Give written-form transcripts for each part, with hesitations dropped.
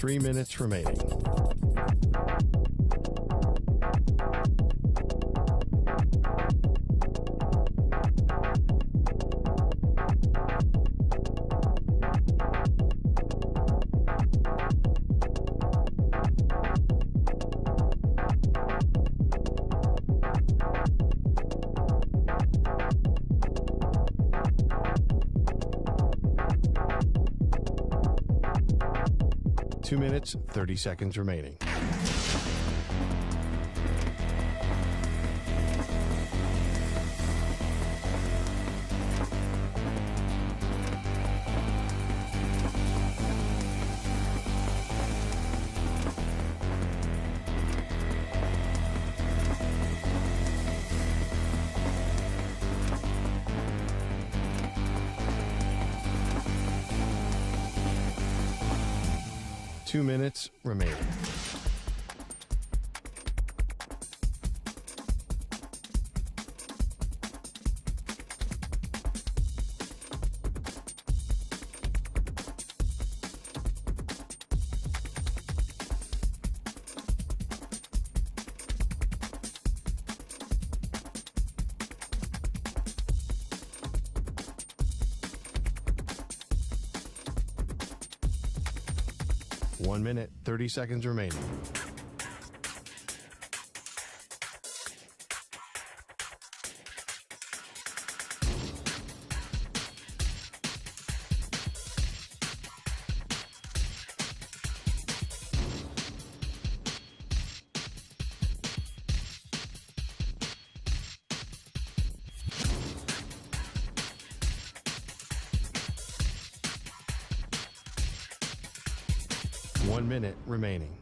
3 minutes remaining. Two minutes, 30 seconds remaining. Two minutes remaining. One minute, 30 seconds remaining. One minute remaining.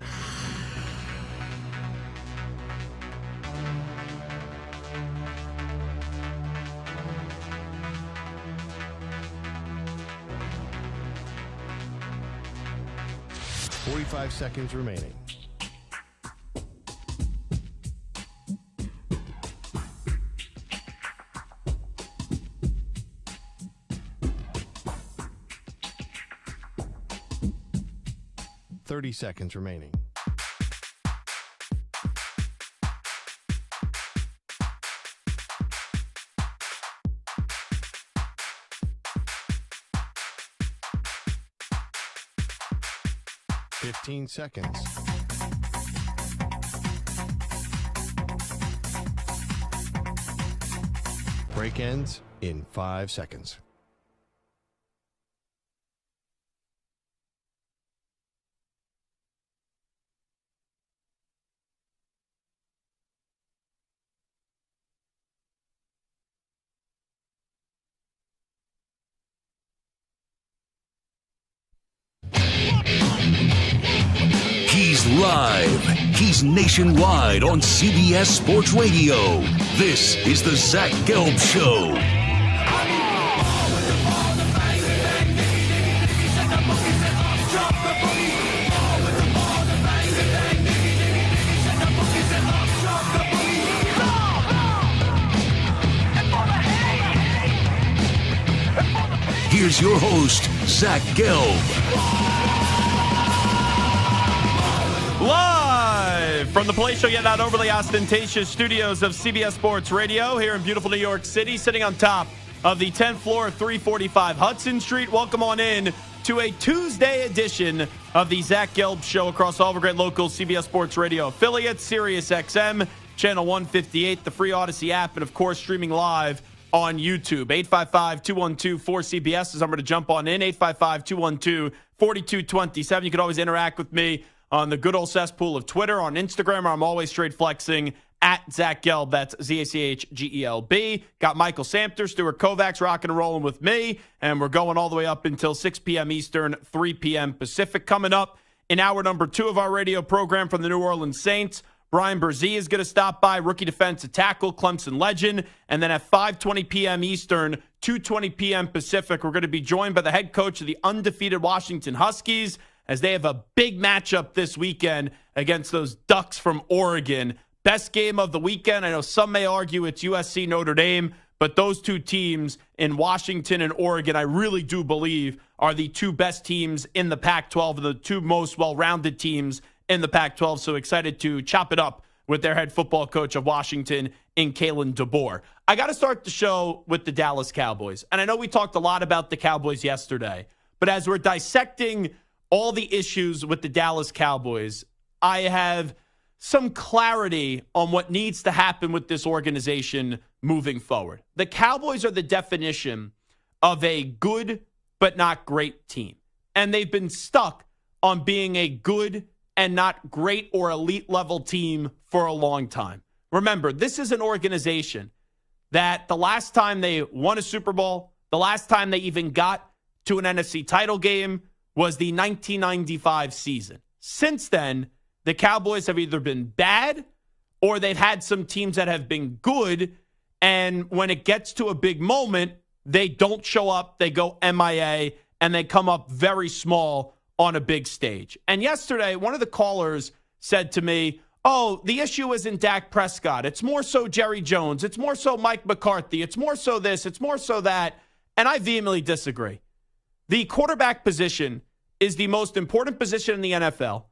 Forty-five seconds remaining. Thirty seconds remaining. Fifteen seconds. Break ends in 5 seconds. He's live. He's nationwide on CBS Sports Radio. This is the Zach Gelb Show. Here's your host, Zach Gelb. Live from the Play Show, yet not overly ostentatious studios of CBS Sports Radio here in beautiful New York City, sitting on top of the 10th floor of 345 Hudson Street. Welcome on in to a Tuesday edition of the Zach Gelb Show across all the great local CBS Sports Radio affiliates, Sirius XM, Channel 158, the free Odyssey app, and, of course, streaming live on YouTube. 855-212-4CBS is the number to jump on in. 855-212-4227. You can always interact with me on the good old cesspool of Twitter, on Instagram, where I'm always straight flexing at Zach Gelb. That's ZACHGELB. Got Michael Samter, Stuart Kovacs rocking and rolling with me, and we're going all the way up until 6 p.m. Eastern, 3 p.m. Pacific. Coming up in hour number 2 of our radio program from the New Orleans Saints, Bryan Bresee is going to stop by, rookie defensive tackle, Clemson legend. And then at 5:20 p.m. Eastern, 2:20 p.m. Pacific, we're going to be joined by the head coach of the undefeated Washington Huskies, as they have a big matchup this weekend against those Ducks from Oregon. Best game of the weekend. I know some may argue it's USC Notre Dame, But those two teams in Washington and Oregon, I really do believe are the two best teams in the Pac-12 and the two most well-rounded teams in the Pac-12. So excited to chop it up with their head football coach of Washington in Kalen DeBoer. I got to start the show with the Dallas Cowboys. And I know we talked a lot about the Cowboys yesterday, but as we're dissecting all the issues with the Dallas Cowboys, I have some clarity on what needs to happen with this organization moving forward. The Cowboys are the definition of a good but not great team. And they've been stuck on being a good and not great or elite level team for a long time. Remember, this is an organization that the last time they won a Super Bowl, the last time they even got to an NFC title game was the 1995 season. Since then, the Cowboys have either been bad or they've had some teams that have been good. And when it gets to a big moment, they don't show up. They go MIA and they come up very small on a big stage. And yesterday, one of the callers said to me, oh, the issue isn't Dak Prescott. It's more so Jerry Jones. It's more so Mike McCarthy. It's more so this. It's more so that. And I vehemently disagree. The quarterback position is the most important position in the NFL.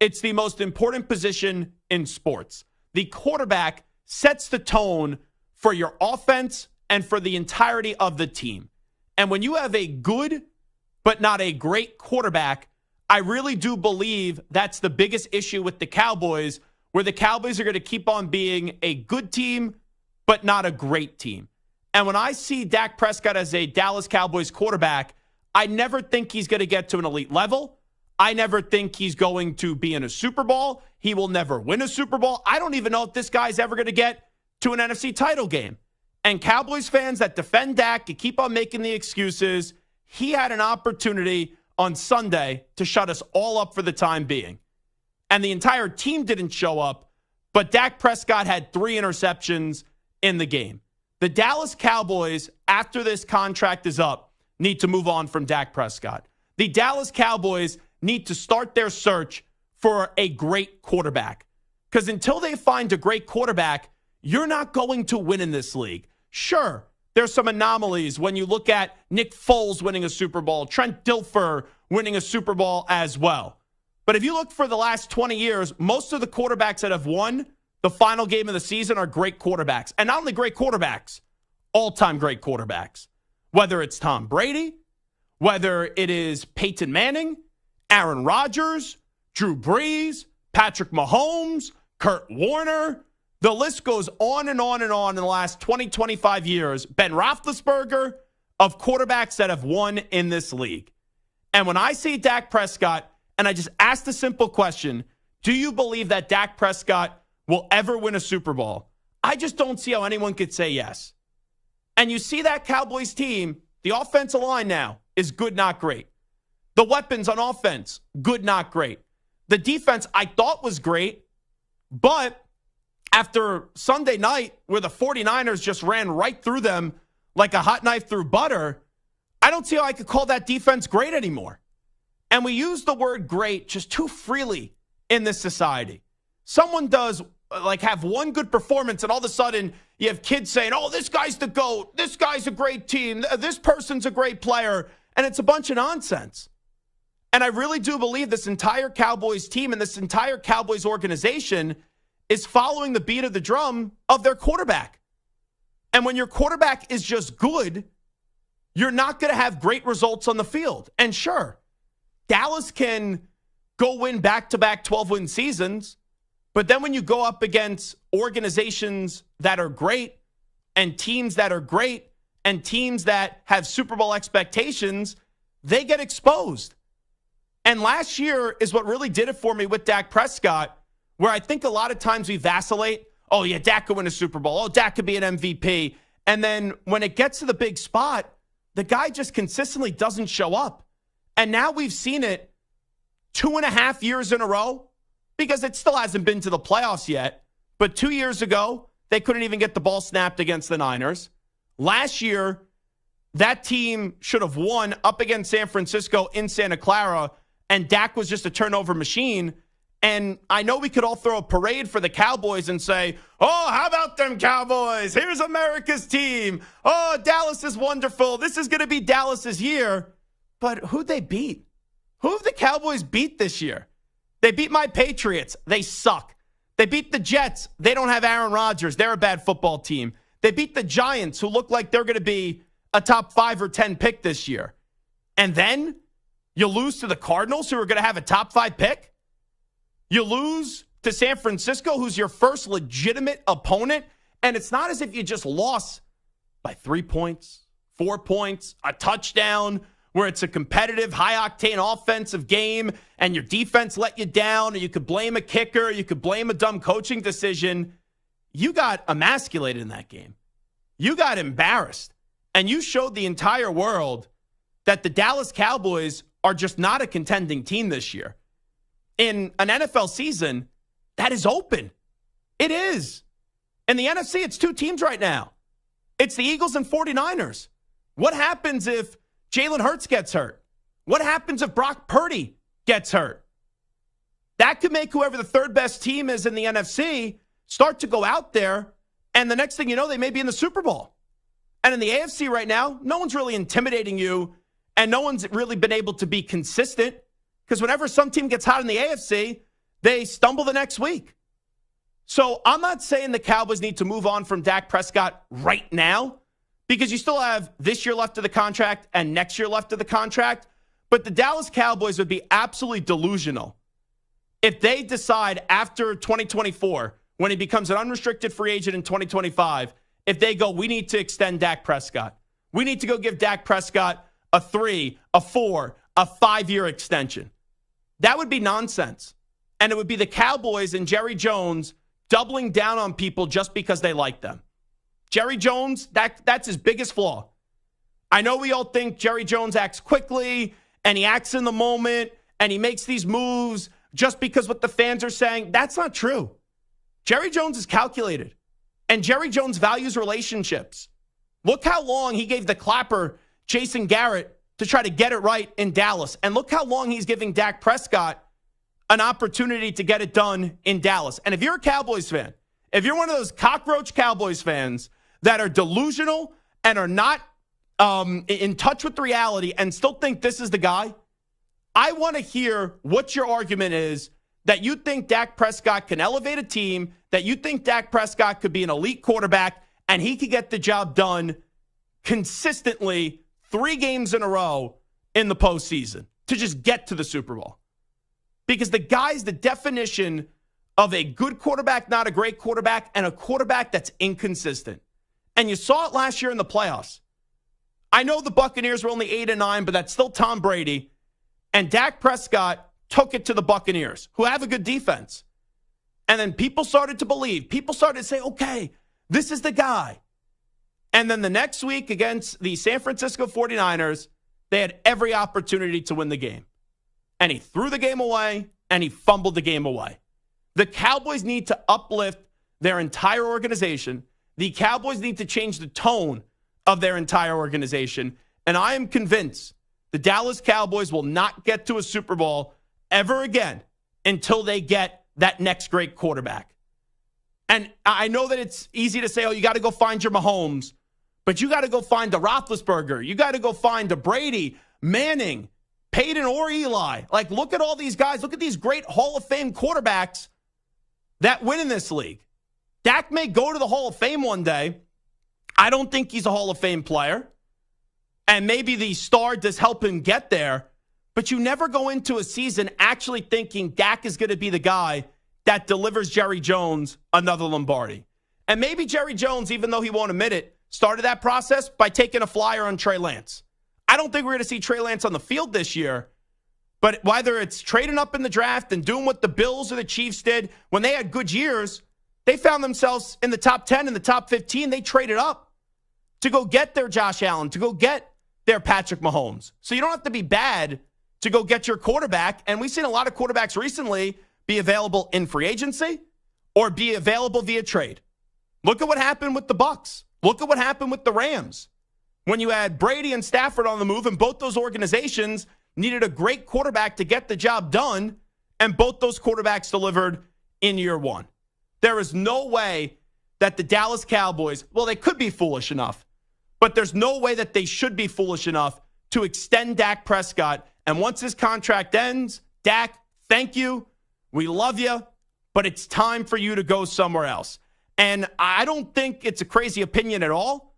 It's the most important position in sports. The quarterback sets the tone for your offense and for the entirety of the team. And when you have a good but not a great quarterback, I really do believe that's the biggest issue with the Cowboys, where the Cowboys are going to keep on being a good team but not a great team. And when I see Dak Prescott as a Dallas Cowboys quarterback, I never think he's going to get to an elite level. I never think he's going to be in a Super Bowl. He will never win a Super Bowl. I don't even know if this guy's ever going to get to an NFC title game. And Cowboys fans that defend Dak, you keep on making the excuses. He had an opportunity on Sunday to shut us all up for the time being. And the entire team didn't show up, but Dak Prescott had 3 interceptions in the game. The Dallas Cowboys, after this contract is up, need to move on from Dak Prescott. The Dallas Cowboys need to start their search for a great quarterback. Because until they find a great quarterback, you're not going to win in this league. Sure, there's some anomalies when you look at Nick Foles winning a Super Bowl, Trent Dilfer winning a Super Bowl as well. But if you look for the last 20 years, most of the quarterbacks that have won the final game of the season are great quarterbacks. And not only great quarterbacks, all-time great quarterbacks. Whether it's Tom Brady, whether it is Peyton Manning, Aaron Rodgers, Drew Brees, Patrick Mahomes, Kurt Warner. The list goes on and on and on in the last 20, 25 years. Ben Roethlisberger, of quarterbacks that have won in this league. And when I see Dak Prescott, and I just ask the simple question, do you believe that Dak Prescott will ever win a Super Bowl? I just don't see how anyone could say yes. And you see that Cowboys team, the offensive line now is good, not great. The weapons on offense, good, not great. The defense I thought was great, but after Sunday night where the 49ers just ran right through them like a hot knife through butter, I don't see how I could call that defense great anymore. And we use the word great just too freely in this society. Someone does have one good performance and all of a sudden you have kids saying, oh, this guy's the GOAT. This guy's a great team. This person's a great player. And it's a bunch of nonsense. And I really do believe this entire Cowboys team and this entire Cowboys organization is following the beat of the drum of their quarterback. And when your quarterback is just good, you're not going to have great results on the field. And sure, Dallas can go win back-to-back 12-win seasons, but then when you go up against organizations that are great and teams that are great and teams that have Super Bowl expectations, they get exposed. And last year is what really did it for me with Dak Prescott, where I think a lot of times we vacillate. Oh, yeah, Dak could win a Super Bowl. Oh, Dak could be an MVP. And then when it gets to the big spot, the guy just consistently doesn't show up. And now we've seen it 2.5 years in a row, because it still hasn't been to the playoffs yet. But 2 years ago, they couldn't even get the ball snapped against the Niners. Last year, that team should have won up against San Francisco in Santa Clara, and Dak was just a turnover machine. And I know we could all throw a parade for the Cowboys and say, oh, how about them Cowboys? Here's America's team. Oh, Dallas is wonderful. This is going to be Dallas's year. But who'd they beat? Who have the Cowboys beat this year? They beat my Patriots. They suck. They beat the Jets. They don't have Aaron Rodgers. They're a bad football team. They beat the Giants, who look like they're going to be a top 5 or 10 pick this year. And then you lose to the Cardinals, who are going to have a top 5 pick. You lose to San Francisco, who's your first legitimate opponent. And it's not as if you just lost by 3 points, 4 points, a touchdown, where it's a competitive, high-octane offensive game and your defense let you down, or you could blame a kicker, you could blame a dumb coaching decision. You got emasculated in that game. You got embarrassed. And you showed the entire world that the Dallas Cowboys are just not a contending team this year. In an NFL season, that is open. It is. In the NFC, it's 2 teams right now. It's the Eagles and 49ers. What happens if Jalen Hurts gets hurt? What happens if Brock Purdy gets hurt? That could make whoever the third best team is in the NFC start to go out there, and the next thing you know, they may be in the Super Bowl. And in the AFC right now, no one's really intimidating you, and no one's really been able to be consistent, because whenever some team gets hot in the AFC, they stumble the next week. So I'm not saying the Cowboys need to move on from Dak Prescott right now, because you still have this year left of the contract and next year left of the contract. But the Dallas Cowboys would be absolutely delusional if they decide after 2024, when he becomes an unrestricted free agent in 2025, if they go, we need to extend Dak Prescott. We need to go give Dak Prescott a 3, a 4, a 5-year extension. That would be nonsense. And it would be the Cowboys and Jerry Jones doubling down on people just because they like them. Jerry Jones, that's his biggest flaw. I know we all think Jerry Jones acts quickly and he acts in the moment and he makes these moves just because what the fans are saying. That's not true. Jerry Jones is calculated, and Jerry Jones values relationships. Look how long he gave the clapper, Jason Garrett, to try to get it right in Dallas. And look how long he's giving Dak Prescott an opportunity to get it done in Dallas. And if you're a Cowboys fan, if you're one of those cockroach Cowboys fans that are delusional and are not in touch with reality and still think this is the guy, I want to hear what your argument is that you think Dak Prescott can elevate a team, that you think Dak Prescott could be an elite quarterback and he could get the job done consistently 3 games in a row in the postseason to just get to the Super Bowl. Because the guy's the definition of a good quarterback, not a great quarterback, and a quarterback that's inconsistent. And you saw it last year in the playoffs. I know the Buccaneers were only 8-9, but that's still Tom Brady. And Dak Prescott took it to the Buccaneers, who have a good defense. And then people started to believe. People started to say, okay, this is the guy. And then the next week against the San Francisco 49ers, they had every opportunity to win the game. And he threw the game away, and he fumbled the game away. The Cowboys need to uplift their entire organization. The Cowboys need to change the tone of their entire organization. And I am convinced the Dallas Cowboys will not get to a Super Bowl ever again until they get that next great quarterback. And I know that it's easy to say, oh, you got to go find your Mahomes, but you got to go find a Roethlisberger. You got to go find a Brady, Manning, Peyton, or Eli. Like, look at all these guys. Look at these great Hall of Fame quarterbacks that win in this league. Dak may go to the Hall of Fame one day. I don't think he's a Hall of Fame player. And maybe the star does help him get there. But you never go into a season actually thinking Dak is going to be the guy that delivers Jerry Jones another Lombardi. And maybe Jerry Jones, even though he won't admit it, started that process by taking a flyer on Trey Lance. I don't think we're going to see Trey Lance on the field this year. But whether it's trading up in the draft and doing what the Bills or the Chiefs did, when they had good years, they found themselves in the top 10, in the top 15. They traded up to go get their Josh Allen, to go get their Patrick Mahomes. So you don't have to be bad to go get your quarterback. And we've seen a lot of quarterbacks recently be available in free agency or be available via trade. Look at what happened with the Bucs. Look at what happened with the Rams. When you had Brady and Stafford on the move, and both those organizations needed a great quarterback to get the job done, and both those quarterbacks delivered in year one. There is no way that the Dallas Cowboys, well, they could be foolish enough, but there's no way that they should be foolish enough to extend Dak Prescott. And once his contract ends, Dak, thank you. We love you, but it's time for you to go somewhere else. And I don't think it's a crazy opinion at all.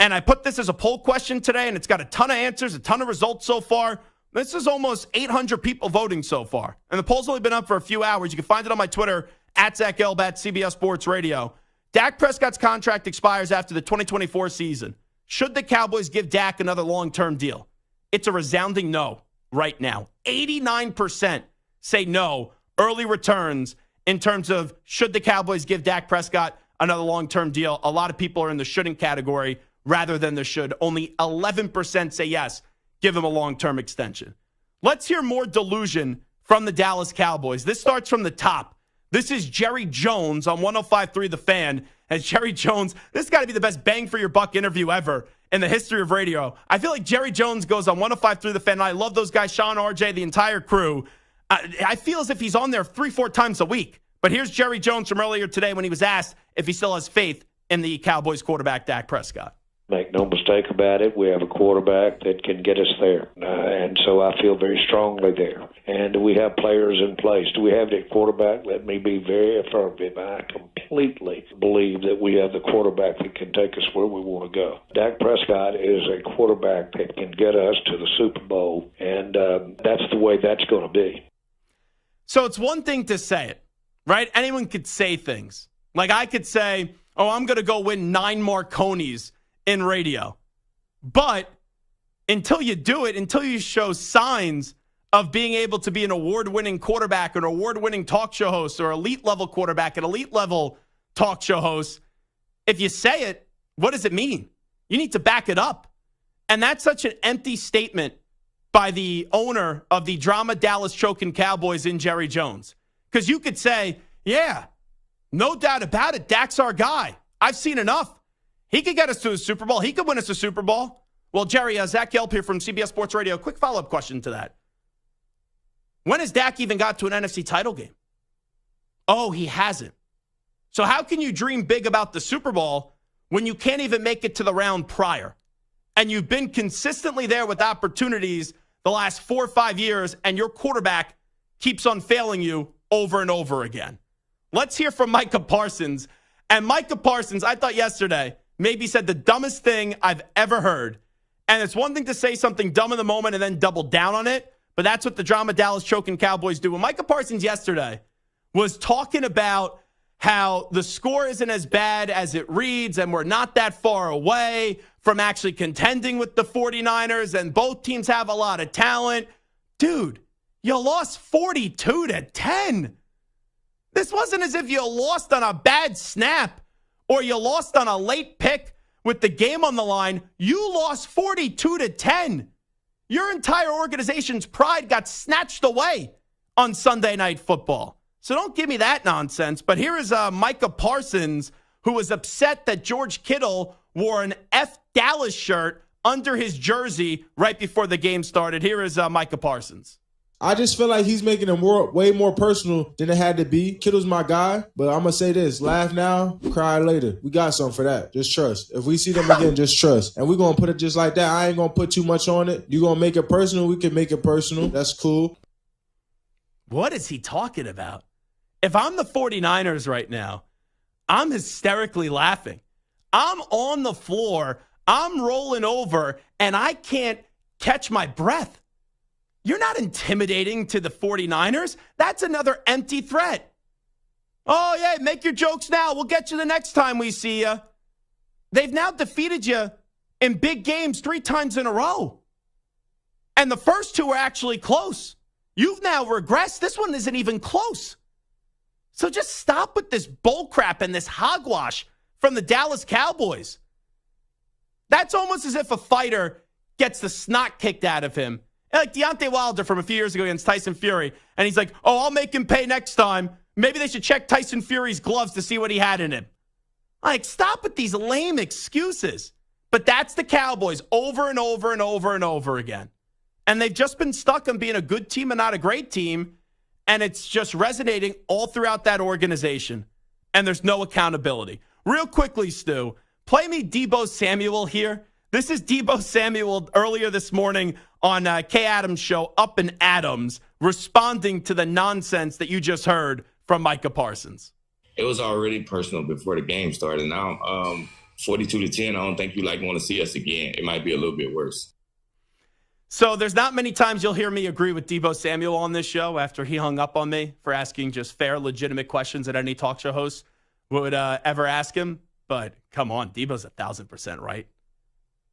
And I put this as a poll question today, and it's got a ton of answers, a ton of results so far. This is almost 800 people voting so far. And the poll's only been up for a few hours. You can find it on my Twitter, at Zach Gelb, at CBS Sports Radio. Dak Prescott's contract expires after the 2024 season. Should the Cowboys give Dak another long-term deal? It's a resounding no right now. 89% say no, early returns, in terms of should the Cowboys give Dak Prescott another long-term deal. A lot of people are in the shouldn't category rather than the should. Only 11% say yes, give him a long-term extension. Let's hear more delusion from the Dallas Cowboys. This starts from the top. This is Jerry Jones on 105.3 The Fan. As Jerry Jones, this has got to be the best bang for your buck interview ever in the history of radio. I feel like Jerry Jones goes on 105.3 The Fan, and I love those guys, Sean, RJ, the entire crew. I feel as if he's on there 3-4 times a week. But here's Jerry Jones from earlier today when he was asked if he still has faith in the Cowboys quarterback, Dak Prescott. Make no mistake about it, we have a quarterback that can get us there. And so I feel very strongly there. And we have players in place. Do we have that quarterback? Let me be very affirmative. I completely believe that we have the quarterback that can take us where we want to go. Dak Prescott is a quarterback that can get us to the Super Bowl, and that's the way that's going to be. So it's one thing to say it, right? Anyone could say things. Like I could say, oh, I'm going to go win 9 Marconis in radio. But until you do it, until you show signs of being able to be an award-winning quarterback, an award-winning talk show host, or elite-level quarterback, an elite-level talk show host, if you say it, what does it mean? You need to back it up. And that's such an empty statement by the owner of the drama Dallas choking Cowboys in Jerry Jones. Because you could say, yeah, no doubt about it, Dak's our guy. I've seen enough. He could get us to a Super Bowl. He could win us a Super Bowl. Well, Jerry, Zach Gelb here from CBS Sports Radio. Quick follow-up question to that. When has Dak even got to an NFC title game? Oh, he hasn't. So how can you dream big about the Super Bowl when you can't even make it to the round prior? And you've been consistently there with opportunities the last 4 or 5 years, and your quarterback keeps on failing you over and over again. Let's hear from Micah Parsons. And Micah Parsons, I thought yesterday, maybe said the dumbest thing I've ever heard. And it's one thing to say something dumb in the moment and then double down on it, but that's what the drama Dallas choking Cowboys do. And Micah Parsons yesterday was talking about how the score isn't as bad as it reads and we're not that far away from actually contending with the 49ers and both teams have a lot of talent. Dude, you lost 42-10. This wasn't as if you lost on a bad snap or you lost on a late pick with the game on the line. You lost 42-10. Your entire organization's pride got snatched away on Sunday Night Football. So don't give me that nonsense. But here is Micah Parsons, who was upset that George Kittle wore an F Dallas shirt under his jersey right before the game started. Here is Micah Parsons. I just feel like he's making it way more personal than it had to be. Kittle's my guy, but I'm going to say this. Laugh now, cry later. We got something for that. Just trust. If we see them again, just trust. And we're going to put it just like that. I ain't going to put too much on it. You're going to make it personal. We can make it personal. That's cool. What is he talking about? If I'm the 49ers right now, I'm hysterically laughing. I'm on the floor. I'm rolling over, and I can't catch my breath. You're not intimidating to the 49ers. That's another empty threat. Oh, yeah, make your jokes now. We'll get you the next time we see you. They've now defeated you in big games 3 times in a row. And the first 2 were actually close. You've now regressed. This one isn't even close. So just stop with this bull crap and this hogwash from the Dallas Cowboys. That's almost as if a fighter gets the snot kicked out of him. Like Deontay Wilder from a few years ago against Tyson Fury. And he's like, oh, I'll make him pay next time. Maybe they should check Tyson Fury's gloves to see what he had in him. Like, stop with these lame excuses. But that's the Cowboys over and over and over and over again. And they've just been stuck on being a good team and not a great team. And it's just resonating all throughout that organization. And there's no accountability. Real quickly, Stu, play me Deebo Samuel here. This is Deebo Samuel earlier this morning on Kay Adams' show, Up and Adams, responding to the nonsense that you just heard from Micah Parsons. It was already personal before the game started. Now, 42-10, I don't think you want to see us again. It might be a little bit worse. So there's not many times you'll hear me agree with Deebo Samuel on this show after he hung up on me for asking just fair, legitimate questions that any talk show host would ever ask him. But come on, Deebo's 1,000% right.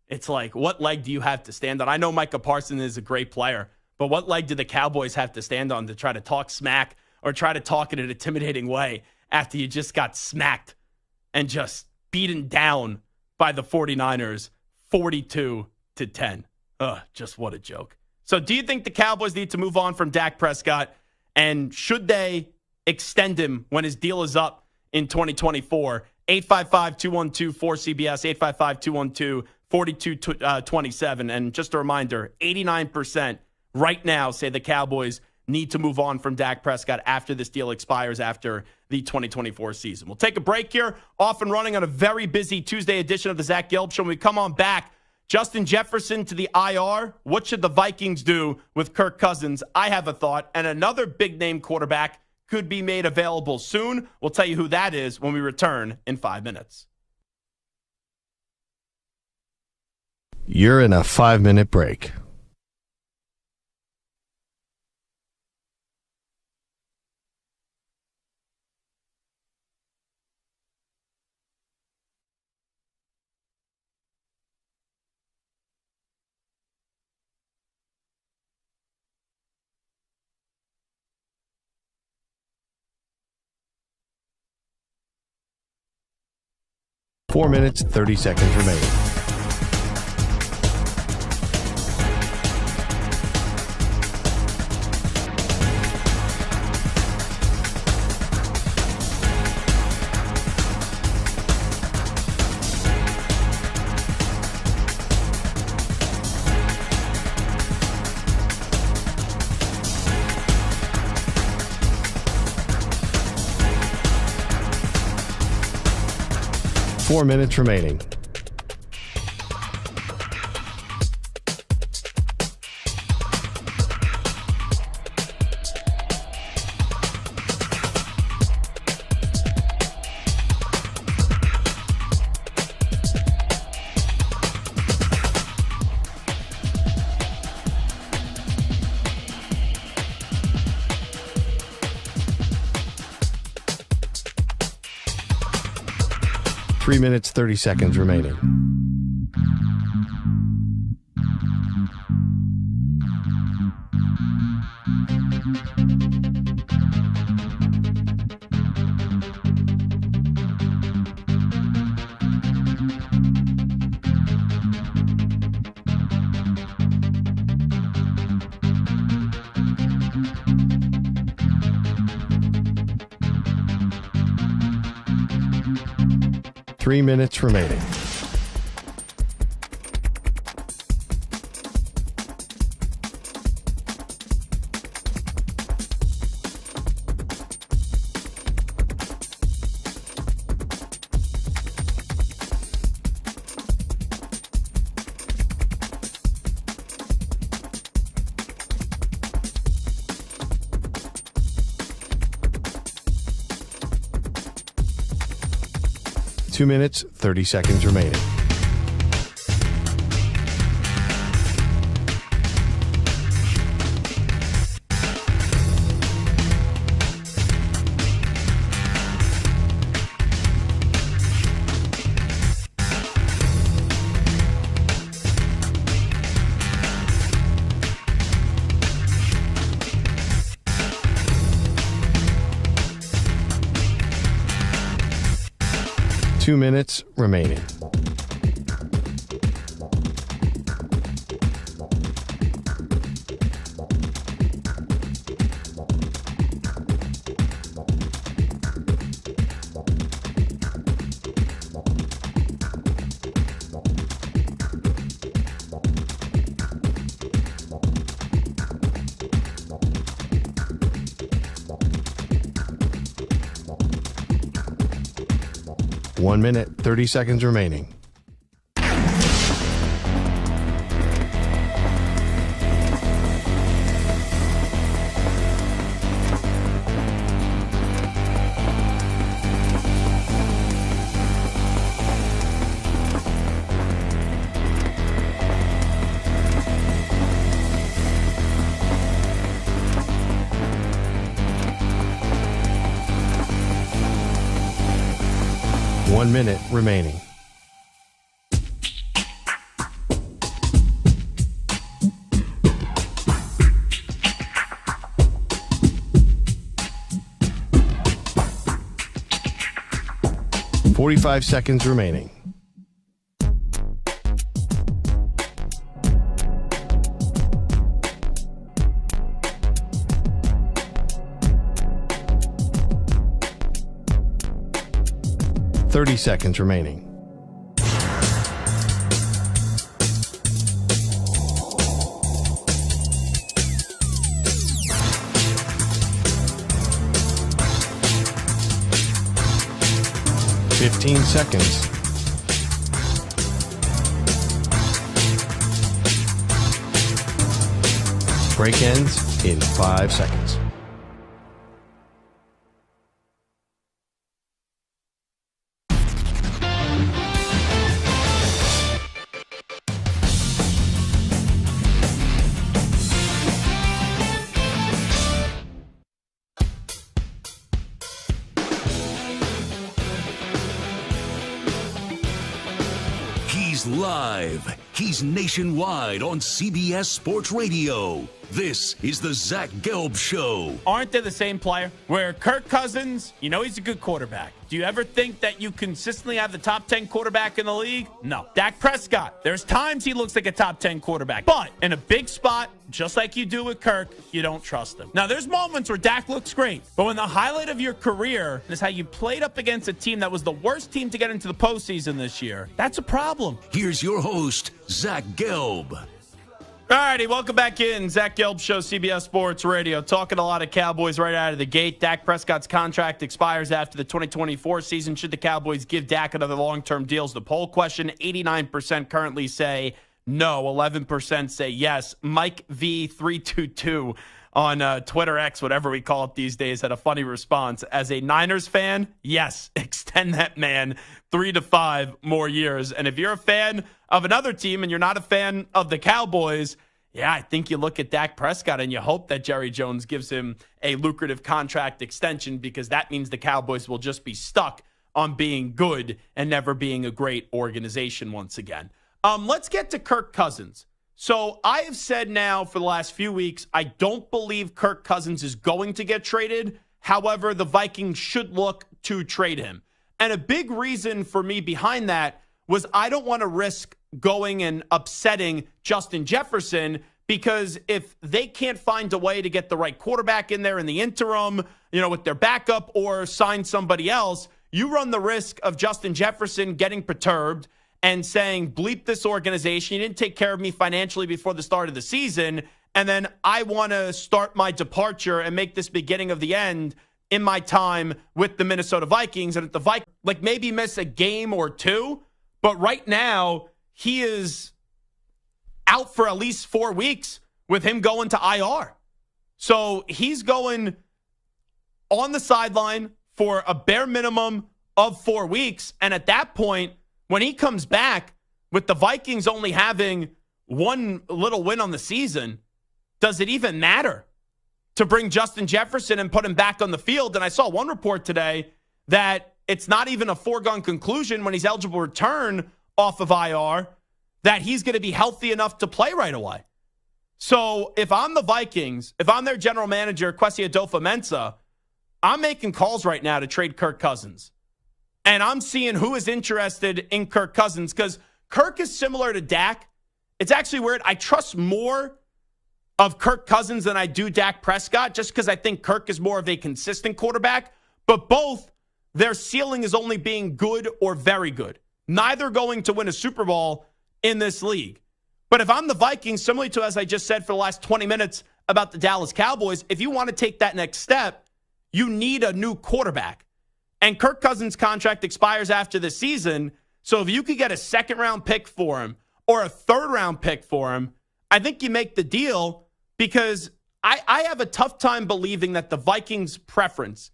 It's like, what leg do you have to stand on? I know Micah Parsons is a great player, but what leg do the Cowboys have to stand on to try to talk smack or try to talk in an intimidating way after you just got smacked and just beaten down by the 49ers 42-10? Just what a joke. So do you think the Cowboys need to move on from Dak Prescott? And should they extend him when his deal is up in 2024? 855-212-4CBS, 855-212-4227. And just a reminder, 89% right now say the Cowboys need to move on from Dak Prescott after this deal expires after the 2024 season. We'll take a break here, off and running on a very busy Tuesday edition of the Zach Gelb Show. When we come on back, Justin Jefferson to the IR. What should the Vikings do with Kirk Cousins? I have a thought. And another big-name quarterback could be made available soon. We'll tell you who that is when we return in 5 minutes. You're in a 5-minute break. Four minutes, 30 seconds remaining. Four minutes remaining. Three minutes, 30 seconds remaining. Three minutes remaining. Two minutes, 30 seconds remaining. Two minutes remaining. 1 minute, 30 seconds remaining. One minute remaining. Forty-five seconds remaining. Thirty seconds remaining. Fifteen seconds. Break ends in 5 seconds. He's live. He's nationwide on CBS Sports Radio. This is the Zach Gelb Show. Aren't they the same player? Where Kirk Cousins, you know he's a good quarterback. Do you ever think that you consistently have the top 10 quarterback in the league? No. Dak Prescott, there's times he looks like a top 10 quarterback. But in a big spot, just like you do with Kirk, you don't trust him. Now, there's moments where Dak looks great. But when the highlight of your career is how you played up against a team that was the worst team to get into the postseason this year, that's a problem. Here's your host, Zach Gelb. All righty, welcome back in. Zach Gelb Show, CBS Sports Radio. Talking a lot of Cowboys right out of the gate. Dak Prescott's contract expires after the 2024 season. Should the Cowboys give Dak another long-term deal? Is the poll question. 89% currently say no. 11% say yes. Mike V322 on Twitter X, whatever we call it these days, had a funny response. As a Niners fan, yes, extend that man 3 to 5 more years. And if you're a fan of another team and you're not a fan of the Cowboys, yeah, I think you look at Dak Prescott and you hope that Jerry Jones gives him a lucrative contract extension, because that means the Cowboys will just be stuck on being good and never being a great organization once again. Let's get to Kirk Cousins. So I have said now for the last few weeks, I don't believe Kirk Cousins is going to get traded. However, the Vikings should look to trade him. And a big reason for me behind that was I don't want to risk going and upsetting Justin Jefferson, because if they can't find a way to get the right quarterback in there in the interim, with their backup, or sign somebody else, you run the risk of Justin Jefferson getting perturbed and saying, bleep this organization, you didn't take care of me financially before the start of the season, and then I want to start my departure and make this beginning of the end in my time with the Minnesota Vikings. And if the Vikings maybe miss a game or two, but right now he is out for at least 4 weeks with him going to IR. So he's going on the sideline for a bare minimum of 4 weeks. And at that point, when he comes back with the Vikings only having one little win on the season, does it even matter to bring Justin Jefferson and put him back on the field? And I saw one report today that it's not even a foregone conclusion when he's eligible to return off of IR that he's going to be healthy enough to play right away. So if I'm the Vikings, if I'm their general manager, Kwesi Adofo-Mensah, I'm making calls right now to trade Kirk Cousins. And I'm seeing who is interested in Kirk Cousins, because Kirk is similar to Dak. It's actually weird. I trust more of Kirk Cousins than I do Dak Prescott, just because I think Kirk is more of a consistent quarterback. But both, their ceiling is only being good or very good. Neither going to win a Super Bowl in this league. But if I'm the Vikings, similarly to as I just said for the last 20 minutes about the Dallas Cowboys, if you want to take that next step, you need a new quarterback. And Kirk Cousins' contract expires after the season. So if you could get a second-round pick for him or a third-round pick for him, I think you make the deal, because I have a tough time believing that the Vikings' preference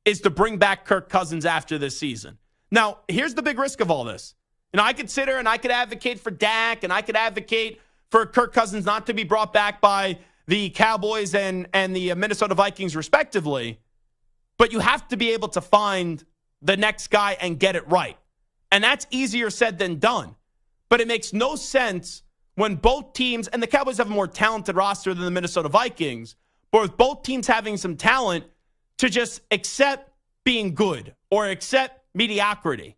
is to bring back Kirk Cousins after this season. Now, here's the big risk of all this. I could sit here and I could advocate for Dak, and I could advocate for Kirk Cousins not to be brought back by the Cowboys and the Minnesota Vikings, respectively. But you have to be able to find the next guy and get it right. And that's easier said than done. But it makes no sense when both teams, and the Cowboys have a more talented roster than the Minnesota Vikings, but with both teams having some talent, to just accept being good or accept mediocrity.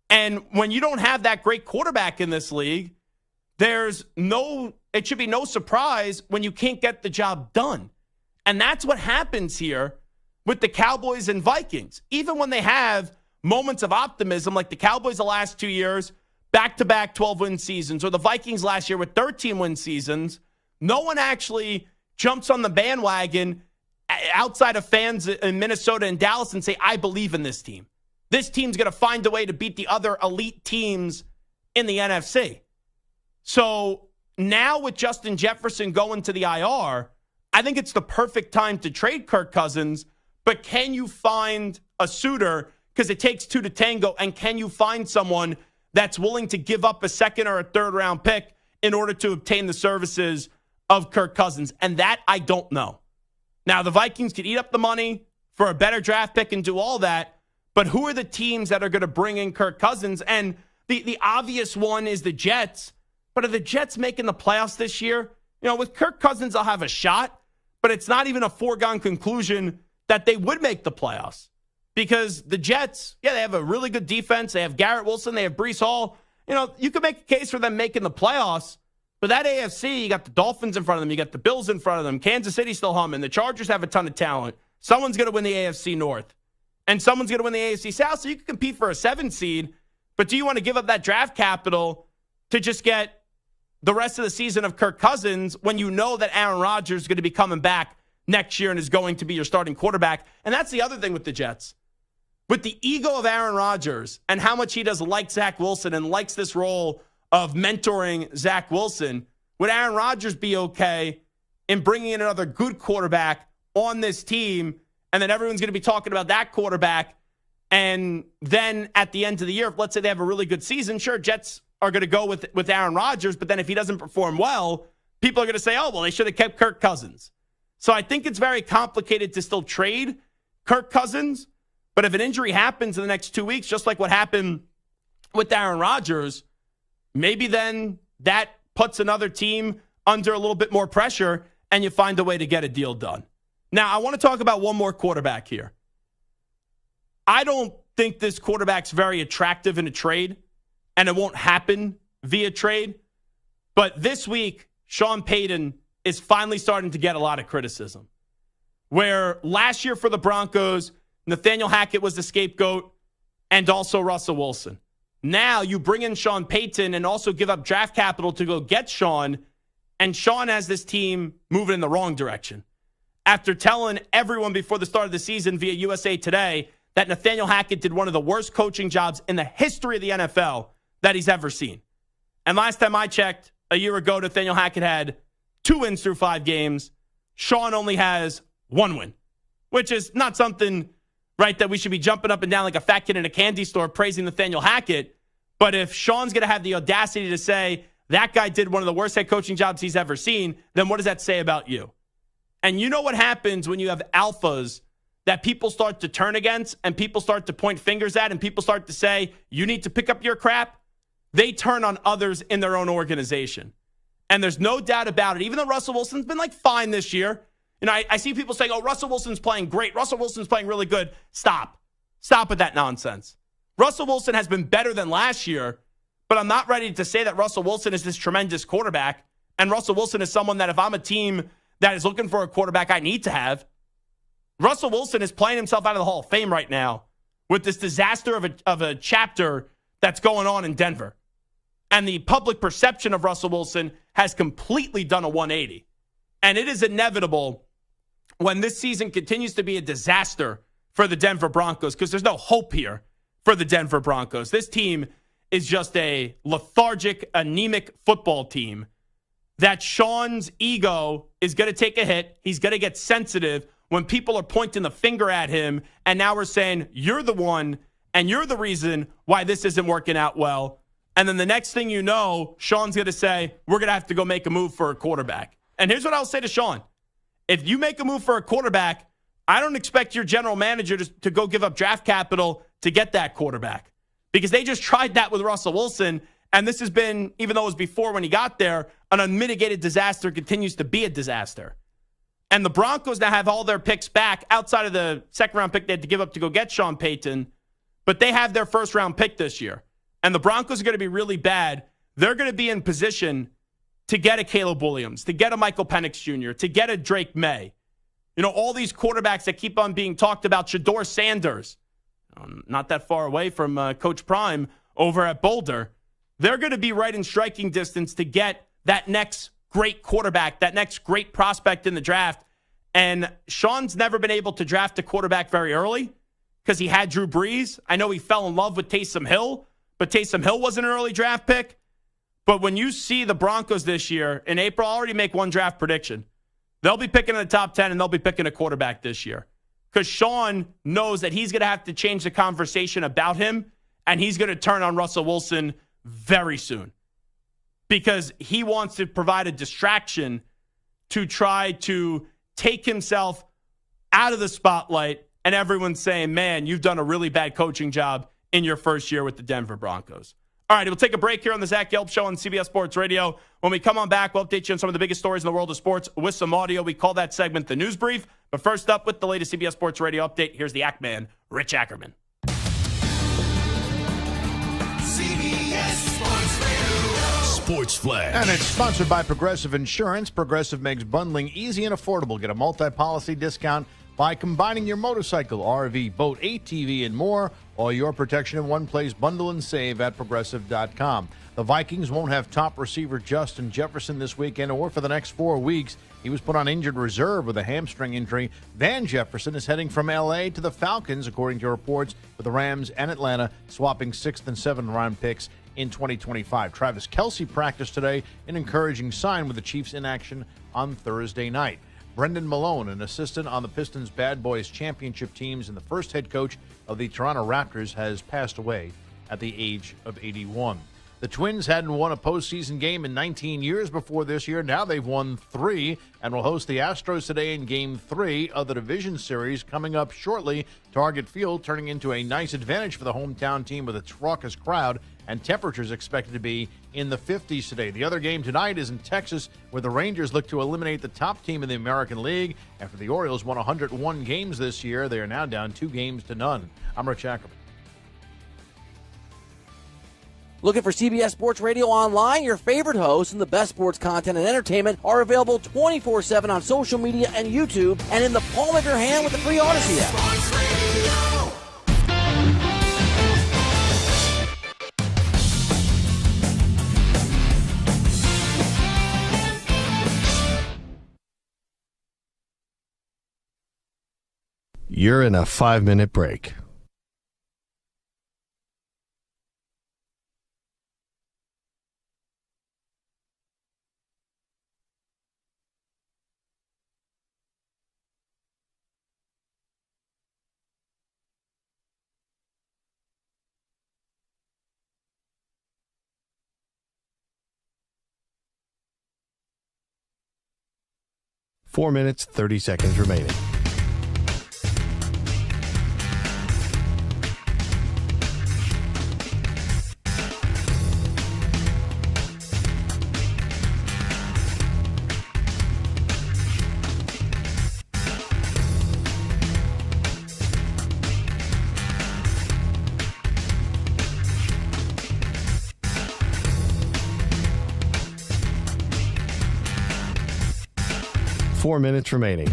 And when you don't have that great quarterback in this league, it should be no surprise when you can't get the job done. And that's what happens here with the Cowboys and Vikings. Even when they have moments of optimism, like the Cowboys the last 2 years, back-to-back 12-win seasons, or the Vikings last year with 13-win seasons, no one actually jumps on the bandwagon outside of fans in Minnesota and Dallas and say, I believe in this team. This team's going to find a way to beat the other elite teams in the NFC. So now with Justin Jefferson going to the IR, I think it's the perfect time to trade Kirk Cousins, but can you find a suitor? Because it takes two to tango, and can you find someone that's willing to give up a second or a third round pick in order to obtain the services of Kirk Cousins? And that I don't know. Now, the Vikings could eat up the money for a better draft pick and do all that, but who are the teams that are going to bring in Kirk Cousins? And the obvious one is the Jets. But are the Jets making the playoffs this year? With Kirk Cousins, I'll have a shot, but it's not even a foregone conclusion that they would make the playoffs. Because the Jets, they have a really good defense. They have Garrett Wilson. They have Breece Hall. You could make a case for them making the playoffs. But that AFC, you got the Dolphins in front of them. You got the Bills in front of them. Kansas City still humming. The Chargers have a ton of talent. Someone's going to win the AFC North. And someone's going to win the AFC South. So you can compete for a 7 seed. But do you want to give up that draft capital to just get the rest of the season of Kirk Cousins when you know that Aaron Rodgers is going to be coming back next year and is going to be your starting quarterback? And that's the other thing with the Jets. With the ego of Aaron Rodgers and how much he does like Zach Wilson and likes this role of mentoring Zach Wilson, would Aaron Rodgers be okay in bringing in another good quarterback on this team, and then everyone's going to be talking about that quarterback, and then at the end of the year, if let's say they have a really good season, sure, Jets are going to go with Aaron Rodgers, but then if he doesn't perform well, people are going to say, oh, well, they should have kept Kirk Cousins. So I think it's very complicated to still trade Kirk Cousins. But if an injury happens in the next 2 weeks, just like what happened with Aaron Rodgers, maybe then that puts another team under a little bit more pressure and you find a way to get a deal done. Now, I want to talk about one more quarterback here. I don't think this quarterback's very attractive in a trade, and it won't happen via trade. But this week, Sean Payton is finally starting to get a lot of criticism. Where last year for the Broncos, Nathaniel Hackett was the scapegoat, and also Russell Wilson. Now you bring in Sean Payton and also give up draft capital to go get Sean, and Sean has this team moving in the wrong direction. After telling everyone before the start of the season via USA Today that Nathaniel Hackett did one of the worst coaching jobs in the history of the NFL that he's ever seen. And last time I checked, a year ago, Nathaniel Hackett had 2 wins through 5 games. Sean only has 1 win, which is not something, right, that we should be jumping up and down like a fat kid in a candy store praising Nathaniel Hackett. But if Sean's going to have the audacity to say that guy did one of the worst head coaching jobs he's ever seen, then what does that say about you? And you know what happens when you have alphas that people start to turn against and people start to point fingers at and people start to say, you need to pick up your crap? They turn on others in their own organization. And there's no doubt about it. Even though Russell Wilson's been fine this year. I see people saying, oh, Russell Wilson's playing great. Russell Wilson's playing really good. Stop. Stop with that nonsense. Russell Wilson has been better than last year, but I'm not ready to say that Russell Wilson is this tremendous quarterback. And Russell Wilson is someone that if I'm a team that is looking for a quarterback I need to have, Russell Wilson is playing himself out of the Hall of Fame right now with this disaster of a chapter that's going on in Denver. And the public perception of Russell Wilson has completely done a 180. And it is inevitable when this season continues to be a disaster for the Denver Broncos because there's no hope here for the Denver Broncos. This team is just a lethargic, anemic football team that Sean's ego is going to take a hit. He's going to get sensitive when people are pointing the finger at him, and now we're saying, you're the one, and you're the reason why this isn't working out well. And then the next thing you know, Sean's going to say, we're going to have to go make a move for a quarterback. And here's what I'll say to Sean. If you make a move for a quarterback, I don't expect your general manager to go give up draft capital to get that quarterback because they just tried that with Russell Wilson. And this has been, even though it was before when he got there, an unmitigated disaster, continues to be a disaster. And the Broncos now have all their picks back outside of the second-round pick they had to give up to go get Sean Payton. But they have their first-round pick this year. And the Broncos are going to be really bad. They're going to be in position to get a Caleb Williams, to get a Michael Penix Jr., to get a Drake May. You know, all these quarterbacks that keep on being talked about, Shedeur Sanders, not that far away from Coach Prime over at Boulder. They're going to be right in striking distance to get that next great quarterback, that next great prospect in the draft. And Sean's never been able to draft a quarterback very early because he had Drew Brees. I know he fell in love with Taysom Hill, but Taysom Hill was an early draft pick. But when you see the Broncos this year, in April, I'll already make one draft prediction. They'll be picking in the top 10, and they'll be picking a quarterback this year. Because Sean knows that he's going to have to change the conversation about him, and he's going to turn on Russell Wilson very soon. Because he wants to provide a distraction to try to take himself out of the spotlight, and everyone's saying, man, you've done a really bad coaching job in your first year with the Denver Broncos. All right, we'll take a break here on the Zach Gelb Show on CBS Sports Radio. When we come on back, we'll update you on some of the biggest stories in the world of sports with some audio. We call that segment the News Brief. But first up, with the latest CBS Sports Radio update, here's the Act Man, Rich Ackerman. CBS Sports Radio. Sports Flash. And it's sponsored by Progressive Insurance. Progressive makes bundling easy and affordable. Get a multi-policy discount by combining your motorcycle, RV, boat, ATV, and more. All your protection in one place. Bundle and save at Progressive.com. The Vikings won't have top receiver Justin Jefferson this weekend or for the next 4 weeks. He was put on injured reserve with a hamstring injury. Van Jefferson is heading from L.A. to the Falcons, according to reports, with the Rams and Atlanta swapping 6th and 7th round picks in 2025. Travis Kelce practiced today, an encouraging sign with the Chiefs in action on Thursday night. Brendan Malone, an assistant on the Pistons Bad Boys championship teams and the first head coach of the Toronto Raptors, has passed away at the age of 81. The Twins hadn't won a postseason game in 19 years before this year. Now they've won 3 and will host the Astros today in Game 3 of the Division Series coming up shortly. Target Field turning into a nice advantage for the hometown team with its raucous crowd, and temperatures expected to be in the 50s today. The other game tonight is in Texas, where the Rangers look to eliminate the top team in the American League. After the Orioles won 101 games this year, they are now down 2-0. I'm Rich Ackerman. Looking for CBS Sports Radio online? Your favorite hosts and the best sports content and entertainment are available 24/7 on social media and YouTube, and in the palm of your hand with the free Odyssey app. You're in a 5-minute break. Four minutes, 30 seconds remaining. Four minutes remaining.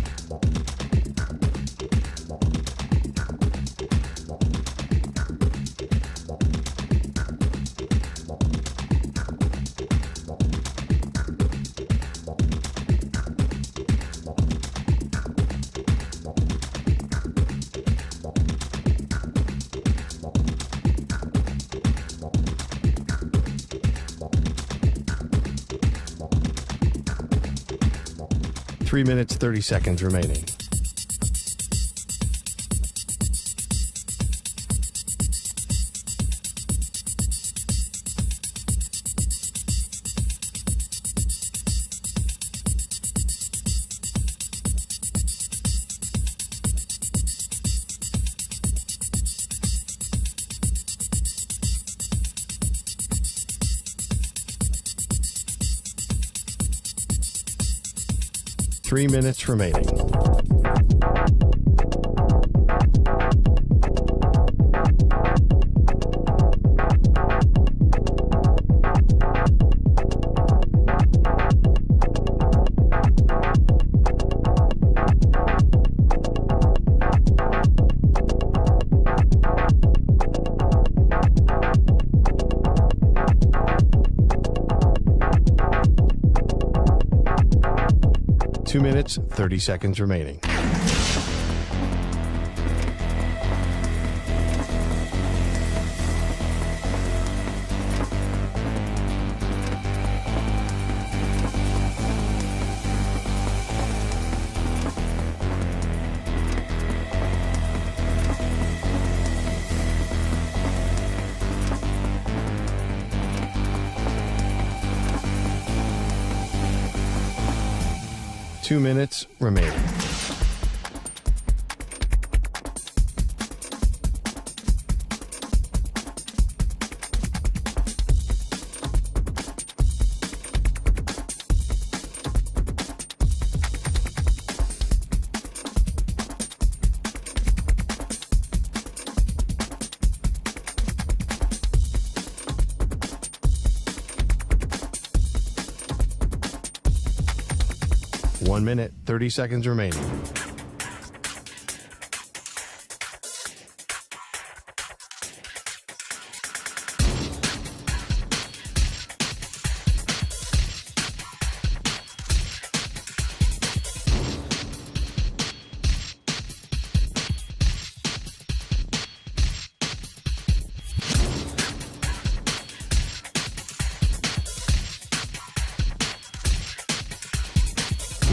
3 minutes, 30 seconds remaining. Three minutes remaining. Two minutes, 30 seconds remaining. Two minutes remaining. One minute, 30 seconds remaining.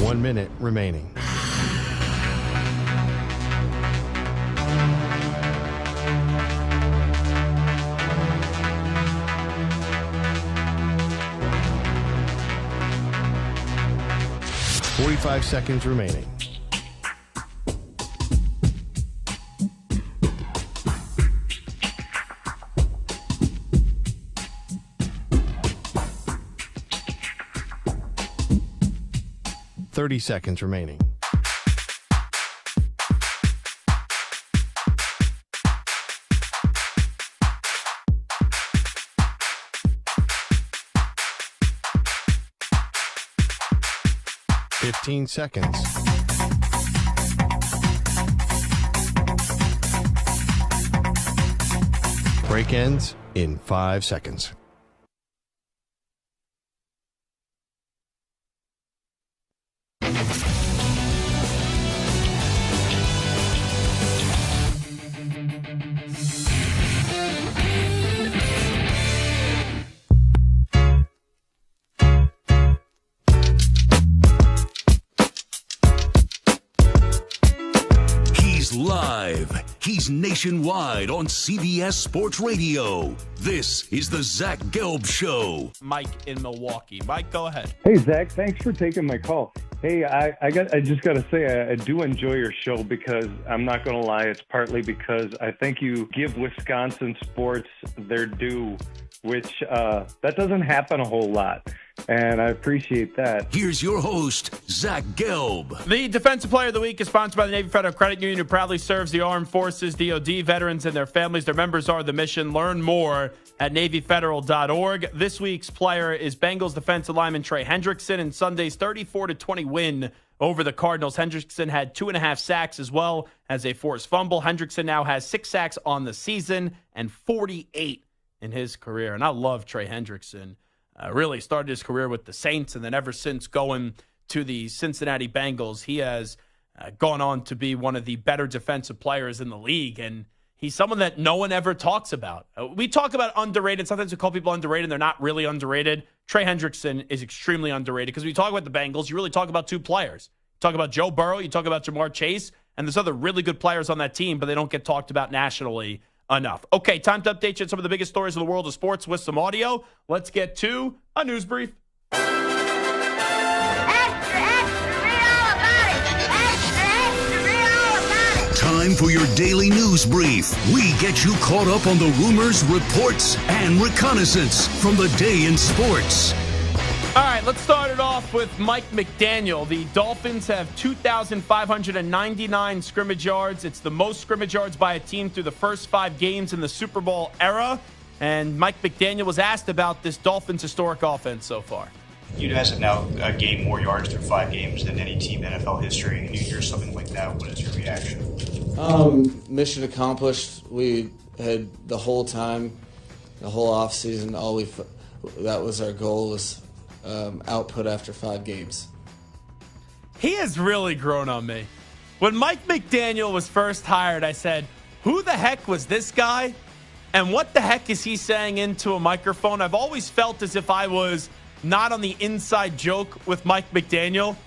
One minute remaining. Forty-five seconds remaining. Thirty seconds remaining. Fifteen seconds. Break ends in 5 seconds. Live. He's nationwide on CBS Sports Radio. This is the Zach Gelb Show. Mike in Milwaukee. Mike, go ahead. Hey, Zach. Thanks for taking my call. Hey, I just got to say, I do enjoy your show because I'm not going to lie. It's partly because I think you give Wisconsin sports their due, which that doesn't happen a whole lot. And I appreciate that. Here's your host, Zach Gelb. The Defensive Player of the Week is sponsored by the Navy Federal Credit Union, who proudly serves the Armed Forces, DoD, veterans, and their families. Their members are the mission. Learn more at NavyFederal.org. This week's player is Bengals defensive lineman Trey Hendrickson in Sunday's 34-20 win over the Cardinals. Hendrickson had 2.5 sacks as well as a forced fumble. Hendrickson now has 6 sacks on the season and 48 in his career. And I love Trey Hendrickson. Really started his career with the Saints, and then ever since going to the Cincinnati Bengals, he has gone on to be one of the better defensive players in the league, and he's someone that no one ever talks about. We talk about underrated. Sometimes we call people underrated, and they're not really underrated. Trey Hendrickson is extremely underrated because when you talk about the Bengals, you really talk about two players. Talk about Joe Burrow, you talk about Jamar Chase, and there's other really good players on that team, but they don't get talked about nationally enough. Okay, time to update you on some of the biggest stories in the world of sports with some audio. Let's get to a news brief. Time for your daily news brief. We get you caught up on the rumors, reports, and reconnaissance from the day in sports. All right, let's start it off with Mike McDaniel. The Dolphins have 2,599 scrimmage yards. It's the most scrimmage yards by a team through the first 5 games in the Super Bowl era. And Mike McDaniel was asked about this Dolphins historic offense so far. You guys have now gained more yards through 5 games than any team in NFL history. And you hear something like that, what is your reaction? Mission accomplished. We had the whole time, the whole offseason, that was our goal, was output after 5 games. He has really grown on me. When Mike McDaniel was first hired, I said, who the heck was this guy? And what the heck is he saying into a microphone? I've always felt as if I was not on the inside joke with Mike McDaniel.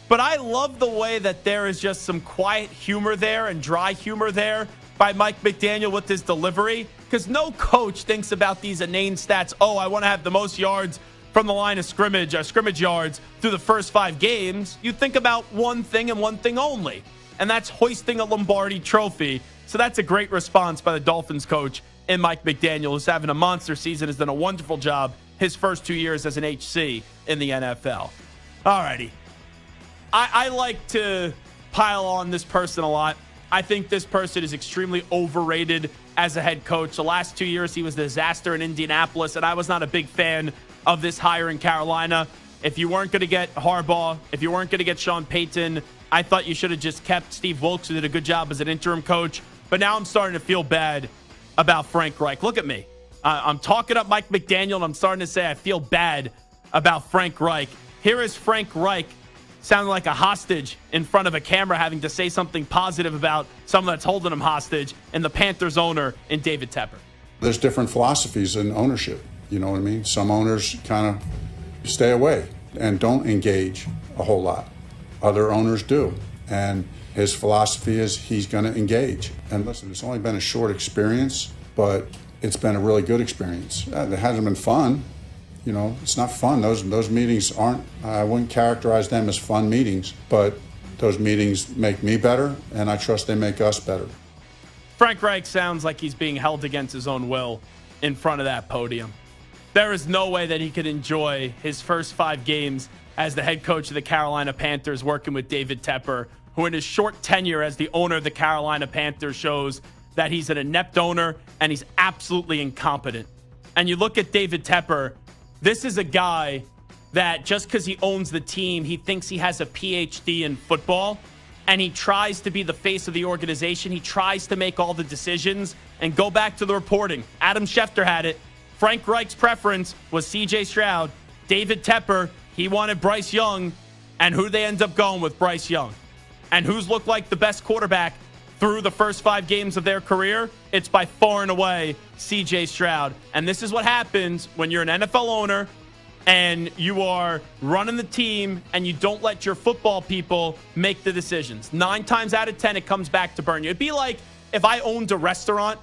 But I love the way that there is just some quiet humor there and dry humor there by Mike McDaniel with his delivery. Because no coach thinks about these inane stats. Oh, I want to have the most yards from the line of scrimmage yards through the first 5 games. You think about one thing and one thing only, and that's hoisting a Lombardi trophy. So that's a great response by the Dolphins coach and Mike McDaniel, who's having a monster season, has done a wonderful job his first 2 years as an HC in the NFL. All righty. I like to pile on this person a lot. I think this person is extremely overrated as a head coach. The last 2 years, he was a disaster in Indianapolis, and I was not a big fan of this hire in Carolina. If you weren't going to get Harbaugh, if you weren't going to get Sean Payton, I thought you should have just kept Steve Wilkes, who did a good job as an interim coach. But now I'm starting to feel bad about Frank Reich. Look at me. I'm talking up Mike McDaniel, and I'm starting to say I feel bad about Frank Reich. Here is Frank Reich sounding like a hostage in front of a camera, having to say something positive about someone that's holding him hostage, and the Panthers owner in David Tepper. There's different philosophies in ownership. You know what I mean? Some owners kind of stay away and don't engage a whole lot. Other owners do. And his philosophy is he's going to engage. And listen, it's only been a short experience, but it's been a really good experience. It hasn't been fun. You know, it's not fun. Those meetings aren't, I wouldn't characterize them as fun meetings, but those meetings make me better, and I trust they make us better. Frank Reich sounds like he's being held against his own will in front of that podium. There is no way that he could enjoy his first 5 games as the head coach of the Carolina Panthers, working with David Tepper, who in his short tenure as the owner of the Carolina Panthers shows that he's an inept owner and he's absolutely incompetent. And you look at David Tepper, this is a guy that just because he owns the team, he thinks he has a PhD in football, and he tries to be the face of the organization. He tries to make all the decisions. And go back to the reporting. Adam Schefter had it. Frank Reich's preference was C.J. Stroud. David Tepper, he wanted Bryce Young. And who they end up going with? Bryce Young. And who's looked like the best quarterback through the first 5 games of their career? It's by far and away C.J. Stroud. And this is what happens when you're an NFL owner and you are running the team and you don't let your football people make the decisions. 9 times out of 10, it comes back to burn you. It'd be like if I owned a restaurant,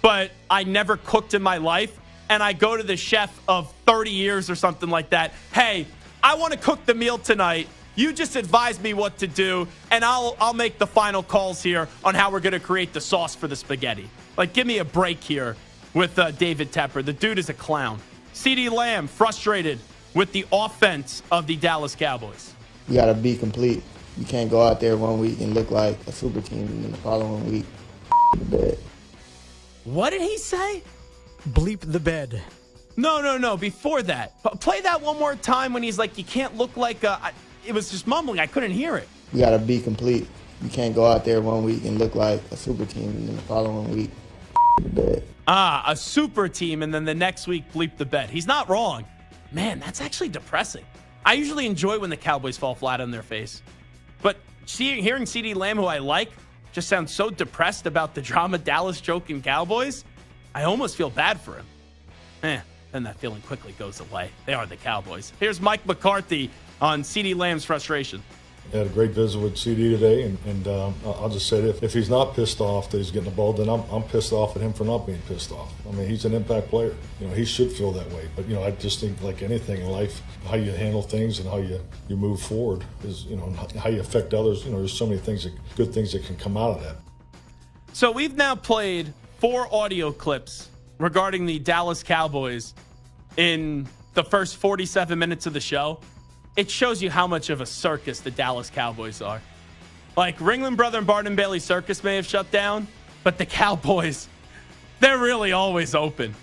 but I never cooked in my life, and I go to the chef of 30 years or something like that. Hey, I want to cook the meal tonight. You just advise me what to do, and I'll make the final calls here on how we're going to create the sauce for the spaghetti. Like, give me a break here with David Tepper. The dude is a clown. CeeDee Lamb frustrated with the offense of the Dallas Cowboys. You got to be complete. You can't go out there one week and look like a super team, and then the following week, the bed. What did he say? Bleep the bed. No. Before that. Play that one more time when he's like, you can't look like a... It was just mumbling. I couldn't hear it. You got to be complete. You can't go out there one week and look like a super team, and then the following week, the bed. A super team, and then the next week, bleep the bed. He's not wrong. Man, that's actually depressing. I usually enjoy when the Cowboys fall flat on their face. But hearing CeeDee Lamb, who I like, just sounds so depressed about the drama Dallas joking Cowboys, I almost feel bad for him. Then that feeling quickly goes away. They are the Cowboys. Here's Mike McCarthy on CeeDee Lamb's frustration. I had a great visit with CD today, and I'll just say that if he's not pissed off that he's getting the ball, then I'm pissed off at him for not being pissed off. I mean, he's an impact player. He should feel that way. But, I just think like anything in life, how you handle things and how you move forward is, how you affect others. There's so many things, good things that can come out of that. So we've now played 4 audio clips regarding the Dallas Cowboys in the first 47 minutes of the show. It shows you how much of a circus the Dallas Cowboys are. Like, Ringling Brother and Barnum Bailey Circus may have shut down, but the Cowboys, they're really always open.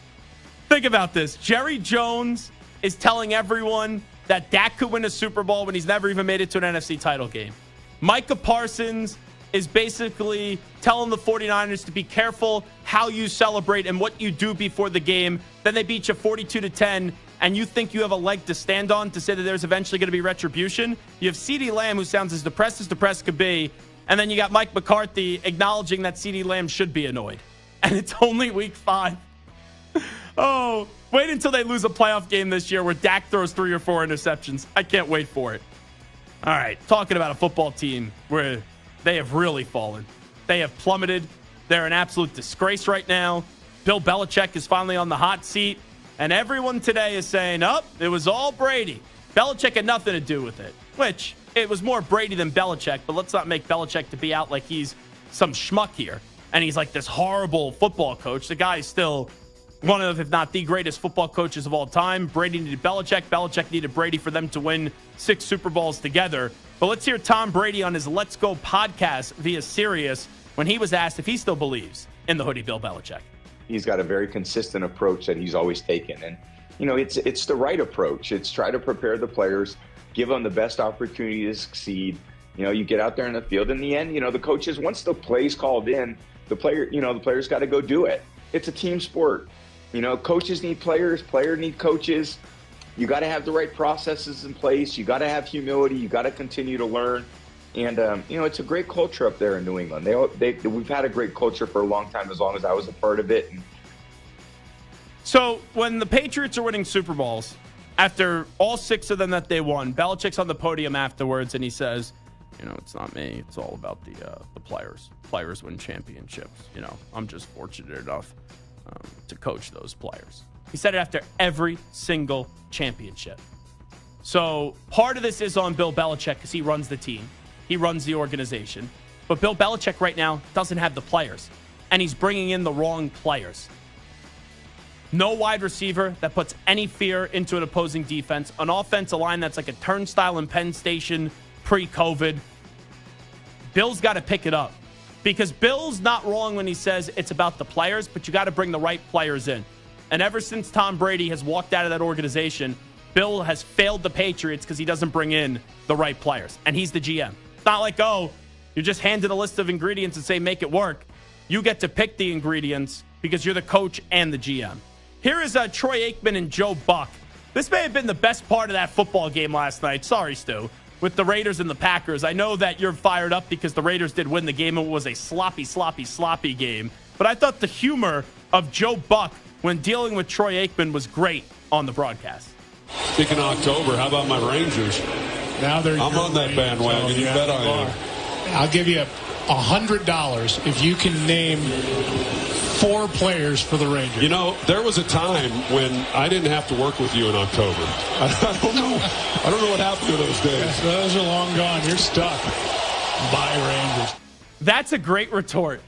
Think about this. Jerry Jones is telling everyone that Dak could win a Super Bowl when he's never even made it to an NFC title game. Micah Parsons is basically telling the 49ers to be careful how you celebrate and what you do before the game. Then they beat you 42-10. And you think you have a leg to stand on to say that there's eventually going to be retribution? You have CeeDee Lamb, who sounds as depressed could be. And then you got Mike McCarthy acknowledging that CeeDee Lamb should be annoyed. And it's only week 5. Oh, wait until they lose a playoff game this year where Dak throws 3 or 4 interceptions. I can't wait for it. All right, talking about a football team where they have really fallen. They have plummeted. They're an absolute disgrace right now. Bill Belichick is finally on the hot seat. And everyone today is saying, it was all Brady. Belichick had nothing to do with it, which it was more Brady than Belichick. But let's not make Belichick to be out like he's some schmuck here. And he's like this horrible football coach. The guy is still one of, if not the greatest football coaches of all time. Brady needed Belichick. Belichick needed Brady for them to win 6 Super Bowls together. But let's hear Tom Brady on his Let's Go podcast via Sirius when he was asked if he still believes in the hoodie Bill Belichick. He's got a very consistent approach that he's always taken. And, it's the right approach. It's try to prepare the players, give them the best opportunity to succeed. You get out there in the field. In the end, the coaches, once the play's called in, the players got to go do it. It's a team sport. Coaches need players, players need coaches. You got to have the right processes in place. You got to have humility. You got to continue to learn. And, it's a great culture up there in New England. We've had a great culture for a long time, as long as I was a part of it. So when the Patriots are winning Super Bowls, after all 6 of them that they won, Belichick's on the podium afterwards, and he says, it's not me. It's all about the players. Players win championships. I'm just fortunate enough to coach those players. He said it after every single championship. So part of this is on Bill Belichick because he runs the team. He runs the organization. But Bill Belichick right now doesn't have the players. And he's bringing in the wrong players. No wide receiver that puts any fear into an opposing defense. An offensive line that's like a turnstile in Penn Station pre-COVID. Bill's got to pick it up. Because Bill's not wrong when he says it's about the players, but you got to bring the right players in. And ever since Tom Brady has walked out of that organization, Bill has failed the Patriots because he doesn't bring in the right players. And he's the GM. It's not like, you're just handed a list of ingredients and say, make it work. You get to pick the ingredients because you're the coach and the GM. Here is Troy Aikman and Joe Buck. This may have been the best part of that football game last night. Sorry, Stu. With the Raiders and the Packers. I know that you're fired up because the Raiders did win the game. It was a sloppy game. But I thought the humor of Joe Buck when dealing with Troy Aikman was great on the broadcast. Speaking of October, how about my Rangers? Now they're I'm on that bandwagon. You bet I am. I'll give you $100 if you can name 4 players for the Rangers. There was a time when I didn't have to work with you in October. I don't know what happened to those days. Those are long gone. You're stuck. Bye, Rangers. That's a great retort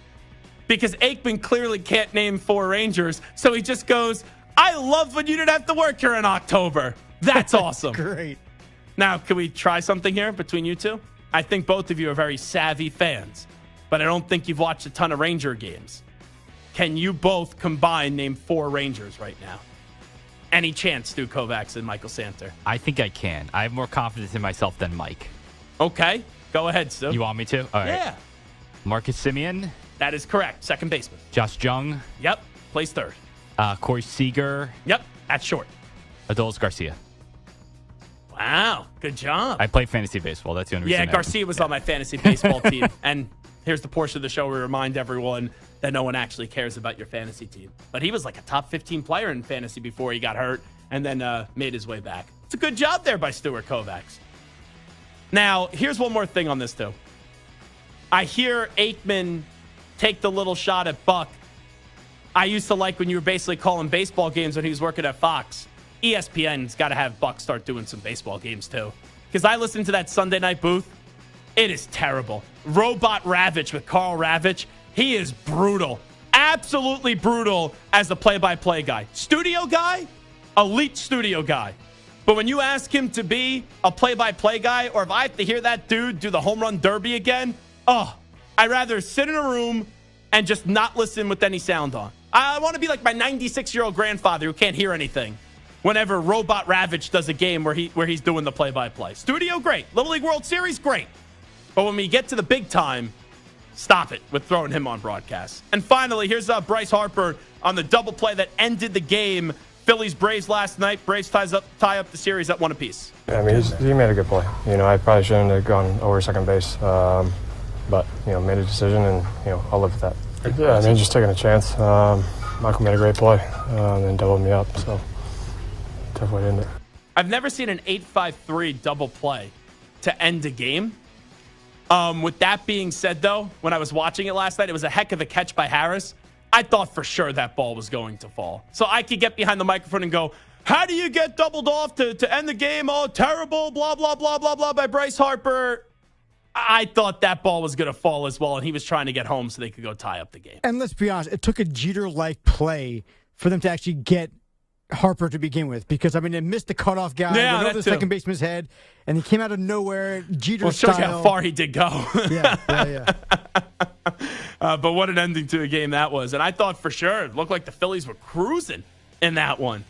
because Aikman clearly can't name 4 Rangers, so he just goes, I love when you didn't have to work here in October. That's awesome. Great. Now, can we try something here between you two? I think both of you are very savvy fans, but I don't think you've watched a ton of Ranger games. Can you both combine name 4 Rangers right now? Any chance, Stu Kovacs and Michael Santer? I think I can. I have more confidence in myself than Mike. Okay. Go ahead, Stu. You want me to? All right. Yeah. Marcus Semien. That is correct. Second baseman. Josh Jung. Yep. Plays third. Corey Seager. Yep. That's short. Adolis Garcia. Wow. Good job. I play fantasy baseball. That's the only reason. Yeah, Garcia was on my fantasy baseball team. And here's the portion of the show where we remind everyone that no one actually cares about your fantasy team. But he was like a top 15 player in fantasy before he got hurt and then made his way back. It's a good job there by Stuart Kovacs. Now, here's one more thing on this, too. I hear Aikman take the little shot at Buck. I used to like when you were basically calling baseball games when he was working at Fox. ESPN's got to have Buck start doing some baseball games, too. Because I listened to that Sunday night booth. It is terrible. Robot Ravitch with Carl Ravitch. He is brutal. Absolutely brutal as the play-by-play guy. Studio guy? Elite studio guy. But when you ask him to be a play-by-play guy, or if I have to hear that dude do the home run derby again, I'd rather sit in a room and just not listen with any sound on. I want to be like my 96-year-old grandfather who can't hear anything whenever Robot Ravitch does a game where he's doing the play-by-play. Studio, great. Little League World Series, great. But when we get to the big time, stop it with throwing him on broadcast. And finally, here's Bryce Harper on the double play that ended the game. Phillies-Braves last night. Braves tie up the series at 1 apiece. I mean, he made a good play. I probably shouldn't have gone over second base, but, made a decision, and, I'll live with that. Yeah, just taking a chance. Michael made a great play and then doubled me up, so tough way to end it. I've never seen an 8-5-3 double play to end a game. With that being said, though, when I was watching it last night, it was a heck of a catch by Harris. I thought for sure that ball was going to fall. So I could get behind the microphone and go, how do you get doubled off to end the game? Oh, terrible, blah, blah, blah, blah, blah, by Bryce Harper. I thought that ball was going to fall as well, and he was trying to get home so they could go tie up the game. And let's be honest, it took a Jeter-like play for them to actually get Harper to begin with, because it missed the cutoff guy, went over the second baseman's head, and he came out of nowhere, Jeter style. Shows you how far he did go. Yeah. But what an ending to a game that was. And I thought for sure it looked like the Phillies were cruising in that one.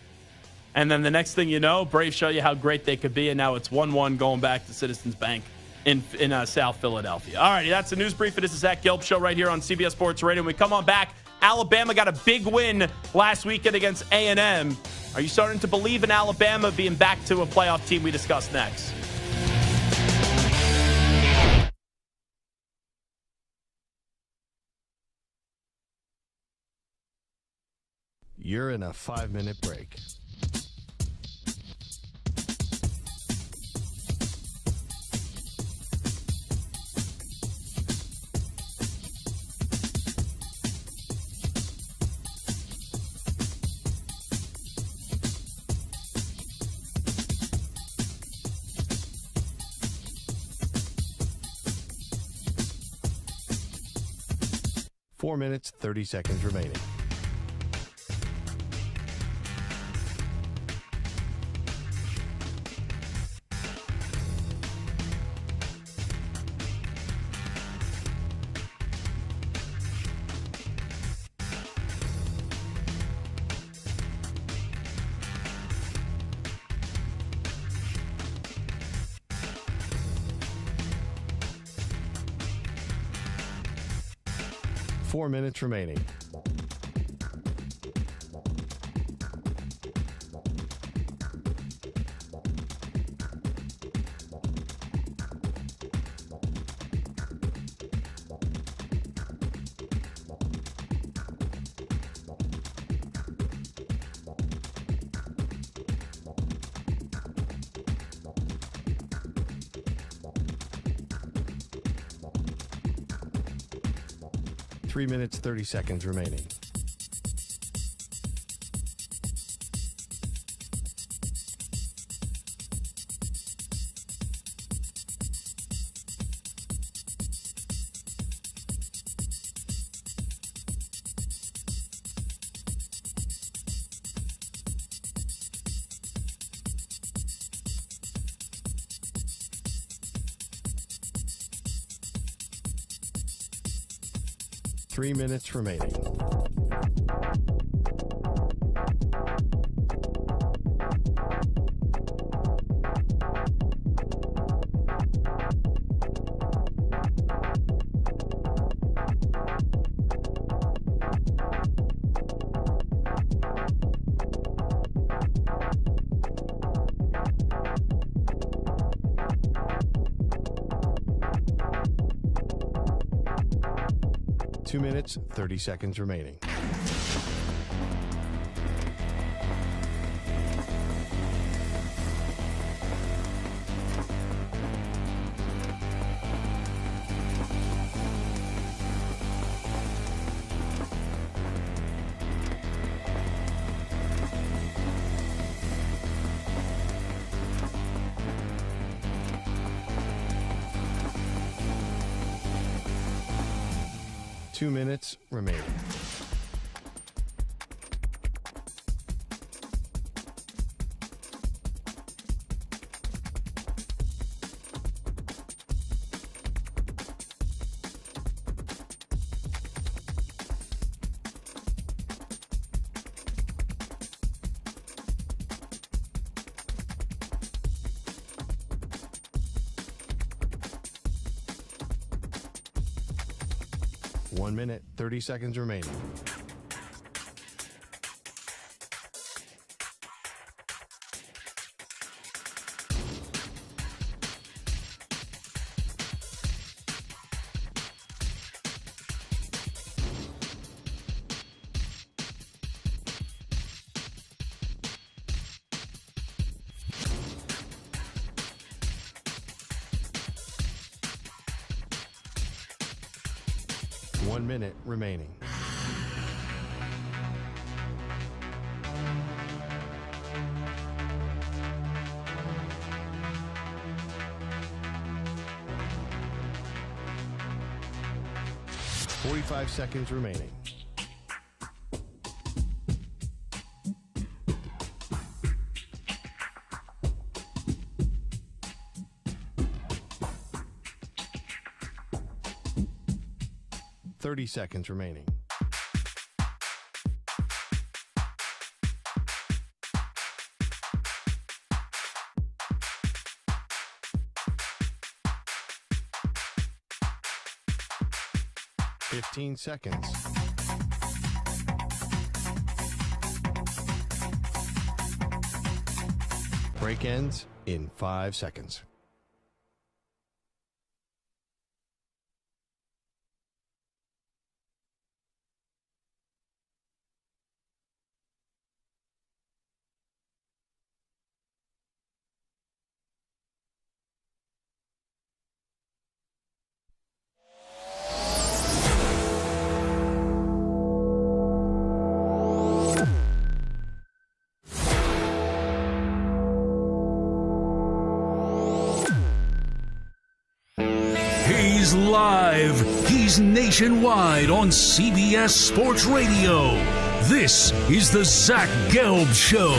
And then the next thing you know, Braves show you how great they could be, and now it's 1-1 going back to Citizens Bank in South Philadelphia. All righty, that's the news brief. It is the Zach Gelb Show right here on CBS Sports Radio. When we come on back, Alabama got a big win last weekend against A&M. Are you starting to believe in Alabama being back to a playoff team? We discuss next. You're in a 5-minute break. Four minutes, 30 seconds remaining. Four minutes remaining. Three minutes, 30 seconds remaining. Three minutes remaining. Two minutes, 30 seconds remaining. 2 minutes remaining. One minute, 30 seconds remaining. One minute remaining. Forty-five seconds remaining. Seconds remaining. Fifteen seconds. Break ends in 5 seconds. He's live. He's nationwide on CBS Sports Radio. This is the Zach Gelb Show.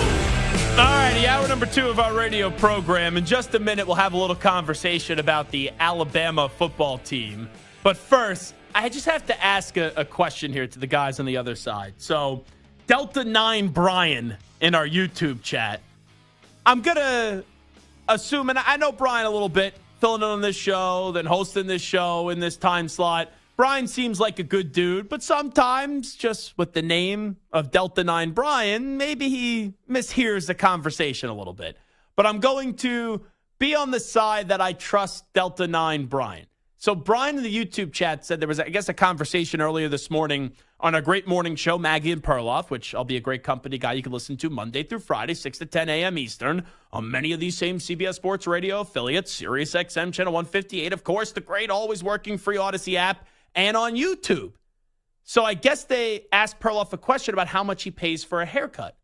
All righty, hour number 2 of our radio program. In just a minute, we'll have a little conversation about the Alabama football team. But first, I just have to ask a question here to the guys on the other side. So, Delta 9 Bryan in our YouTube chat. I'm going to assume, and I know Bryan a little bit, filling in on this show, then hosting this show in this time slot. Bryan seems like a good dude, but sometimes just with the name of Delta 9 Bryan, maybe he mishears the conversation a little bit. But I'm going to be on the side that I trust Delta 9 Bryan. So Bryan in the YouTube chat said there was, I guess, a conversation earlier this morning on a great morning show, Maggie and Perloff, which I'll be a great company guy you can listen to Monday through Friday, 6 to 10 a.m. Eastern, on many of these same CBS Sports Radio affiliates, Sirius XM Channel 158, of course, the great, always working free Odyssey app, and on YouTube. So I guess they asked Perloff a question about how much he pays for a haircut.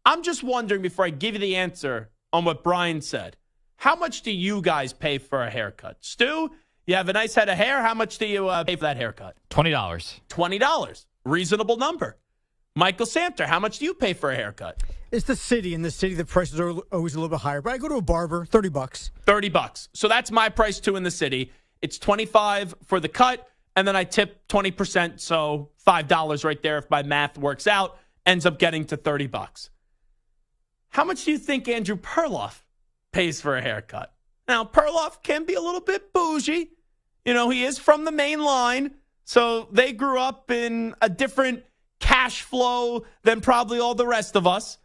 I'm just wondering, before I give you the answer on what Bryan said, how much do you guys pay for a haircut? Stu, you have a nice head of hair. How much do you pay for that haircut? $20. $20. Reasonable number. Michael Samter, how much do you pay for a haircut? It's the city. In the city, the prices are always a little bit higher. But I go to a barber, $30. $30. So that's my price, too, in the city. It's $25 for the cut, and then I tip 20%, so $5 right there if my math works out, ends up getting to $30. How much do you think Andrew Perloff pays for a haircut? Now, Perloff can be a little bit bougie. You know, he is from the main line, so they grew up in a different cash flow than probably all the rest of us.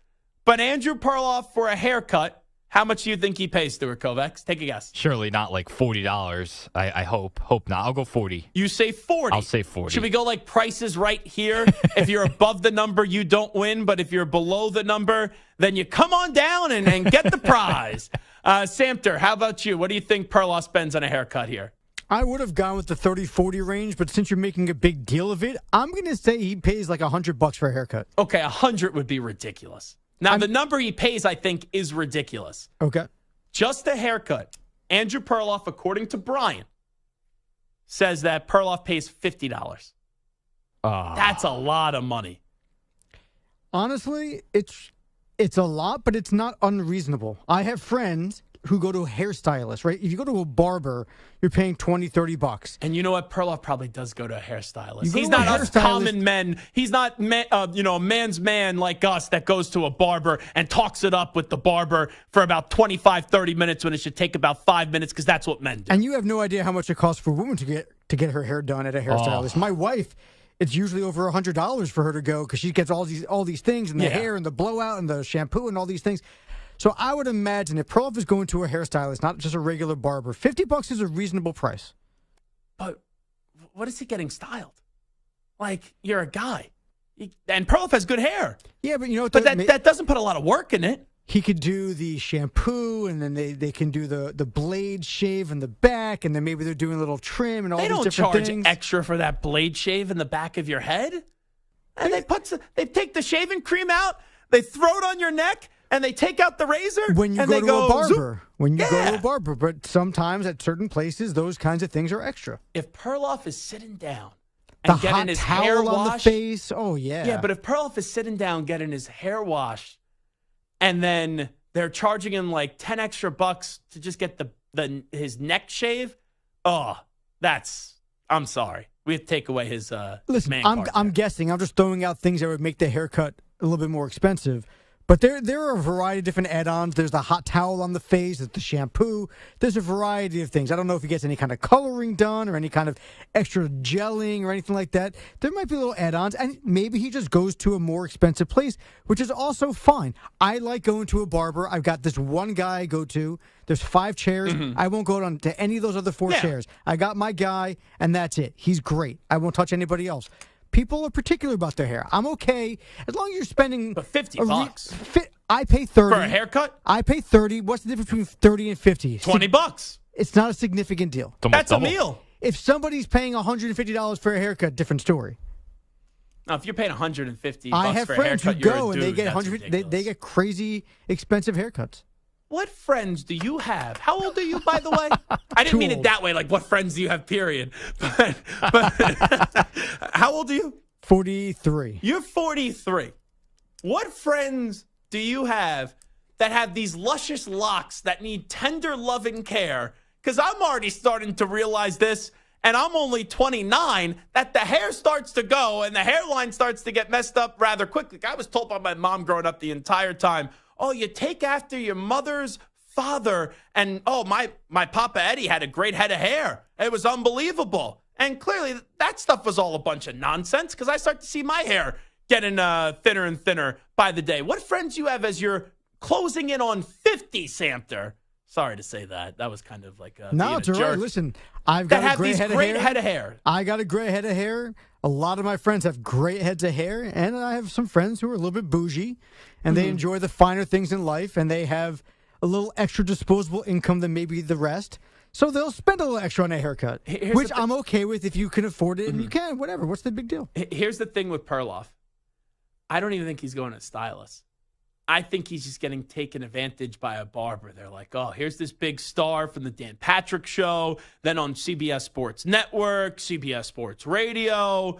But Andrew Perloff for a haircut, how much do you think he pays, Stuart Kovacs? Take a guess. Surely not like $40. I hope. Hope not. I'll go 40. You say 40. I'll say 40. Should we go like prices right here? If you're above the number, you don't win. But if you're below the number, then you come on down and get the prize. Samter, how about you? What do you think Perloff spends on a haircut here? I would have gone with the 30-40 range, but since you're making a big deal of it, I'm going to say he pays like $100 for a haircut. Okay, 100 would be ridiculous. Now, the number he pays, I think, is ridiculous. Okay. Just a haircut. Andrew Perloff, according to Bryan, says that Perloff pays $50. That's a lot of money. Honestly, it's a lot, but it's not unreasonable. I have friends who go to a hairstylist, right? If you go to a barber, you're paying $20-$30. And you know what? Perloff probably does go to a hairstylist. He's not us common men. He's not a man's man like us that goes to a barber and talks it up with the barber for about 25-30 minutes when it should take about 5 minutes because that's what men do. And you have no idea how much it costs for a woman to get her hair done at a hairstylist. My wife, it's usually over $100 for her to go because she gets all these things and the hair and the blowout and the shampoo and all these things. So I would imagine if Perloff is going to a hairstylist, not just a regular barber, $50 is a reasonable price. But what is he getting styled? Like, you're a guy. And Perloff has good hair. Yeah, but you know what? But that doesn't put a lot of work in it. He could do the shampoo, and then they can do the blade shave in the back, and then maybe they're doing a little trim and all these different things. They don't charge extra for that blade shave in the back of your head. And they take the shaving cream out, they throw it on your neck, and they take out the razor. When you and go they to go, a barber. Zoop. When you go to a barber. But sometimes at certain places, those kinds of things are extra. If Perloff is sitting down and getting his hair washed. On the face. Oh, yeah. Yeah, but if Perloff is sitting down getting his hair washed, and then they're charging him like 10 extra bucks to just get his neck shave, I'm sorry. We have to take away his Listen, man card. I'm guessing. I'm just throwing out things that would make the haircut a little bit more expensive. But there are a variety of different add-ons. There's the hot towel on the face. There's the shampoo. There's a variety of things. I don't know if he gets any kind of coloring done or any kind of extra gelling or anything like that. There might be little add-ons. And maybe he just goes to a more expensive place, which is also fine. I like going to a barber. I've got this one guy I go to. There's 5 chairs. Mm-hmm. I won't go on to any of those other 4 chairs. I got my guy, and that's it. He's great. I won't touch anybody else. People are particular about their hair. I'm okay as long as you're spending. But $50. I pay $30 for a haircut. I pay $30. What's the difference between $30 and $50? $20. It's not a significant deal. That's a meal. If somebody's paying $150 for a haircut, different story. Now, if you're paying $150 I have for a friends haircut, who go and they get they get crazy expensive haircuts. What friends do you have? How old are you, by the way? I didn't mean it that way, like what friends do you have, period. But how old are you? 43. You're 43. What friends do you have that have these luscious locks that need tender loving care? Because I'm already starting to realize this, and I'm only 29, that the hair starts to go and the hairline starts to get messed up rather quickly. I was told by my mom growing up the entire time, oh, you take after your mother's father. And, oh, my Papa Eddie had a great head of hair. It was unbelievable. And clearly that stuff was all a bunch of nonsense because I start to see my hair getting thinner and thinner by the day. What friends you have as you're closing in on 50, Samter? Sorry to say that. That was kind of like no, it's all right. Listen, I've got a great head of hair. I got a great head of hair. A lot of my friends have great heads of hair, and I have some friends who are a little bit bougie, and they enjoy the finer things in life, and they have a little extra disposable income than maybe the rest. So they'll spend a little extra on a haircut, which I'm okay with if you can afford it, and you can, whatever. What's the big deal? Here's the thing with Perloff. I don't even think he's going to a stylist. I think he's just getting taken advantage by a barber. They're like, oh, here's this big star from the Dan Patrick Show, then on CBS Sports Network, CBS Sports Radio.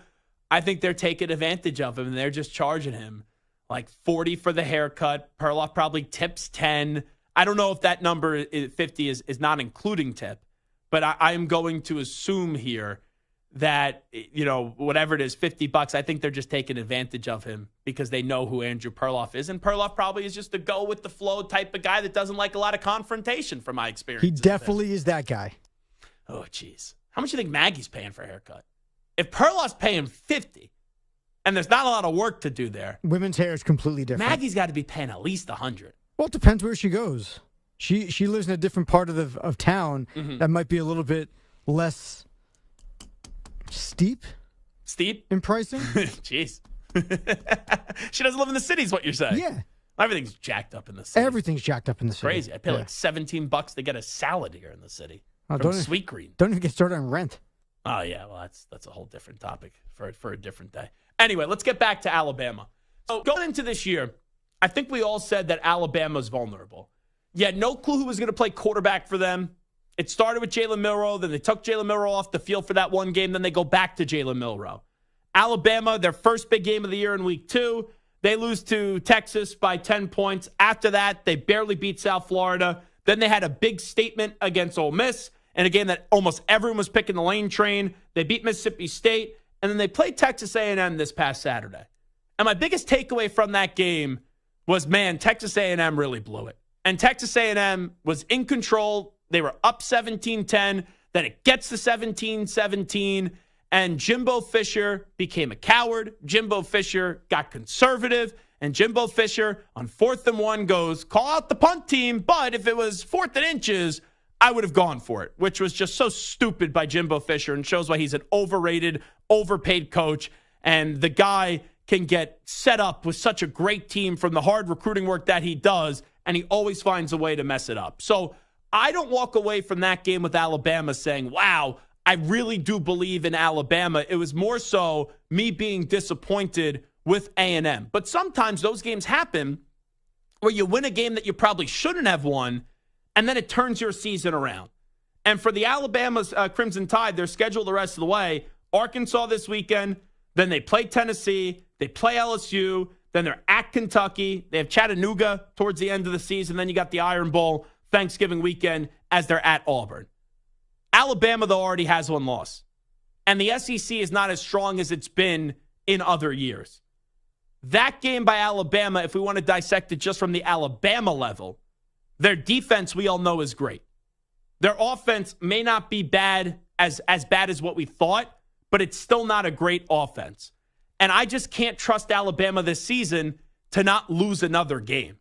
I think they're taking advantage of him, and they're just charging him like $40 for the haircut. Perloff probably tips $10. I don't know if that number, 50, is not including tip, but I am going to assume here that, you know, whatever it is, $50, I think they're just taking advantage of him because they know who Andrew Perloff is. And Perloff probably is just a go-with-the-flow type of guy that doesn't like a lot of confrontation from my experience. He definitely is that guy. Oh, jeez. How much do you think Maggie's paying for a haircut? If Perloff's paying $50 and there's not a lot of work to do there. Women's hair is completely different. Maggie's got to be paying at least $100. Well, it depends where she goes. She lives in a different part of town that might be a little bit less steep in pricing. Jeez. She doesn't live in the city is what you're saying. Yeah. Everything's jacked up in the city. Everything's jacked up in the city. Crazy. I pay like $17 to get a salad here in the city from Sweetgreen. Don't even get started on rent. Oh, yeah. Well, that's a whole different topic for a different day. Anyway, let's get back to Alabama. So going into this year, I think we all said that Alabama's vulnerable. You had no clue who was going to play quarterback for them. It started with Jalen Milroe, then they took Jalen Milroe off the field for that one game, then they go back to Jalen Milroe. Alabama, their first big game of the year in week 2, they lose to Texas by 10 points. After that, they barely beat South Florida. Then they had a big statement against Ole Miss, and a game that almost everyone was picking the lane train. They beat Mississippi State, and then they played Texas A&M this past Saturday. And my biggest takeaway from that game was, man, Texas A&M really blew it. And Texas A&M was in control. They were up 17-10. Then it gets to 17-17. And Jimbo Fisher became a coward. Jimbo Fisher got conservative. And Jimbo Fisher on 4th and 1 goes, call out the punt team. But if it was 4th and inches, I would have gone for it, which was just so stupid by Jimbo Fisher and shows why he's an overrated, overpaid coach. And the guy can get set up with such a great team from the hard recruiting work that he does, and he always finds a way to mess it up. So I don't walk away from that game with Alabama saying, wow, I really do believe in Alabama. It was more so me being disappointed with A&M. But sometimes those games happen where you win a game that you probably shouldn't have won, and then it turns your season around. And for the Alabama's Crimson Tide, they're scheduled the rest of the way. Arkansas this weekend, then they play Tennessee, they play LSU, then they're at Kentucky. They have Chattanooga towards the end of the season. Then you got the Iron Bowl Thanksgiving weekend as they're at Auburn. Alabama, though, already has one loss. And the SEC is not as strong as it's been in other years. That game by Alabama, if we want to dissect it just from the Alabama level, their defense we all know is great. Their offense may not be bad as bad as what we thought, but it's still not a great offense. And I just can't trust Alabama this season to not lose another game.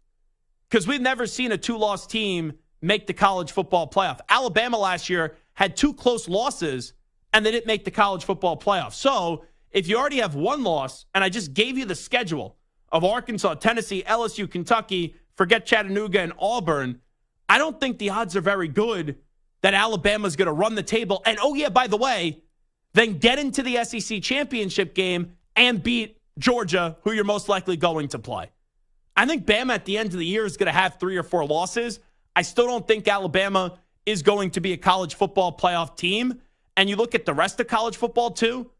Because we've never seen a 2-loss team make the college football playoff. Alabama last year had 2 close losses, and they didn't make the college football playoff. So if you already have 1 loss, and I just gave you the schedule of Arkansas, Tennessee, LSU, Kentucky, forget Chattanooga and Auburn, I don't think the odds are very good that Alabama's going to run the table. And, oh, yeah, by the way, then get into the SEC championship game and beat Georgia, who you're most likely going to play. I think Bama at the end of the year is going to have 3 or 4 losses. I still don't think Alabama is going to be a college football playoff team. And you look at the rest of college football, too.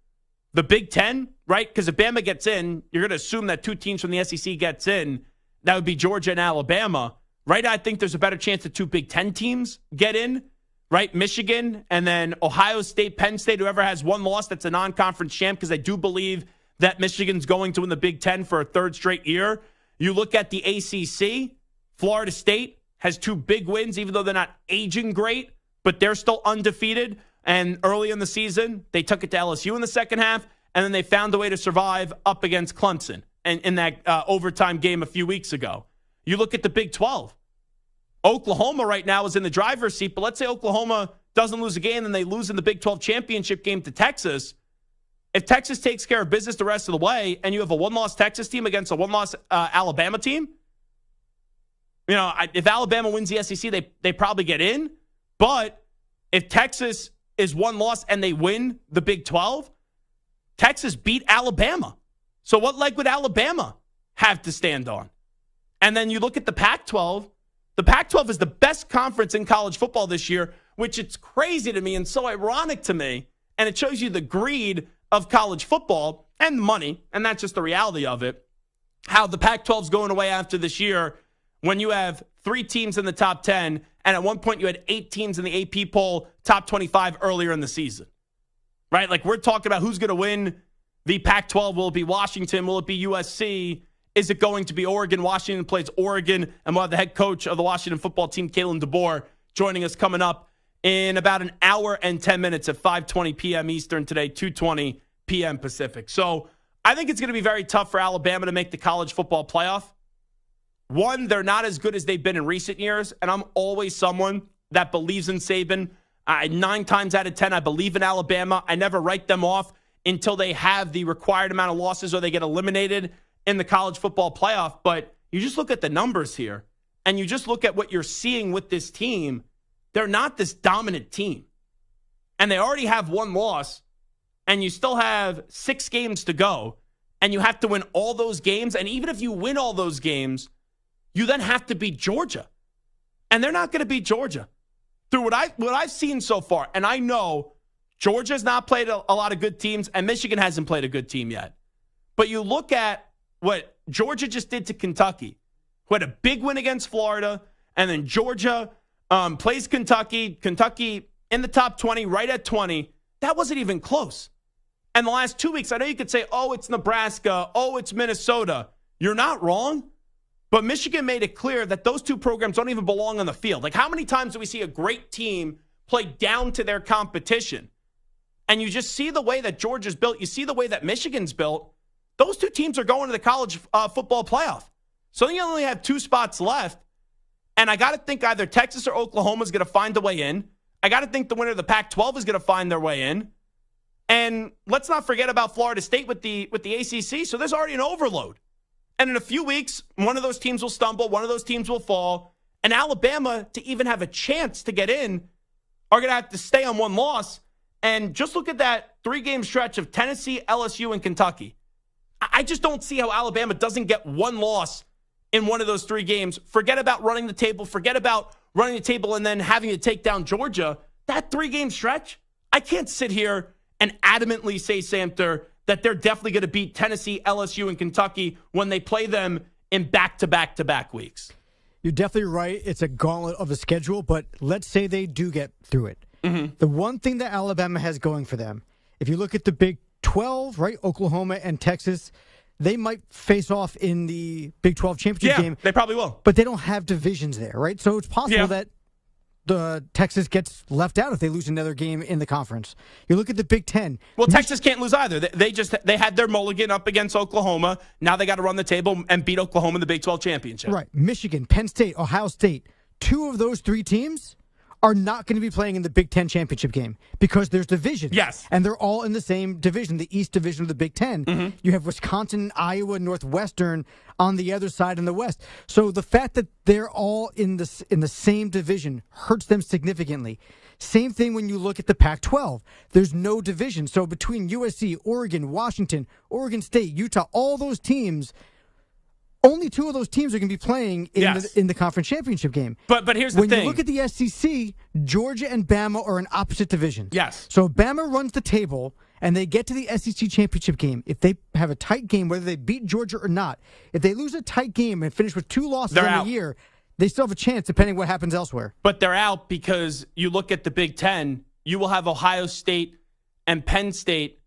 The Big Ten, right? Because if Bama gets in, you're going to assume that 2 teams from the SEC gets in. That would be Georgia and Alabama. Right? I think there's a better chance that 2 Big Ten teams get in. Right? Michigan and then Ohio State, Penn State, whoever has 1 loss that's a non-conference champ, because I do believe that Michigan's going to win the Big Ten for a 3rd straight year. You look at the ACC, Florida State has 2 big wins, even though they're not aging great, but they're still undefeated. And early in the season, they took it to LSU in the second half, and then they found a way to survive up against Clemson and in that overtime game a few weeks ago. You look at the Big 12. Oklahoma right now is in the driver's seat, but let's say Oklahoma doesn't lose a game and they lose in the Big 12 championship game to Texas. If Texas takes care of business the rest of the way and you have a 1-loss Texas team against a 1-loss Alabama team, if Alabama wins the SEC, they probably get in. But if Texas is 1 loss and they win the Big 12, Texas beat Alabama. So what leg would Alabama have to stand on? And then you look at the Pac-12. The Pac-12 is the best conference in college football this year, which it's crazy to me and so ironic to me. And it shows you the greed of college football and money, and that's just the reality of it, how the Pac-12 is going away after this year when you have 3 teams in the top 10, and at one point you had 8 teams in the AP poll, top 25 earlier in the season. Right? Like, we're talking about who's going to win the Pac-12. Will it be Washington? Will it be USC? Is it going to be Oregon? Washington plays Oregon, and we'll have the head coach of the Washington football team, Kalen DeBoer, joining us coming up in about an hour and 10 minutes at 5:20 p.m. Eastern today, 2:20 p.m. Pacific. So I think it's going to be very tough for Alabama to make the college football playoff. One, they're not as good as they've been in recent years, and I'm always someone that believes in Saban. 9 times out of 10, I believe in Alabama. I never write them off until they have the required amount of losses or they get eliminated in the college football playoff. But you just look at the numbers here, and you just look at what you're seeing with this team. They're not this dominant team. And they already have 1 loss, and you still have 6 games to go, and you have to win all those games. And even if you win all those games, you then have to beat Georgia. And they're not going to beat Georgia. through what I've seen so far, and I know Georgia's not played a lot of good teams, and Michigan hasn't played a good team yet. But you look at what Georgia just did to Kentucky, who had a big win against Florida, and then Georgia plays Kentucky in the top 20, right at 20. That wasn't even close. And the last 2 weeks, I know you could say, oh, it's Nebraska, oh, it's Minnesota. You're not wrong. But Michigan made it clear that those two programs don't even belong on the field. Like, how many times do we see a great team play down to their competition? And you just see the way that Georgia's built. You see the way that Michigan's built. Those two teams are going to the college football playoff. So you only have 2 spots left. And I got to think either Texas or Oklahoma is going to find a way in. I got to think the winner of the Pac-12 is going to find their way in. And let's not forget about Florida State with the ACC. So there's already an overload. And in a few weeks, one of those teams will stumble, one of those teams will fall. And Alabama, to even have a chance to get in, are going to have to stay on 1 loss. And just look at that 3-game stretch of Tennessee, LSU, and Kentucky. I just don't see how Alabama doesn't get 1 loss in one of those 3 games. Forget about running the table. Forget about running the table and then having to take down Georgia. That 3-game stretch, I can't sit here and adamantly say, Samter, that they're definitely going to beat Tennessee, LSU, and Kentucky when they play them in back-to-back-to-back weeks. You're definitely right. It's a gauntlet of a schedule, but let's say they do get through it. Mm-hmm. The one thing that Alabama has going for them, if you look at the Big 12, right, Oklahoma and Texas, they might face off in the Big 12 championship game. They probably will. But they don't have divisions there, right? So it's possible that the Texas gets left out if they lose another game in the conference. You look at the Big 10. Well, Texas can't lose either. They had their mulligan up against Oklahoma. Now they got to run the table and beat Oklahoma in the Big 12 championship. Right. Michigan, Penn State, Ohio State. 2 of those 3 teams are not going to be playing in the Big 10 championship game because there's divisions. Yes. And they're all in the same division, the East Division of the Big 10. Mm-hmm. You have Wisconsin, Iowa, Northwestern on the other side in the West. So the fact that they're all in the same division hurts them significantly. Same thing when you look at the Pac-12. There's no division. So between USC, Oregon, Washington, Oregon State, Utah, all those teams, only 2 of those teams are going to be playing in the conference championship game. But here's the thing. When you look at the SEC, Georgia and Bama are in opposite divisions. Yes. So Bama runs the table, and they get to the SEC championship game. If they have a tight game, whether they beat Georgia or not, if they lose a tight game and finish with 2 losses in the year, they still have a chance depending what happens elsewhere. But they're out because you look at the Big 10, you will have Ohio State and Penn State.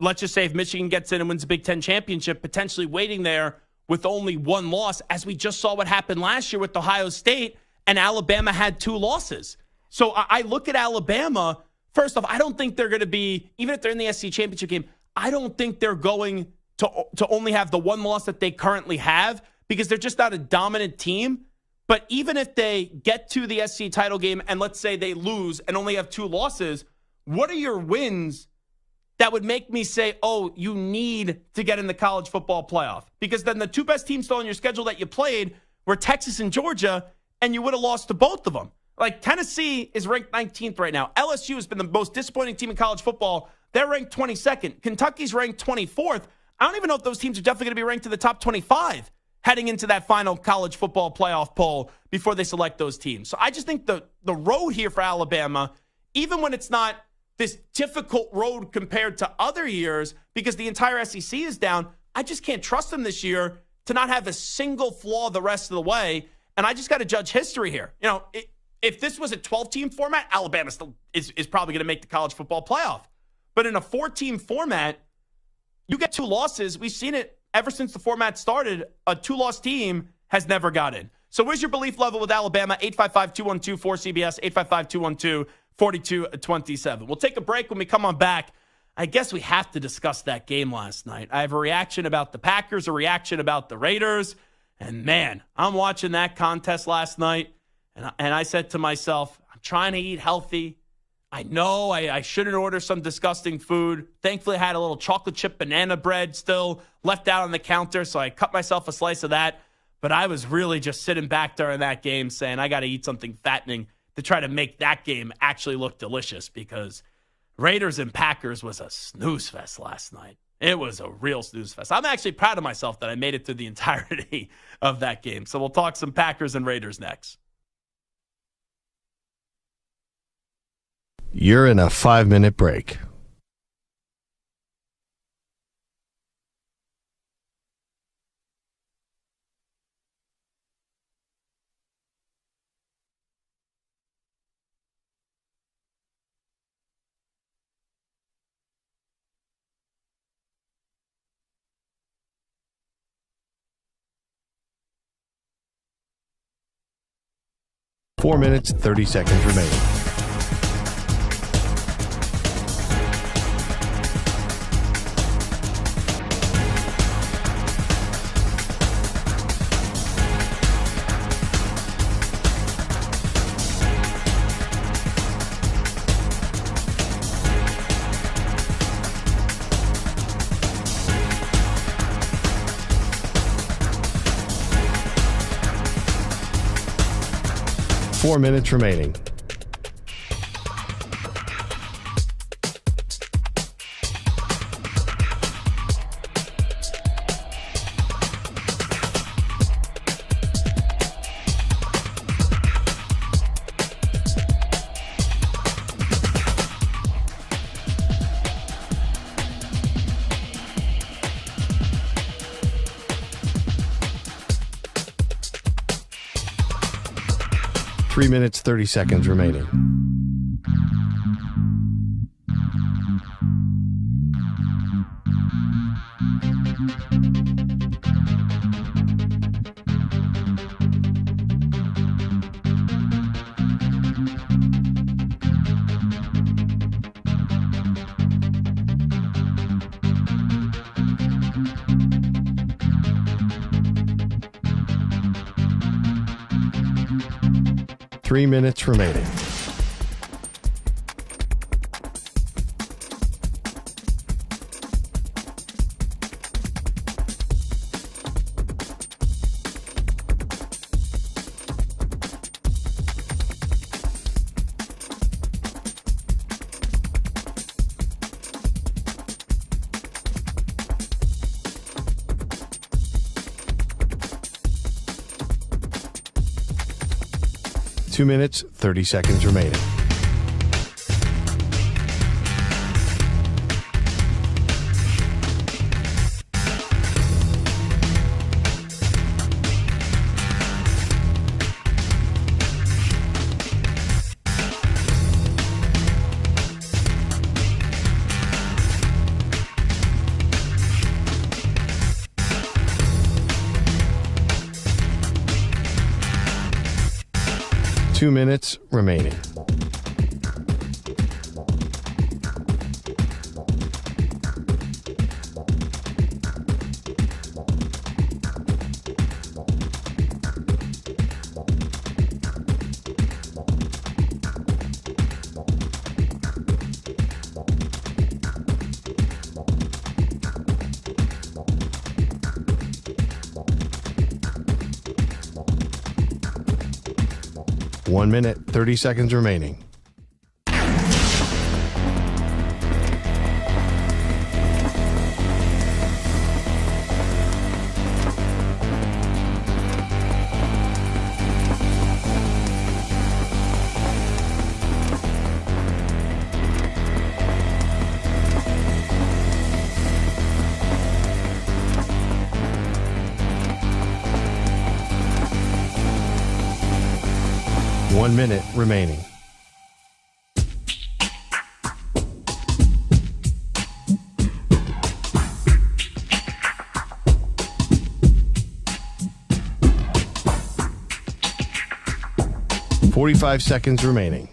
Let's just say if Michigan gets in and wins the Big 10 championship, potentially waiting there with only 1 loss, as we just saw what happened last year with Ohio State, and Alabama had 2 losses. So I look at Alabama, first off, I don't think they're going to be, even if they're in the SEC championship game, I don't think they're going to only have the 1 loss that they currently have because they're just not a dominant team. But even if they get to the SEC title game and let's say they lose and only have 2 losses, what are your wins that would make me say, oh, you need to get in the college football playoff? Because then the 2 best teams still on your schedule that you played were Texas and Georgia, and you would have lost to both of them. Like, Tennessee is ranked 19th right now. LSU has been the most disappointing team in college football. They're ranked 22nd. Kentucky's ranked 24th. I don't even know if those teams are definitely going to be ranked to the top 25 heading into that final college football playoff poll before they select those teams. So I just think the road here for Alabama, even when it's not this difficult road compared to other years because the entire SEC is down, I just can't trust them this year to not have a single flaw the rest of the way. And I just got to judge history here. You know, if this was a 12-team format, Alabama still is probably going to make the college football playoff. But in a 4-team format, you get 2 losses. We've seen it ever since the format started. A 2-loss team has never got in. So where's your belief level with Alabama? 855-212-4CBS, 855-212-4227. We'll take a break. When we come on back, I guess we have to discuss that game last night. I have a reaction about the Packers, a reaction about the Raiders. And, man, I'm watching that contest last night, and I said to myself, I'm trying to eat healthy. I know I shouldn't order some disgusting food. Thankfully, I had a little chocolate chip banana bread still left out on the counter, so I cut myself a slice of that. But I was really just sitting back during that game saying I got to eat something fattening to try to make that game actually look delicious, because Raiders and Packers was a snooze fest last night. It was a real snooze fest. I'm actually proud of myself that I made it through the entirety of that game. So we'll talk some Packers and Raiders next. You're in a 5-minute break. Four minutes, 30 seconds remaining. Four minutes remaining. Three minutes, 30 seconds remaining. Three minutes remaining. Two minutes, 30 seconds remaining. Two minutes remaining. One minute, 30 seconds remaining. One minute remaining. Forty-five seconds remaining.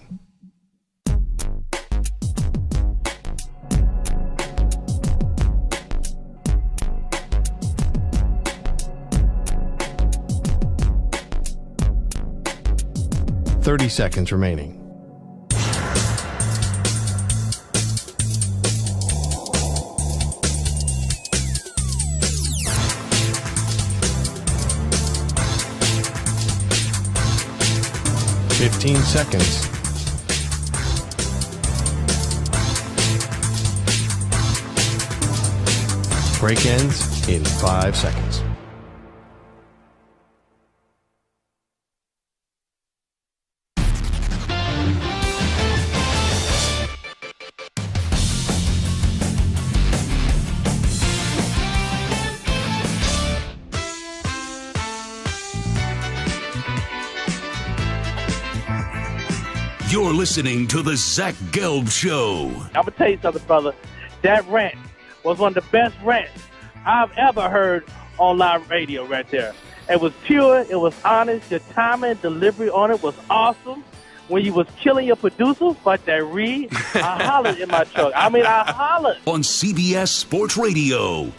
Thirty seconds remaining. Fifteen seconds. Break ends in 5 seconds. You're listening to the Zach Gelb Show. I'm going to tell you something, brother. That rant was one of the best rants I've ever heard on live radio right there. It was pure. It was honest. Your timing and delivery on it was awesome. When you was killing your producers, like that Reed, I hollered in my truck. I hollered. On CBS Sports Radio.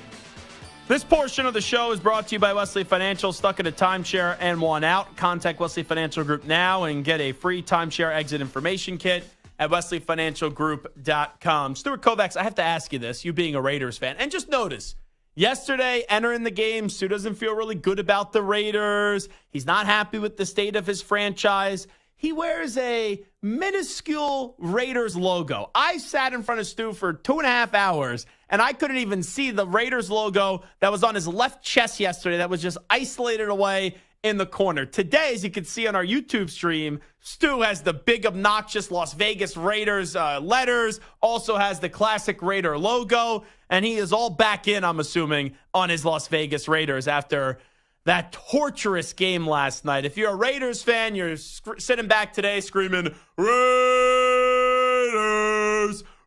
This portion of the show is brought to you by Wesley Financial. Stuck in a timeshare and want out? Contact Wesley Financial Group now and get a free timeshare exit information kit at wesleyfinancialgroup.com. Stuart Kovacs, I have to ask you this, you being a Raiders fan, and just notice, yesterday, entering the game, Stu doesn't feel really good about the Raiders. He's not happy with the state of his franchise. He wears a minuscule Raiders logo. I sat in front of Stu for 2.5 hours, and I couldn't even see the Raiders logo that was on his left chest yesterday that was just isolated away in the corner. Today, as you can see on our YouTube stream, Stu has the big, obnoxious Las Vegas Raiders letters, also has the classic Raider logo, and he is all back in, I'm assuming, on his Las Vegas Raiders after that torturous game last night. If you're a Raiders fan, you're sitting back today screaming, Raiders,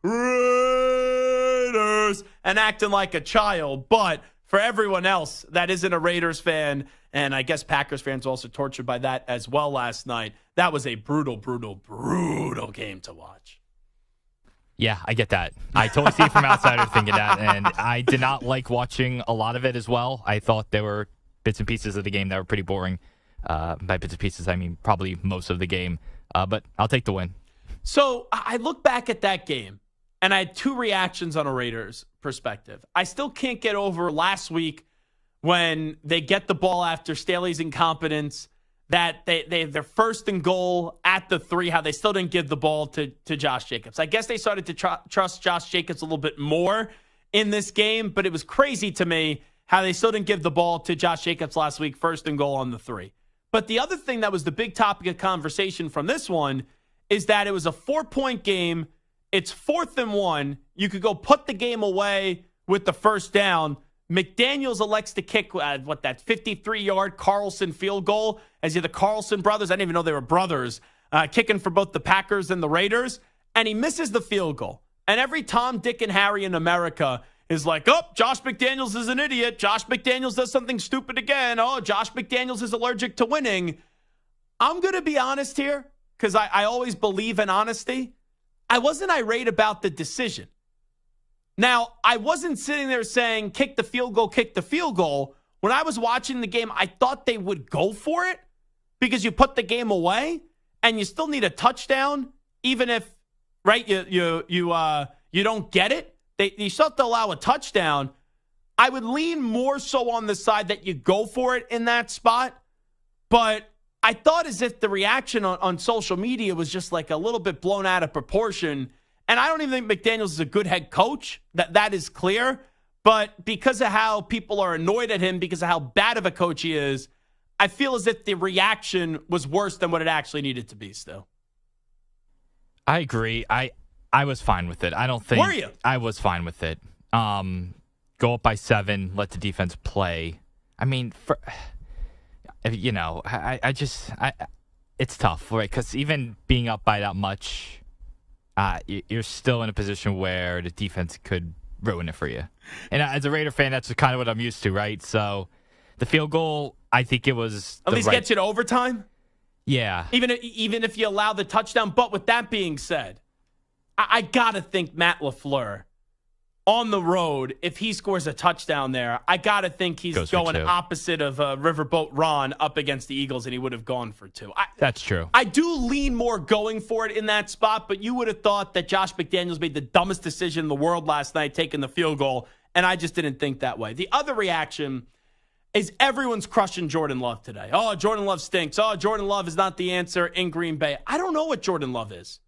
Raiders, and acting like a child. But for everyone else that isn't a Raiders fan, and I guess Packers fans also tortured by that as well last night, that was a brutal, brutal, brutal game to watch. Yeah, I get that. I totally see it from outsider thinking that, and I did not like watching a lot of it as well. I thought there were bits and pieces of the game that were pretty boring. By bits and pieces, I mean probably most of the game. But I'll take the win. So I look back at that game, and I had two reactions on a Raiders perspective. I still can't get over last week when they get the ball after Staley's incompetence, that they're first and goal at the 3, how they still didn't give the ball to Josh Jacobs. I guess they started to trust Josh Jacobs a little bit more in this game, but it was crazy to me how they still didn't give the ball to Josh Jacobs last week, first and goal on the 3. But the other thing that was the big topic of conversation from this one is that it was a 4-point game. It's 4th and 1. You could go put the game away with the first down. McDaniels elects to kick, that 53-yard Carlson field goal, as you're the Carlson brothers. I didn't even know they were brothers, kicking for both the Packers and the Raiders. And he misses the field goal. And every Tom, Dick, and Harry in America is like, oh, Josh McDaniels is an idiot. Josh McDaniels does something stupid again. Oh, Josh McDaniels is allergic to winning. I'm going to be honest here because I always believe in honesty. I wasn't irate about the decision. Now, I wasn't sitting there saying, kick the field goal, kick the field goal. When I was watching the game, I thought they would go for it because you put the game away and you still need a touchdown, even if, right, you don't get it. You still have to allow a touchdown. I would lean more so on the side that you go for it in that spot. But I thought as if the reaction on social media was just like a little bit blown out of proportion. And I don't even think McDaniels is a good head coach. That is clear. But because of how people are annoyed at him, because of how bad of a coach he is, I feel as if the reaction was worse than what it actually needed to be still. I agree. I was fine with it. I don't think... Were you? I was fine with it. Go up by 7, let the defense play. I mean, it's tough, right? Because even being up by that much, you're still in a position where the defense could ruin it for you. And as a Raider fan, that's kind of what I'm used to, right? So the field goal, I think it was... At least gets you to overtime? Yeah. Even if you allow the touchdown. But with that being said, I got to think Matt LaFleur on the road, if he scores a touchdown there, I got to think he's going opposite of Riverboat Ron up against the Eagles, and he would have gone for 2. That's true. I do lean more going for it in that spot, but you would have thought that Josh McDaniels made the dumbest decision in the world last night, taking the field goal, and I just didn't think that way. The other reaction is everyone's crushing Jordan Love today. Oh, Jordan Love stinks. Oh, Jordan Love is not the answer in Green Bay. I don't know what Jordan Love is.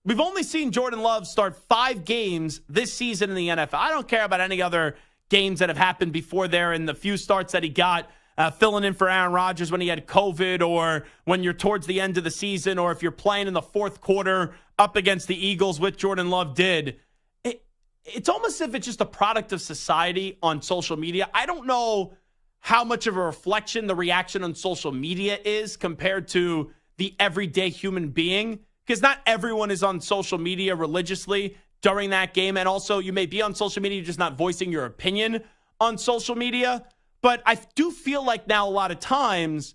We've only seen Jordan Love start 5 games this season in the NFL. I don't care about any other games that have happened before there and the few starts that he got filling in for Aaron Rodgers when he had COVID, or when you're towards the end of the season, or if you're playing in the fourth quarter up against the Eagles, which Jordan Love did. It's almost as if it's just a product of society on social media. I don't know how much of a reflection the reaction on social media is compared to the everyday human being. because not everyone is on social media religiously during that game. And also, you may be on social media, you're just not voicing your opinion on social media. But I do feel like now a lot of times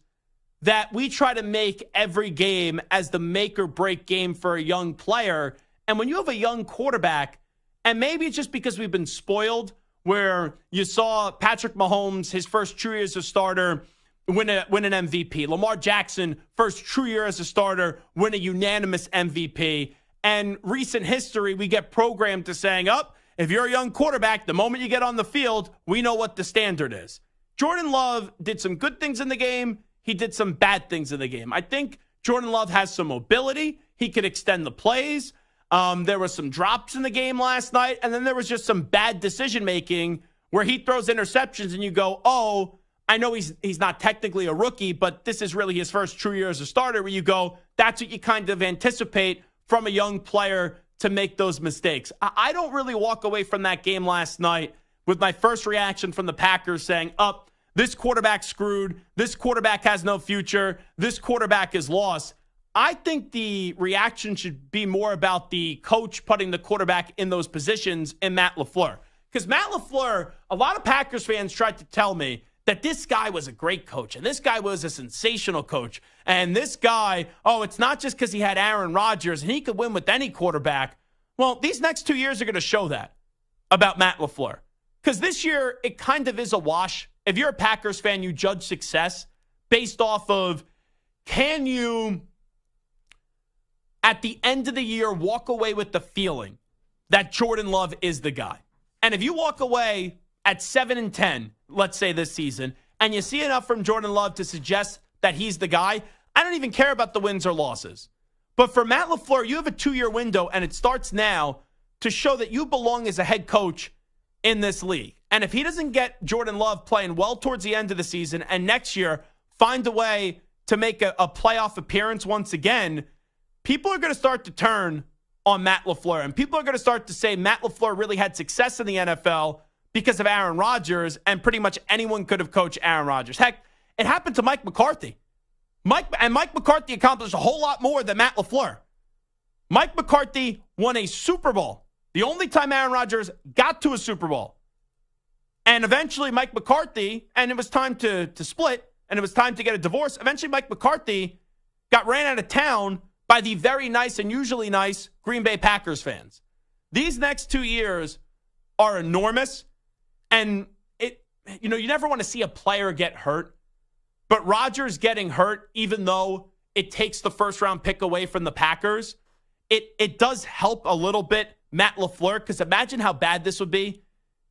that we try to make every game as the make or break game for a young player. And when you have a young quarterback, and maybe it's just because we've been spoiled, where you saw Patrick Mahomes, his first true year as a starter, win an MVP. Lamar Jackson, first true year as a starter, win a unanimous MVP. And recent history, we get programmed to saying, if you're a young quarterback, the moment you get on the field, we know what the standard is. Jordan Love did some good things in the game. He did some bad things in the game. I think Jordan Love has some mobility. He could extend the plays. There were some drops in the game last night, and then there was just some bad decision-making where he throws interceptions, and you go, I know he's not technically a rookie, but this is really his first true year as a starter, where you go, that's what you kind of anticipate from a young player to make those mistakes. I don't really walk away from that game last night with my first reaction from the Packers saying, this quarterback's screwed, this quarterback has no future, this quarterback is lost. I think the reaction should be more about the coach putting the quarterback in those positions in Matt LaFleur. Because Matt LaFleur, a lot of Packers fans tried to tell me that this guy was a great coach and this guy was a sensational coach. And this guy, it's not just because he had Aaron Rodgers and he could win with any quarterback. Well, these next 2 years are going to show that about Matt LaFleur. Because this year, it kind of is a wash. If you're a Packers fan, you judge success based off of, can you, at the end of the year, walk away with the feeling that Jordan Love is the guy? And if you walk away at 7-10, let's say this season, and you see enough from Jordan Love to suggest that he's the guy, I don't even care about the wins or losses. But for Matt LaFleur, you have a 2-year window, and it starts now to show that you belong as a head coach in this league. And if he doesn't get Jordan Love playing well towards the end of the season and next year find a way to make a playoff appearance once again, people are going to start to turn on Matt LaFleur. And people are going to start to say Matt LaFleur really had success in the NFL because of Aaron Rodgers, and pretty much anyone could have coached Aaron Rodgers. Heck, it happened to Mike McCarthy. Mike McCarthy accomplished a whole lot more than Matt LaFleur. Mike McCarthy won a Super Bowl, the only time Aaron Rodgers got to a Super Bowl. And eventually Mike McCarthy, and it was time to split, and it was time to get a divorce. Eventually Mike McCarthy got ran out of town by the very nice and usually nice Green Bay Packers fans. These next 2 years are enormous. And you never want to see a player get hurt. But Rodgers getting hurt, even though it takes the first-round pick away from the Packers, it does help a little bit Matt LaFleur, because imagine how bad this would be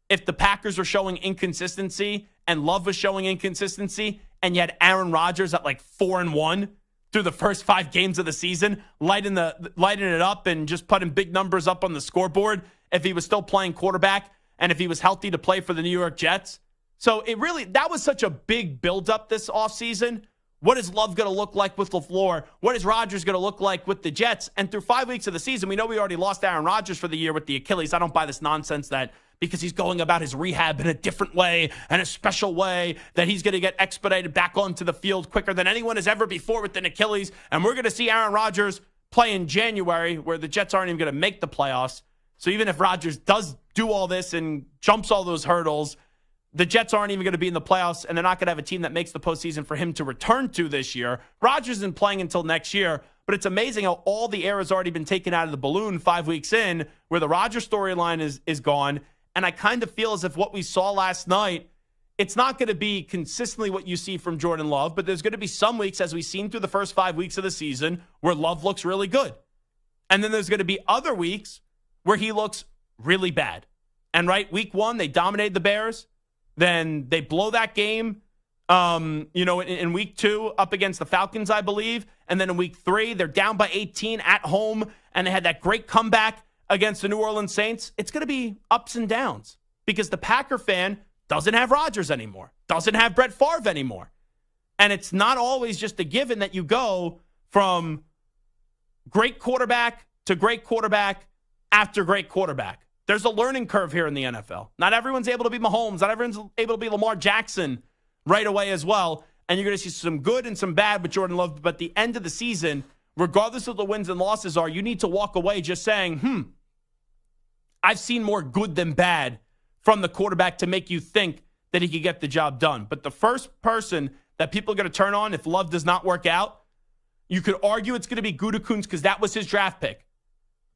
if the Packers were showing inconsistency and Love was showing inconsistency, and you had Aaron Rodgers at 4-1 through the first 5 games of the season, lighting it up and just putting big numbers up on the scoreboard if he was still playing quarterback and if he was healthy to play for the New York Jets. So that was such a big buildup this offseason. What is Love going to look like with LaFleur? What is Rodgers going to look like with the Jets? And through 5 weeks of the season, we know we already lost Aaron Rodgers for the year with the Achilles. I don't buy this nonsense that because he's going about his rehab in a different way and a special way that he's going to get expedited back onto the field quicker than anyone has ever before with an Achilles. And we're going to see Aaron Rodgers play in January, where the Jets aren't even going to make the playoffs. So even if Rodgers does do all this and jumps all those hurdles, the Jets aren't even going to be in the playoffs, and they're not going to have a team that makes the postseason for him to return to this year. Rodgers isn't playing until next year, but it's amazing how all the air has already been taken out of the balloon 5 weeks in, where the Rodgers storyline is gone. And I kind of feel as if what we saw last night, it's not going to be consistently what you see from Jordan Love, but there's going to be some weeks, as we've seen through the first 5 weeks of the season, where Love looks really good. And then there's going to be other weeks where he looks really bad. And week 1, they dominated the Bears. Then they blow that game, in week 2 up against the Falcons, I believe. And then in week 3, they're down by 18 at home, and they had that great comeback against the New Orleans Saints. It's going to be ups and downs because the Packer fan doesn't have Rodgers anymore, doesn't have Brett Favre anymore. And it's not always just a given that you go from great quarterback to great quarterback after great quarterback. There's a learning curve here in the NFL. Not everyone's able to be Mahomes. Not everyone's able to be Lamar Jackson right away as well. And you're going to see some good and some bad with Jordan Love. But at the end of the season, regardless of the wins and losses are, you need to walk away just saying, I've seen more good than bad from the quarterback to make you think that he could get the job done. But the first person that people are going to turn on if Love does not work out, you could argue it's going to be Gutekunst because that was his draft pick.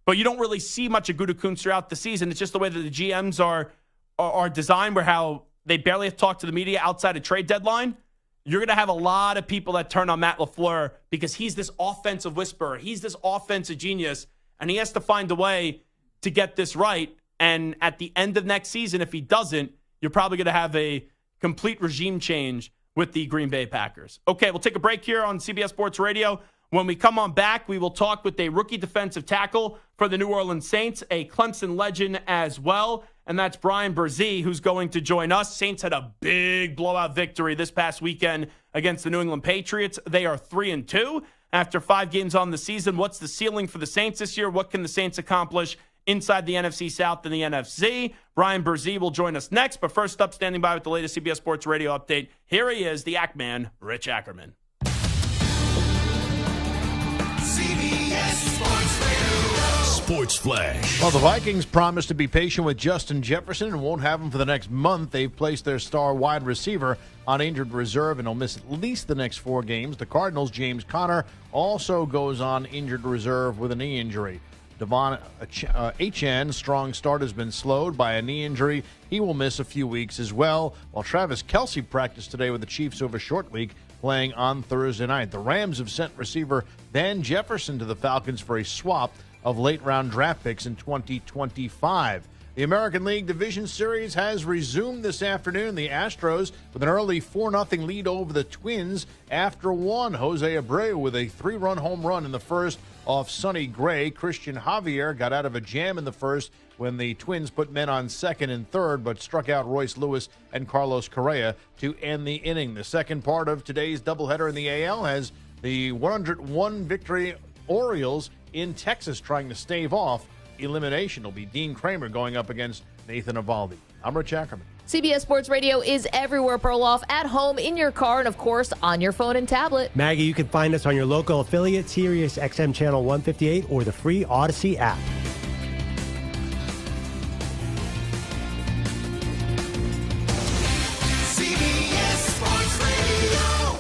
But you don't really see much of Gutekunst throughout the season. It's just the way that the GMs are designed, where how they barely have to talk to the media outside of trade deadline. You're going to have a lot of people that turn on Matt LaFleur because he's this offensive whisperer. He's this offensive genius, and he has to find a way to get this right. And at the end of next season, if he doesn't, you're probably going to have a complete regime change with the Green Bay Packers. Okay, we'll take a break here on CBS Sports Radio. When we come on back, we will talk with a rookie defensive tackle for the New Orleans Saints, a Clemson legend as well, and that's Bryan Bresee, who's going to join us. Saints had a big blowout victory this past weekend against the New England Patriots. They are 3-2 after 5 games on the season. What's the ceiling for the Saints this year? What can the Saints accomplish inside the NFC South and the NFC? Bryan Bresee will join us next, but first up, standing by with the latest CBS Sports Radio update, here he is, the Ackman, Rich Ackerman. CBS Sports Radio. Sports Flash. Well, the Vikings promised to be patient with Justin Jefferson and won't have him for the next month. They've placed their star wide receiver on injured reserve and will miss at least the next 4 games. The Cardinals' James Conner also goes on injured reserve with a knee injury. Devon Achane, strong start, has been slowed by a knee injury. He will miss a few weeks as well, while Travis Kelce practiced today with the Chiefs over short week, playing on Thursday night. The Rams have sent receiver Van Jefferson to the Falcons for a swap of late-round draft picks in 2025. The American League Division Series has resumed this afternoon. The Astros with an early 4-0 lead over the Twins after 1. Jose Abreu with a 3-run home run in the first off Sonny Gray. Christian Javier got out of a jam in the first when the Twins put men on second and third, but struck out Royce Lewis and Carlos Correa to end the inning. The second part of today's doubleheader in the AL has the 101 victory Orioles in Texas trying to stave off elimination. It'll be Dean Kramer going up against Nathan Eovaldi. I'm Rich Ackerman. CBS Sports Radio is everywhere, Perloff, at home, in your car, and, of course, on your phone and tablet. Maggie, you can find us on your local affiliate, Sirius XM Channel 158, or the free Odyssey app. CBS Sports Radio.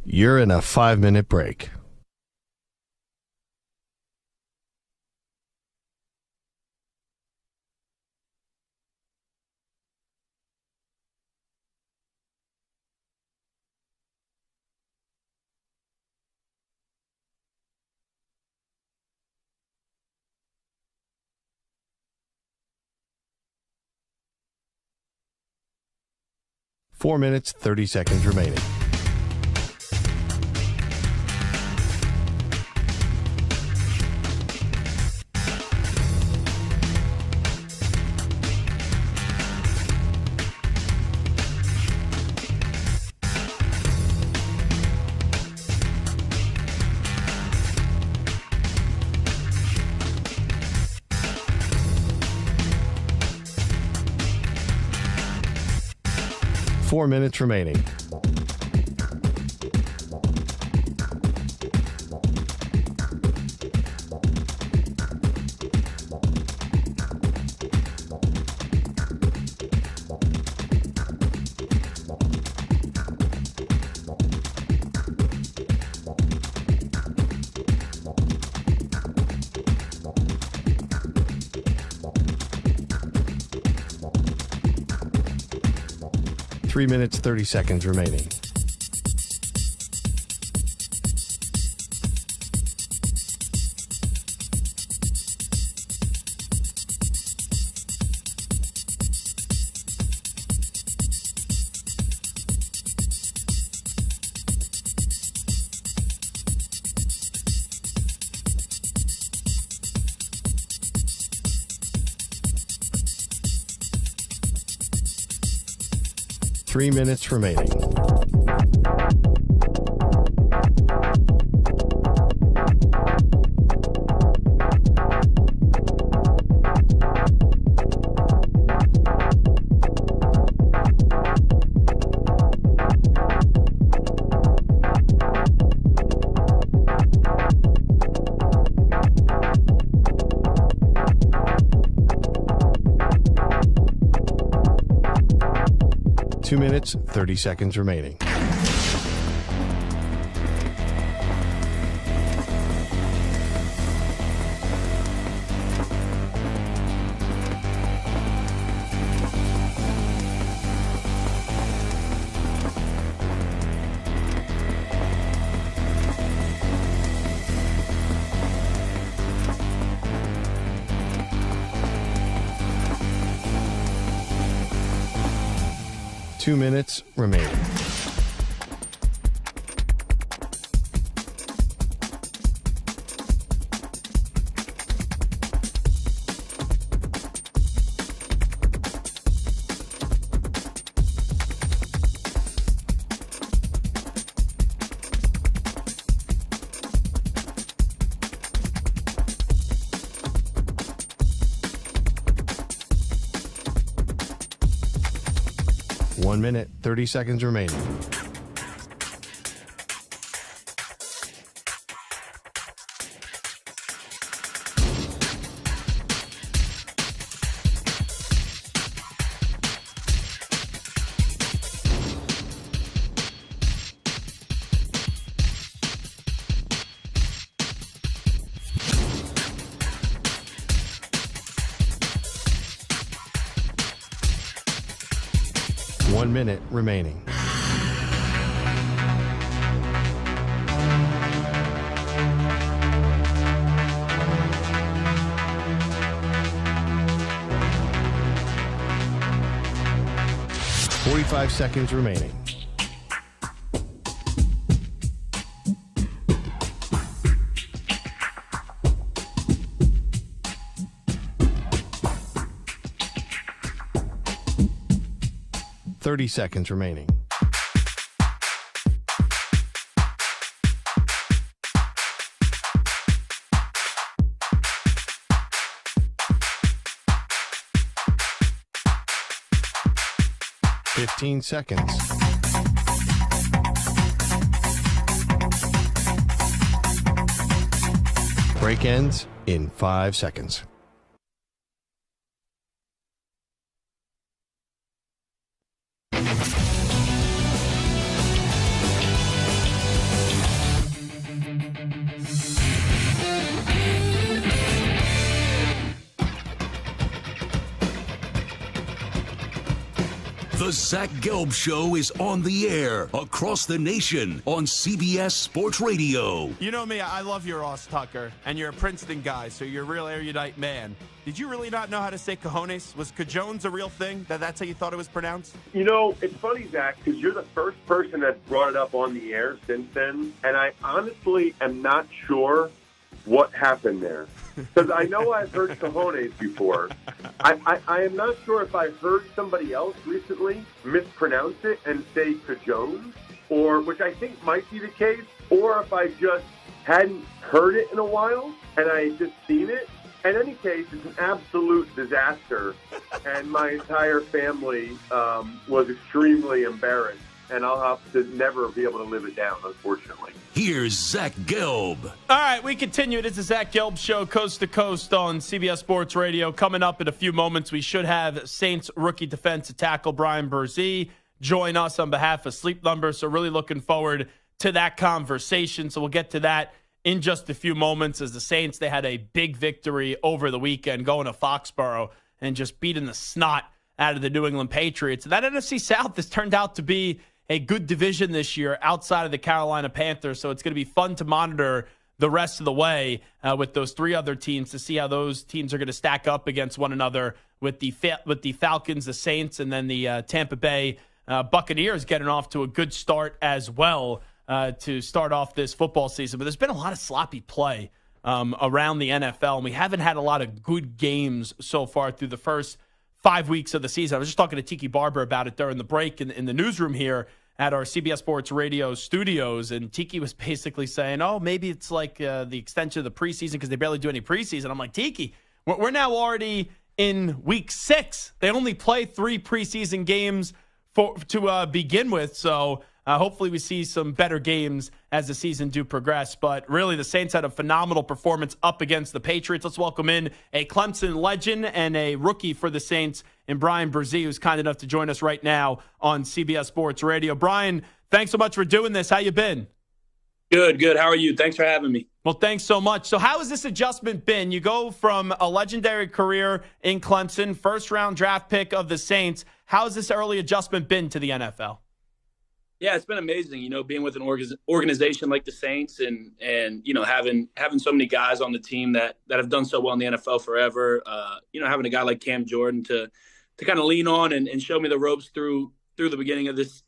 You're in a 5-minute break. Four minutes, 30 seconds remaining. Four minutes remaining. Three minutes, 30 seconds remaining. Three minutes remaining. 2 minutes, 30 seconds remaining. Two minutes remaining. One minute, 30 seconds remaining. One minute remaining. Forty-five seconds remaining. Thirty seconds remaining. Fifteen seconds. Break ends in 5 seconds. The Zach Gelb Show is on the air across the nation on CBS Sports Radio. You know me, I love your Ross Tucker, and you're a Princeton guy, so you're a real erudite man. Did you really not know how to say cojones? Was cajones a real thing? That's how you thought it was pronounced? You know, it's funny, Zach, because you're the first person that's brought it up on the air since then, and I honestly am not sure what happened there. Because I know I've heard cojones before. I am not sure if I heard somebody else recently mispronounce it and say cajones, or which I think might be the case, or if I just hadn't heard it in a while and I had just seen it. In any case, it's an absolute disaster, and my entire family was extremely embarrassed, and I'll have to never be able to live it down, unfortunately. Here's Zach Gelb. All right, we continue. It is the Zach Gelb Show, coast to coast on CBS Sports Radio. Coming up in a few moments, we should have Saints rookie defensive tackle Bryan Bresee join us on behalf of Sleep Number. So really looking forward to that conversation. So we'll get to that in just a few moments. As the Saints, they had a big victory over the weekend, going to Foxborough and just beating the snot out of the New England Patriots. And that NFC South has turned out to be a good division this year outside of the Carolina Panthers. So it's going to be fun to monitor the rest of the way with those three other teams to see how those teams are going to stack up against one another with the Falcons, the Saints, and then the Tampa Bay Buccaneers getting off to a good start as well to start off this football season. But there's been a lot of sloppy play around the NFL, and we haven't had a lot of good games so far through the first 5 weeks of the season. I was just talking to Tiki Barber about it during the break in the newsroom here at our CBS Sports Radio studios, and Tiki was basically saying, oh, maybe it's like the extension of the preseason because they barely do any preseason. I'm like, Tiki, we're now already in week 6. They only play 3 preseason games to begin with, so Hopefully we see some better games as the season do progress. But really, the Saints had a phenomenal performance up against the Patriots. Let's welcome in a Clemson legend and a rookie for the Saints in Bryan Bresee, who's kind enough to join us right now on CBS Sports Radio. Bryan, thanks so much for doing this. How you been? Good. How are you? Thanks for having me. Well, thanks so much. So how has this adjustment been? You go from a legendary career in Clemson, first-round draft pick of the Saints. How has this early adjustment been to the NFL? Yeah, it's been amazing, being with an organization like the Saints and having so many guys on the team that have done so well in the NFL forever. Having a guy like Cam Jordan to kind of lean on and show me the ropes through the beginning of this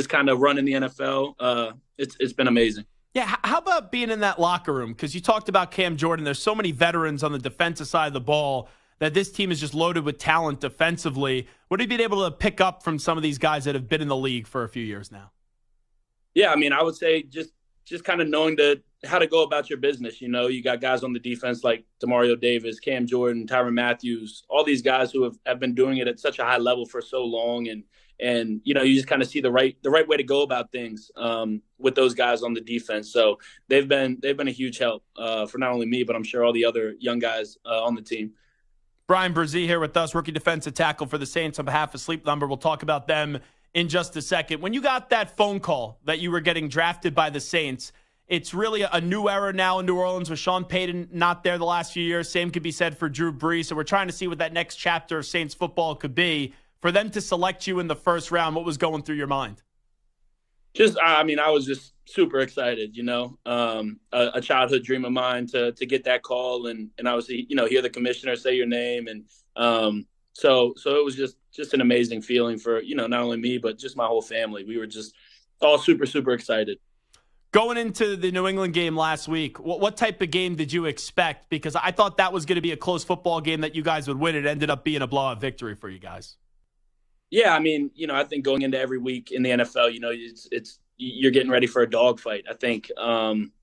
kind of run in the NFL. It's been amazing. Yeah, how about being in that locker room? Because you talked about Cam Jordan. There's so many veterans on the defensive side of the ball that this team is just loaded with talent defensively. What have you been able to pick up from some of these guys that have been in the league for a few years now? Yeah, I would say just kind of knowing how to go about your business. You got guys on the defense like Demario Davis, Cam Jordan, Tyrann Mathieu, all these guys who have been doing it at such a high level for so long. And you just kind of see the right way to go about things with those guys on the defense. So they've been a huge help for not only me, but I'm sure all the other young guys on the team. Bryan Bresee here with us, rookie defensive tackle for the Saints on behalf of Sleep Number. We'll talk about them in just a second. When you got that phone call that you were getting drafted by the Saints, it's really a new era now in New Orleans with Sean Payton not there the last few years. Same could be said for Drew Brees. So we're trying to see what that next chapter of Saints football could be. For them to select you in the first round, what was going through your mind? I was just super excited, a childhood dream of mine to get that call and obviously, hear the commissioner say your name. And so it was just an amazing feeling for, not only me, but just my whole family. We were just all super, super excited. Going into the New England game last week, what type of game did you expect? Because I thought that was going to be a close football game that you guys would win. It ended up being a blowout victory for you guys. Yeah, I think going into every week in the NFL, it's you're getting ready for a dogfight. I think,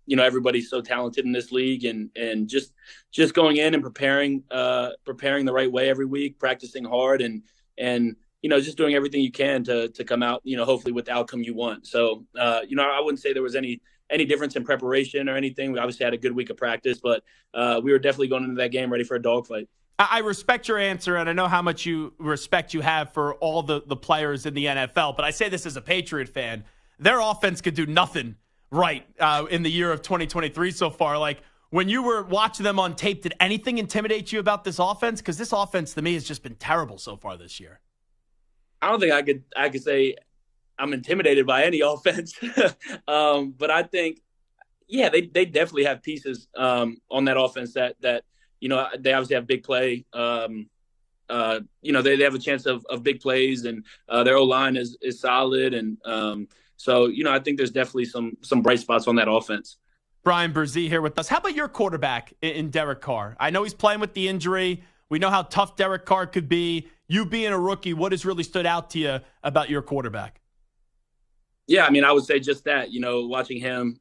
everybody's so talented in this league and just going in and preparing the right way every week, practicing hard and just doing everything you can to come out, hopefully with the outcome you want. So, I wouldn't say there was any difference in preparation or anything. We obviously had a good week of practice, but we were definitely going into that game ready for a dogfight. I respect your answer, and I know how much respect you have for all the players in the NFL, but I say this as a Patriot fan. Their offense could do nothing right in the year of 2023 so far. Like, when you were watching them on tape, did anything intimidate you about this offense? Because this offense, to me, has just been terrible so far this year. I don't think I could say I'm intimidated by any offense. But I think, yeah, they definitely have pieces on that offense that they obviously have big play. They have a chance of big plays, and their O-line is solid. And so, I think there's definitely some bright spots on that offense. Bryan Bresee here with us. How about your quarterback in Derek Carr? I know he's playing with the injury. We know how tough Derek Carr could be. You being a rookie, what has really stood out to you about your quarterback? Yeah, I would say just that, watching him,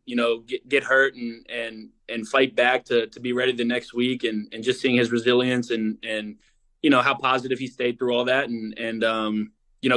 get hurt and fight back to be ready the next week and just seeing his resilience and how positive he stayed through all that and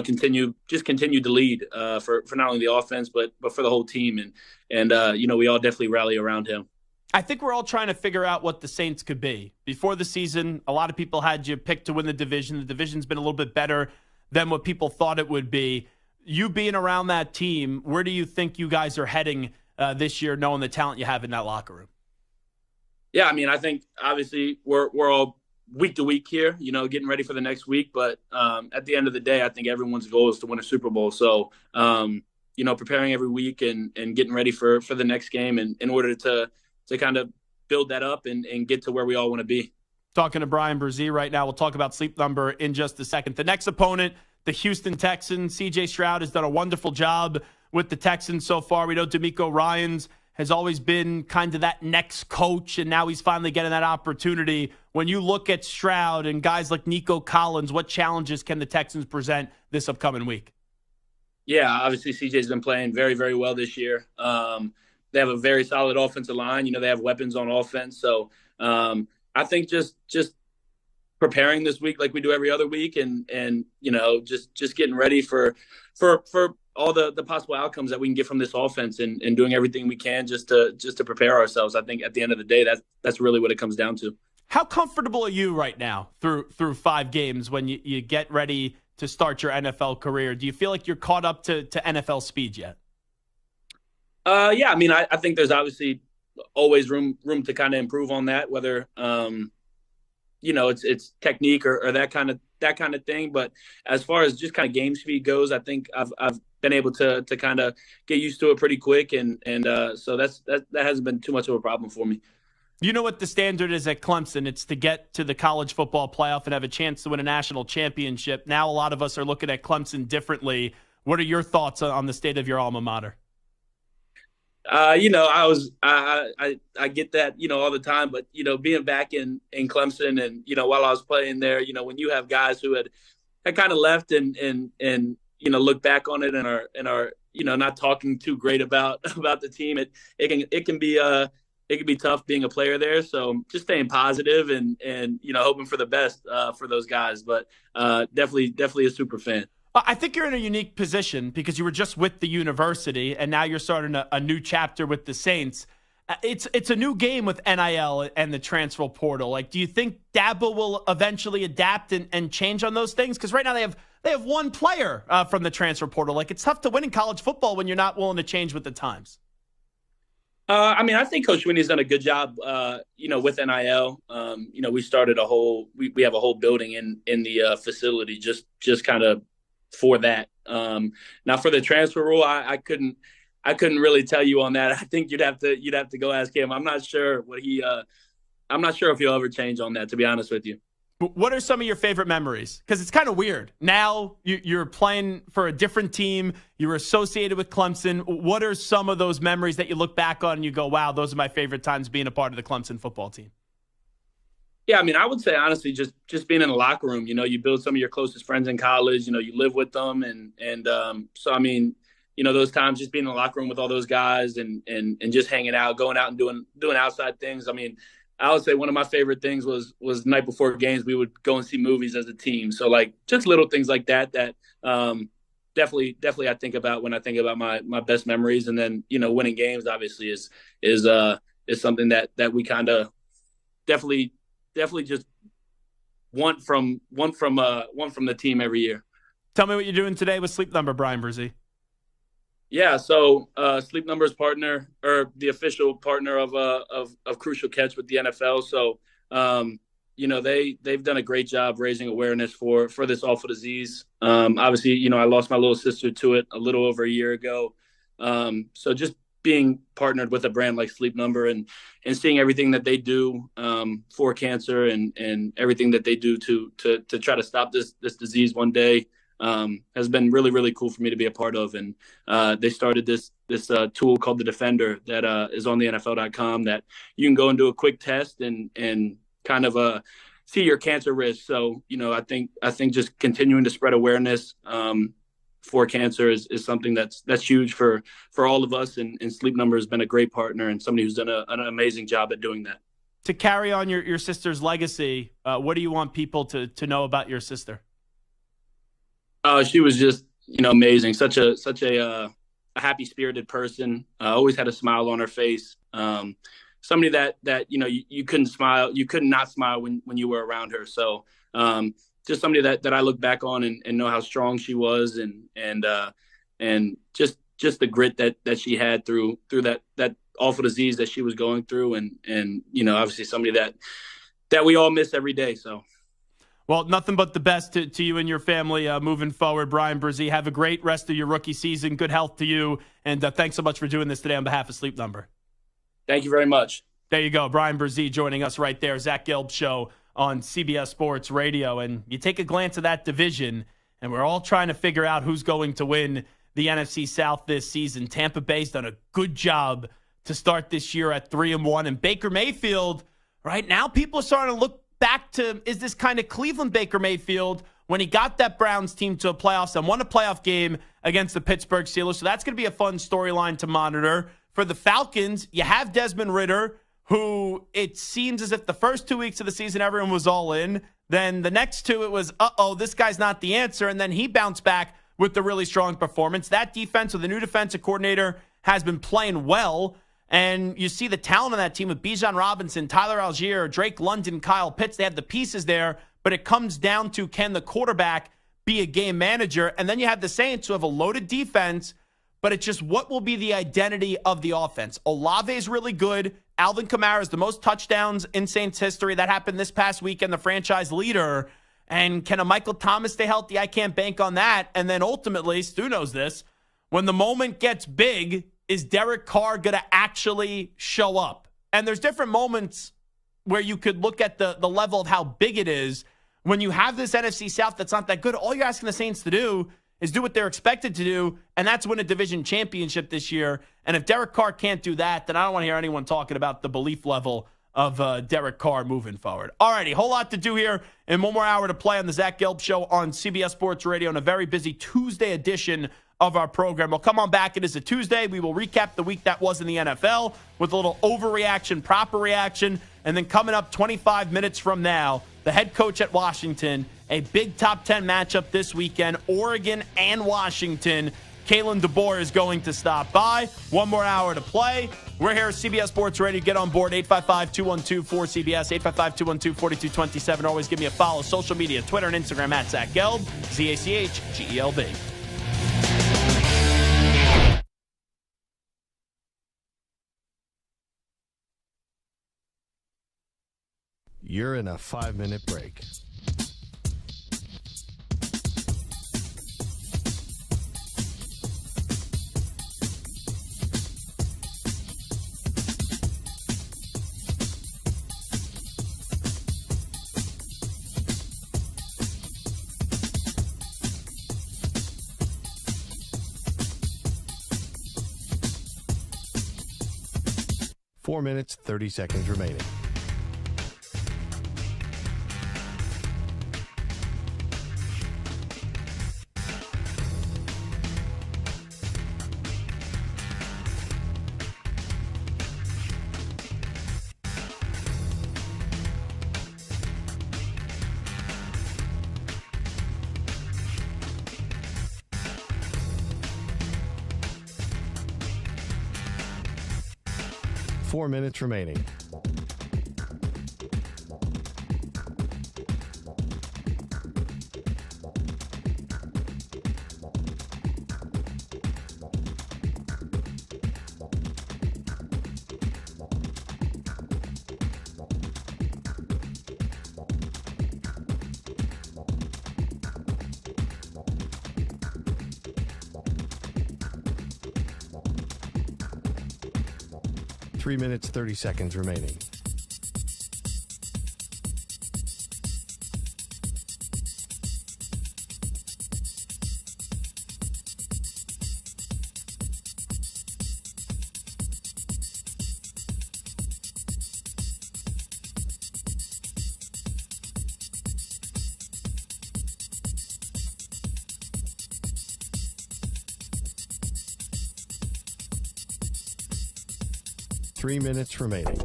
continue to lead for not only the offense, but for the whole team. And we all definitely rally around him. I think we're all trying to figure out what the Saints could be. Before the season, a lot of people had you picked to win the division. The division's been a little bit better than what people thought it would be. You being around that team, where do you think you guys are heading this year, knowing the talent you have in that locker room? Yeah, I think obviously we're all week to week here, getting ready for the next week. But at the end of the day, I think everyone's goal is to win a Super Bowl. So, preparing every week and getting ready for the next game and in order to kind of build that up and get to where we all want to be. Talking to Bryan Bresee right now. We'll talk about Sleep Number in just a second. The next opponent, the Houston Texans. C.J. Stroud has done a wonderful job with the Texans so far. We know DeMeco Ryans has always been kind of that next coach, and now he's finally getting that opportunity. When you look at Stroud and guys like Nico Collins, what challenges can the Texans present this upcoming week? Yeah, obviously CJ's been playing very, very well this year. They have a very solid offensive line. They have weapons on offense. So I think just preparing this week like we do every other week and just getting ready for all the possible outcomes that we can get from this offense and doing everything we can just to prepare ourselves. I think at the end of the day, that's really what it comes down to. How comfortable are you right now through 5 games when you get ready to start your NFL career? Do you feel like you're caught up to NFL speed yet? Yeah, I mean, I think there's obviously always room to kind of improve on that, whether it's technique or that kind of thing. But as far as just kind of game speed goes, I think I've been able to kind of get used to it pretty quick, and so that hasn't been too much of a problem for me. You know what the standard is at Clemson? It's to get to the college football playoff and have a chance to win a national championship. Now a lot of us are looking at Clemson differently. What are your thoughts on the state of your alma mater? I get that, all the time, but, being back in Clemson and, while I was playing there, when you have guys who had kind of left and look back on it and are, not talking too great about the team, it can be tough being a player there. So just staying positive and hoping for the best for those guys, but definitely a super fan. I think you're in a unique position because you were just with the university and now you're starting a new chapter with the Saints. It's a new game with NIL and the transfer portal. Like, do you think Dabo will eventually adapt and change on those things? Because right now they have one player from the transfer portal. Like, it's tough to win in college football when you're not willing to change with the times. I think Coach Winnie's done a good job, with NIL. We started we have a whole building in the facility just kind of for that. Now for the transfer rule, I couldn't really tell you on that. I think you'd have to go ask him. I'm not sure if he'll ever change on that, to be honest with you. What are some of your favorite memories? Because it's kind of weird. Now you're playing for a different team. You're associated with Clemson. What are some of those memories that you look back on and you go, wow, those are my favorite times being a part of the Clemson football team? Yeah, I would say, honestly, just being in the locker room. You build some of your closest friends in college. You live with them. And so, those times just being in the locker room with all those guys and just hanging out, going out and doing outside things. I would say one of my favorite things was the night before games, we would go and see movies as a team. So, just little things like that definitely I think about when I think about my best memories. And then, winning games obviously is something that we kind of definitely just want from the team every year. Tell me what you're doing today with Sleep Number, Bryan Bresee. Yeah, so Sleep Number's partner, or the official partner of Crucial Catch with the NFL. So, they've done a great job raising awareness for this awful disease. Obviously, I lost my little sister to it a little over a year ago. So just being partnered with a brand like Sleep Number and seeing everything that they do for cancer and everything that they do to try to stop this disease one day has been really, really cool for me to be a part of. And they started this tool called the Defender that is on the NFL.com that you can go and do a quick test and kind of see your cancer risk. So, I think just continuing to spread awareness for cancer is something that's huge for all of us. And Sleep Number has been a great partner and somebody who's done an amazing job at doing that. To carry on your sister's legacy, what do you want people to know about your sister? She was just, amazing. Such a happy spirited person. Always had a smile on her face. Somebody that you couldn't smile. You could not smile when you were around her. So just somebody that I look back on and know how strong she was and just the grit that she had through that awful disease that she was going through and obviously somebody that we all miss every day. So. Well, nothing but the best to you and your family moving forward. Bryan Bresee, have a great rest of your rookie season. Good health to you. And thanks so much for doing this today on behalf of Sleep Number. Thank you very much. There you go. Bryan Bresee joining us right there. Zach Gelb Show on CBS Sports Radio. And you take a glance at that division, and we're all trying to figure out who's going to win the NFC South this season. Tampa Bay's done a good job to start this year at 3-1. And Baker Mayfield, right now, people are starting to look back to, is this kind of Cleveland Baker Mayfield when he got that Browns team to a playoffs and won a playoff game against the Pittsburgh Steelers. So that's going to be a fun storyline to monitor. For the Falcons, you have Desmond Ridder, who it seems as if the first 2 weeks of the season, everyone was all in. Then the next two, it was, this guy's not the answer. And then he bounced back with the really strong performance. That defense with the new defensive coordinator has been playing well. And you see the talent on that team with Bijan Robinson, Tyler Algier, Drake London, Kyle Pitts. They have the pieces there, but it comes down to, can the quarterback be a game manager? And then you have the Saints, who have a loaded defense, but it's just what will be the identity of the offense. Olave is really good. Alvin Kamara is the most touchdowns in Saints history. That happened this past weekend, the franchise leader. And can a Michael Thomas stay healthy? I can't bank on that. And then ultimately, Stu knows this, when the moment gets big, is Derek Carr going to actually show up? And there's different moments where you could look at the level of how big it is. When you have this NFC South that's not that good, all you're asking the Saints to do is do what they're expected to do, and that's win a division championship this year. And if Derek Carr can't do that, then I don't want to hear anyone talking about the belief level of Derek Carr moving forward. All righty, whole lot to do here, and one more hour to play on the Zach Gelb Show on CBS Sports Radio on a very busy Tuesday edition of our program. We'll come on back. It is a Tuesday. We will recap the week that was in the NFL with a little overreaction, proper reaction, and then coming up 25 minutes from now, the head coach at Washington, a big top 10 matchup this weekend, Oregon and Washington. Kalen DeBoer is going to stop by. One more hour to play. We're here at CBS Sports Radio. Get on board, 855-212-4CBS, 855-212-4227. Always give me a follow. Social media, Twitter and Instagram at Zach Gelb, ZACHGELB. You're in a 5-minute break. Four minutes, 30 seconds remaining. Four minutes remaining. Three minutes, 30 seconds remaining. Three minutes remaining.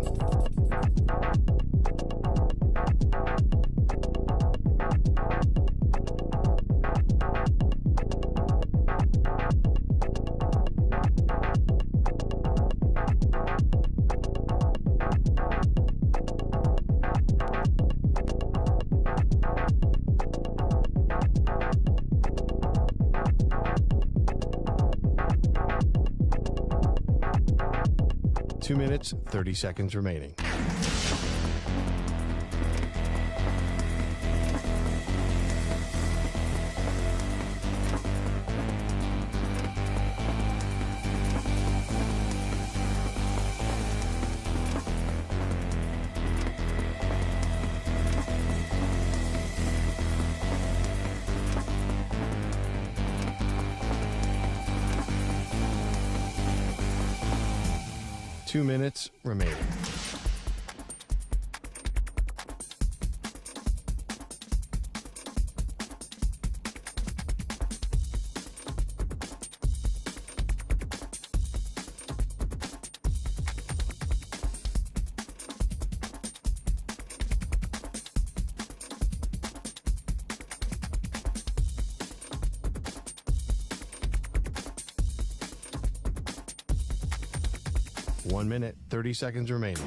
Two minutes, 30 seconds remaining. Two minutes remaining. 1 minute, 30 seconds remaining.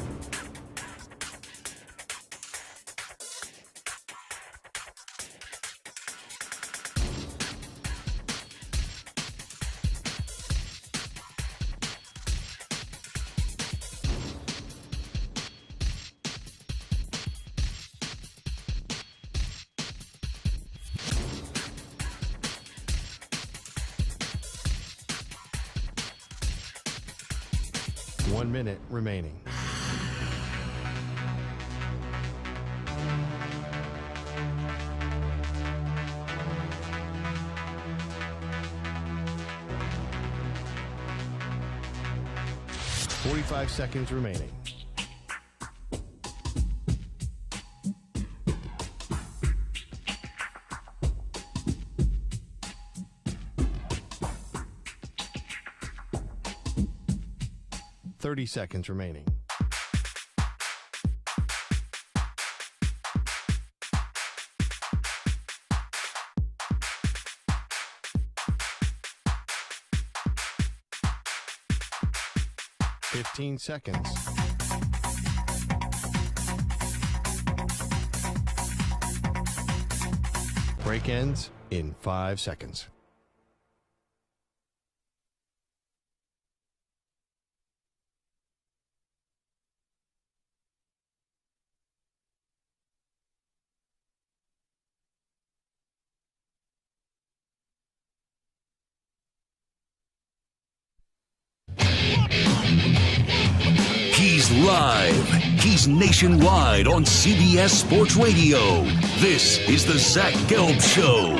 One minute remaining. Forty-five seconds remaining. Thirty seconds remaining. Fifteen seconds. Break ends in 5 seconds. He's live. He's nationwide on CBS Sports Radio. This is the Zach Gelb Show.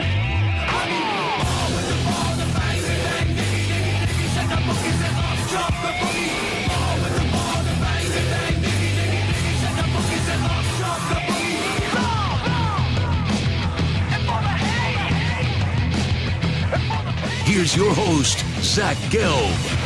Here's your host, Zach Gelb.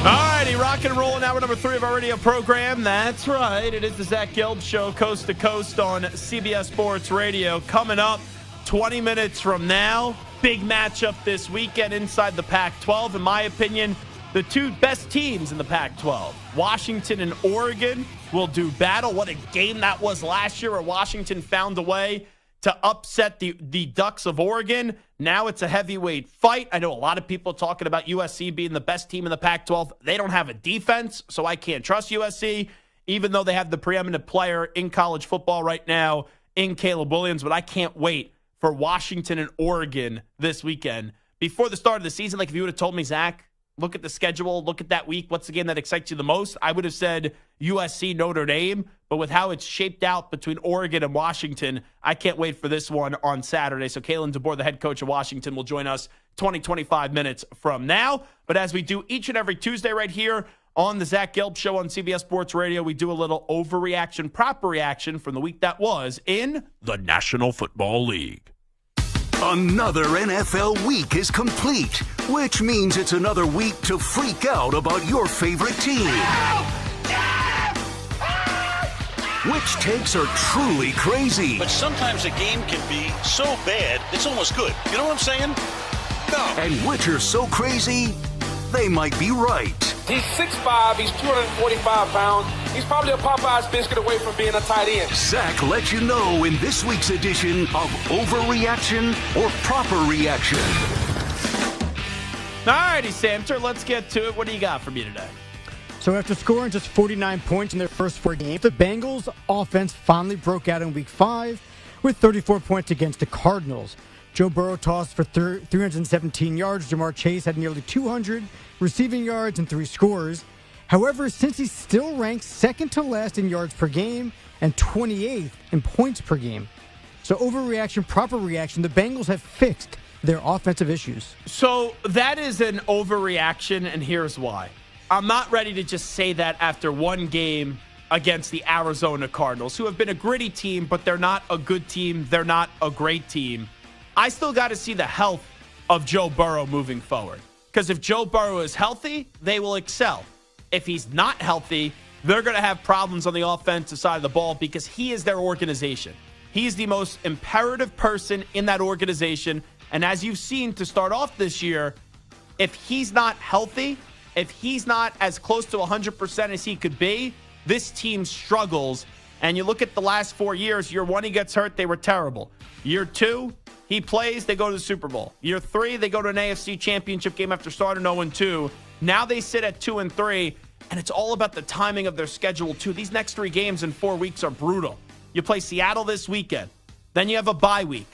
All righty, rock and roll. Hour number 3 of our radio program. That's right. It is the Zach Gelb Show, coast to coast on CBS Sports Radio. Coming up 20 minutes from now, big matchup this weekend inside the Pac-12. In my opinion, the two best teams in the Pac-12, Washington and Oregon, will do battle. What a game that was last year where Washington found a way to upset the Ducks of Oregon. Now it's a heavyweight fight. I know a lot of people talking about USC being the best team in the Pac-12. They don't have a defense, so I can't trust USC, even though they have the preeminent player in college football right now in Caleb Williams. But I can't wait for Washington and Oregon this weekend. Before the start of the season, like if you would have told me, Zach, look at the schedule, look at that week, what's the game that excites you the most? I would have said USC, Notre Dame. But with how it's shaped out between Oregon and Washington, I can't wait for this one on Saturday. So Kalen DeBoer, the head coach of Washington, will join us 25 minutes from now. But as we do each and every Tuesday right here on the Zach Gelb Show on CBS Sports Radio, we do a little overreaction, proper reaction from the week that was in the National Football League. Another NFL week is complete, which means it's another week to freak out about your favorite team. Which takes are truly crazy. But sometimes a game can be so bad, it's almost good. You know what I'm saying? No. And which are so crazy, they might be right. He's 6'5", he's 245 pounds. He's probably a Popeye's biscuit away from being a tight end. Zach lets you know in this week's edition of Overreaction or Proper Reaction. All righty, Samter, let's get to it. What do you got for me today? So after scoring just 49 points in their first 4 games, the Bengals offense finally broke out in Week 5 with 34 points against the Cardinals. Joe Burrow tossed for 317 yards. Jamar Chase had nearly 200 receiving yards and 3 scores. However, since he still ranks second to last in yards per game and 28th in points per game. So overreaction, proper reaction, the Bengals have fixed their offensive issues. So that is an overreaction, and here's why. I'm not ready to just say that after one game against the Arizona Cardinals, who have been a gritty team, but they're not a good team. They're not a great team. I still got to see the health of Joe Burrow moving forward. Because if Joe Burrow is healthy, they will excel. If he's not healthy, they're going to have problems on the offensive side of the ball because he is their organization. He's the most imperative person in that organization. And as you've seen to start off this year, if he's not healthy, if he's not as close to 100% as he could be, this team struggles. And you look at the last 4 years, year 1, he gets hurt, they were terrible. Year 2, he plays, they go to the Super Bowl. Year 3, they go to an AFC championship game after starting 0-2. Now they sit at 2-3, and it's all about the timing of their schedule, too. These next 3 games in 4 weeks are brutal. You play Seattle this weekend. Then you have a bye week.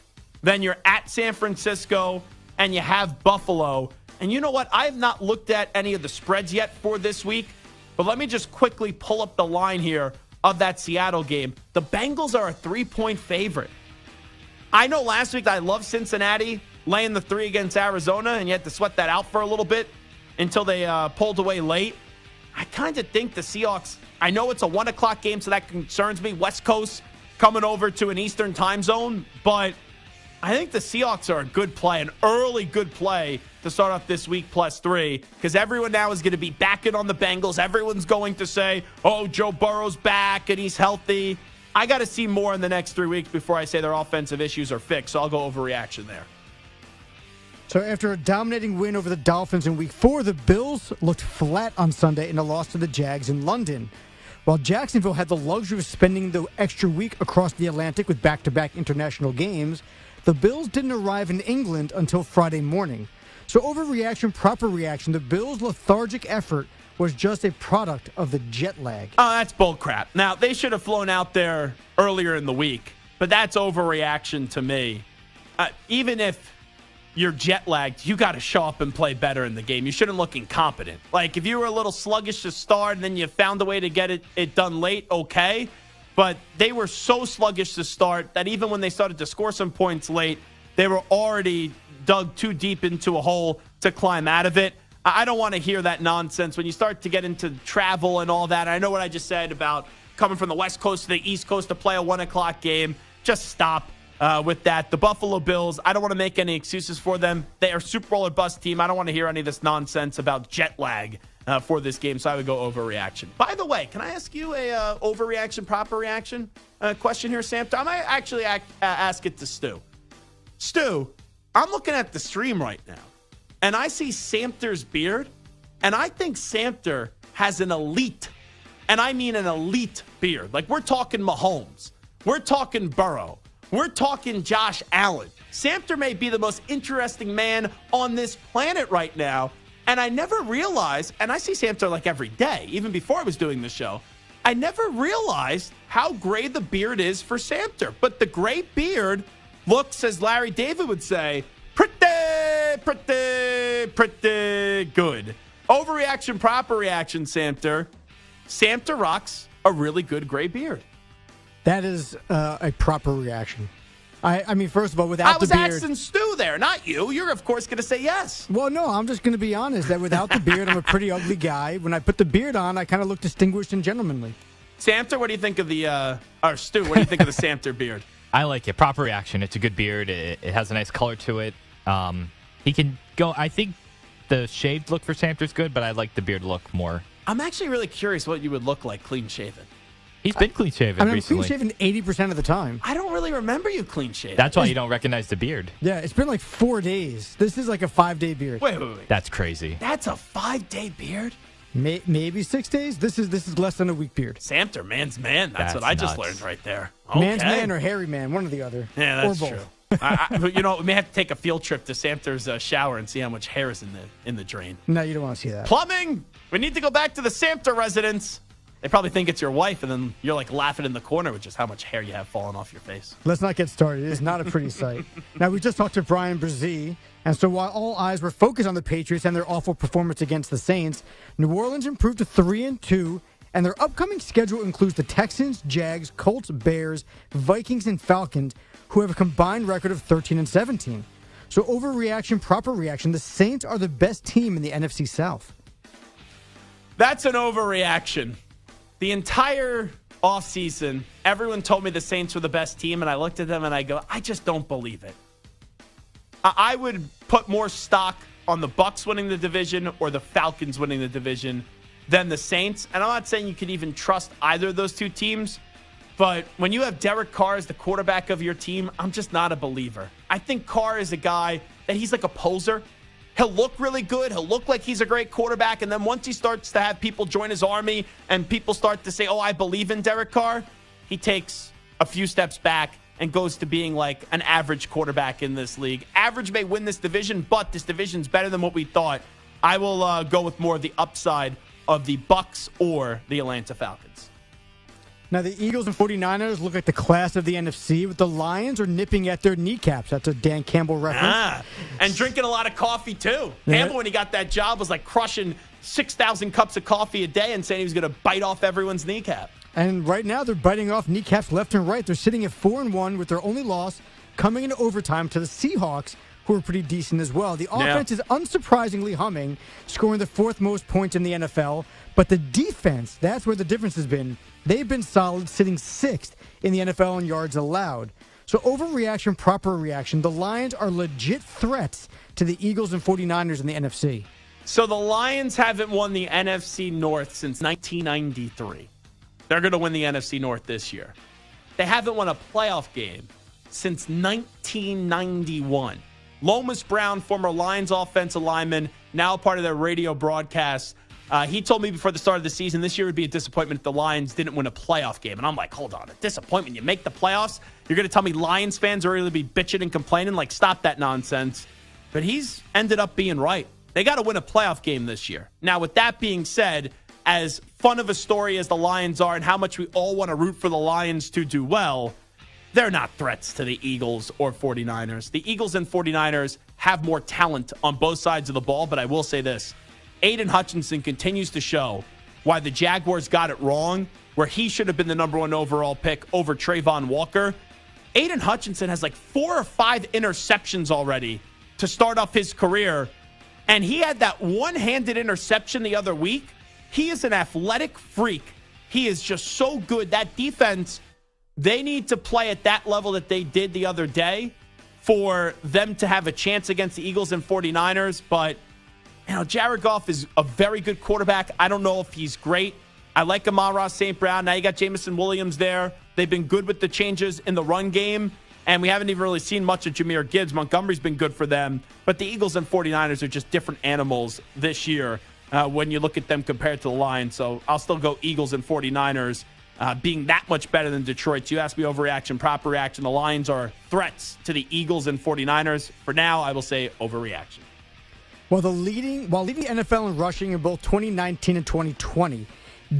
Then you're at San Francisco, and you have Buffalo. And you know what? I have not looked at any of the spreads yet for this week, but let me just quickly pull up the line here of that Seattle game. The Bengals are a 3-point favorite. I know last week I loved Cincinnati laying the 3 against Arizona, and you had to sweat that out for a little bit until they pulled away late. I kind of think the Seahawks, I know it's a 1 o'clock game, so that concerns me. West Coast coming over to an Eastern time zone, but I think the Seahawks are a good play, an early good play to start off this week +3, because everyone now is going to be backing on the Bengals. Everyone's going to say, oh, Joe Burrow's back and he's healthy. I got to see more in the next 3 weeks before I say their offensive issues are fixed, so I'll go overreaction there. So after a dominating win over the Dolphins in Week 4, the Bills looked flat on Sunday in a loss to the Jags in London. While Jacksonville had the luxury of spending the extra week across the Atlantic with back-to-back international games, the Bills didn't arrive in England until Friday morning. So overreaction, proper reaction, the Bills' lethargic effort was just a product of the jet lag. Oh, that's bullcrap. Now, they should have flown out there earlier in the week, but that's overreaction to me. Even if you're jet lagged, you got to show up and play better in the game. You shouldn't look incompetent. Like, if you were a little sluggish to start and then you found a way to get it done late, okay. But they were so sluggish to start that even when they started to score some points late, they were already dug too deep into a hole to climb out of it. I don't want to hear that nonsense when you start to get into travel and all that. I know what I just said about coming from the West Coast to the East Coast to play a 1 o'clock game. Just stop with that. The Buffalo Bills, I don't want to make any excuses for them. They are a Super Bowl or bust team. I don't want to hear any of this nonsense about jet lag for this game, so I would go overreaction. By the way, can I ask you a overreaction, proper reaction question here, Sam? I might actually ask it to Stu. Stu, I'm looking at the stream right now, and I see Samter's beard, and I think Samter has an elite, and I mean an elite beard. Like, we're talking Mahomes. We're talking Burrow. We're talking Josh Allen. Samter may be the most interesting man on this planet right now, and I never realized, and I see Samter like every day, even before I was doing the show, I never realized how gray the beard is for Samter. But the gray beard looks, as Larry David would say, pretty good. Overreaction, proper reaction, Samter. Samter rocks a really good gray beard. That is a proper reaction. I mean, first of all, without the beard... I was asking Stu there, not you. You're, of course, going to say yes. Well, no, I'm just going to be honest that without the beard, I'm a pretty ugly guy. When I put the beard on, I kind of look distinguished and gentlemanly. Samter, what do you think of the... or Stu, what do you think of the Samter beard? I like it. Proper reaction. It's a good beard. It has a nice color to it. He can go... I think the shaved look for Samter's good, but I like the beard look more. I'm actually really curious what you would look like clean-shaven. He's been clean-shaven recently. I'm clean-shaven 80% of the time. I don't really remember you clean-shaven. That's why you don't recognize the beard. Yeah, it's been like 4 days. This is like a 5-day beard. Wait. That's crazy. That's a 5-day beard? Maybe 6 days? This is less than a week beard. Samter, man's man. That's what I just learned right there. Okay. Man's man or hairy man, one or the other. Yeah, that's or both. true. We may have to take a field trip to Samter's shower and see how much hair is in the drain. No, you don't want to see that. Plumbing! We need to go back to the Samter residence. They probably think it's your wife, and then you're like laughing in the corner with just how much hair you have falling off your face. Let's not get started. It is not a pretty sight. Now, we just talked to Bryan Bresee, and so while all eyes were focused on the Patriots and their awful performance against the Saints, New Orleans improved to 3-2, and their upcoming schedule includes the Texans, Jags, Colts, Bears, Vikings, and Falcons, who have a combined record of 13-17. So overreaction, proper reaction, the Saints are the best team in the NFC South. That's an overreaction. The entire offseason, everyone told me the Saints were the best team, and I looked at them and I go, I just don't believe it. I would put more stock on the Bucs winning the division or the Falcons winning the division than the Saints. And I'm not saying you could even trust either of those two teams, but when you have Derek Carr as the quarterback of your team, I'm just not a believer. I think Carr is a guy that he's like a poser. He'll look really good. He'll look like he's a great quarterback. And then once he starts to have people join his army and people start to say, oh, I believe in Derek Carr, he takes a few steps back and goes to being like an average quarterback in this league. Average may win this division, but this division's better than what we thought. I will go with more of the upside of the Bucs or the Atlanta Falcons. Now, the Eagles and 49ers look like the class of the NFC, with the Lions are nipping at their kneecaps. That's a Dan Campbell reference. And drinking a lot of coffee, too. Campbell, when he got that job, was like crushing 6,000 cups of coffee a day and saying he was going to bite off everyone's kneecap. And right now, they're biting off kneecaps left and right. They're sitting at 4-1 with their only loss coming into overtime to the Seahawks, who are pretty decent as well. The offense is unsurprisingly humming, scoring the 4th most points in the NFL. But the defense, that's where the difference has been. They've been solid, sitting 6th in the NFL in yards allowed. So overreaction, proper reaction. The Lions are legit threats to the Eagles and 49ers in the NFC. So the Lions haven't won the NFC North since 1993. They're going to win the NFC North this year. They haven't won a playoff game since 1991. Lomas Brown, former Lions offensive lineman, now part of their radio broadcast. He told me before the start of the season this year would be a disappointment if the Lions didn't win a playoff game. And I'm like, hold on, a disappointment? You make the playoffs? You're going to tell me Lions fans are going to be bitching and complaining? Like, stop that nonsense. But he's ended up being right. They got to win a playoff game this year. Now, with that being said, as fun of a story as the Lions are and how much we all want to root for the Lions to do well, they're not threats to the Eagles or 49ers. The Eagles and 49ers have more talent on both sides of the ball, but I will say this. Aiden Hutchinson continues to show why the Jaguars got it wrong, where he should have been the number 1 overall pick over Trayvon Walker. Aiden Hutchinson has like 4 or 5 interceptions already to start off his career, and he had that one-handed interception the other week. He is an athletic freak. He is just so good. That defense, they need to play at that level that they did the other day for them to have a chance against the Eagles and 49ers, but Jared Goff is a very good quarterback. I don't know if he's great. I like Amon-Ra St. Brown. Now you got Jamison Williams there. They've been good with the changes in the run game, and we haven't even really seen much of Jahmyr Gibbs. Montgomery's been good for them, but the Eagles and 49ers are just different animals this year when you look at them compared to the Lions. So I'll still go Eagles and 49ers being that much better than Detroit. So you ask me overreaction, proper reaction. The Lions are threats to the Eagles and 49ers. For now, I will say overreaction. While leading the NFL in rushing in both 2019 and 2020,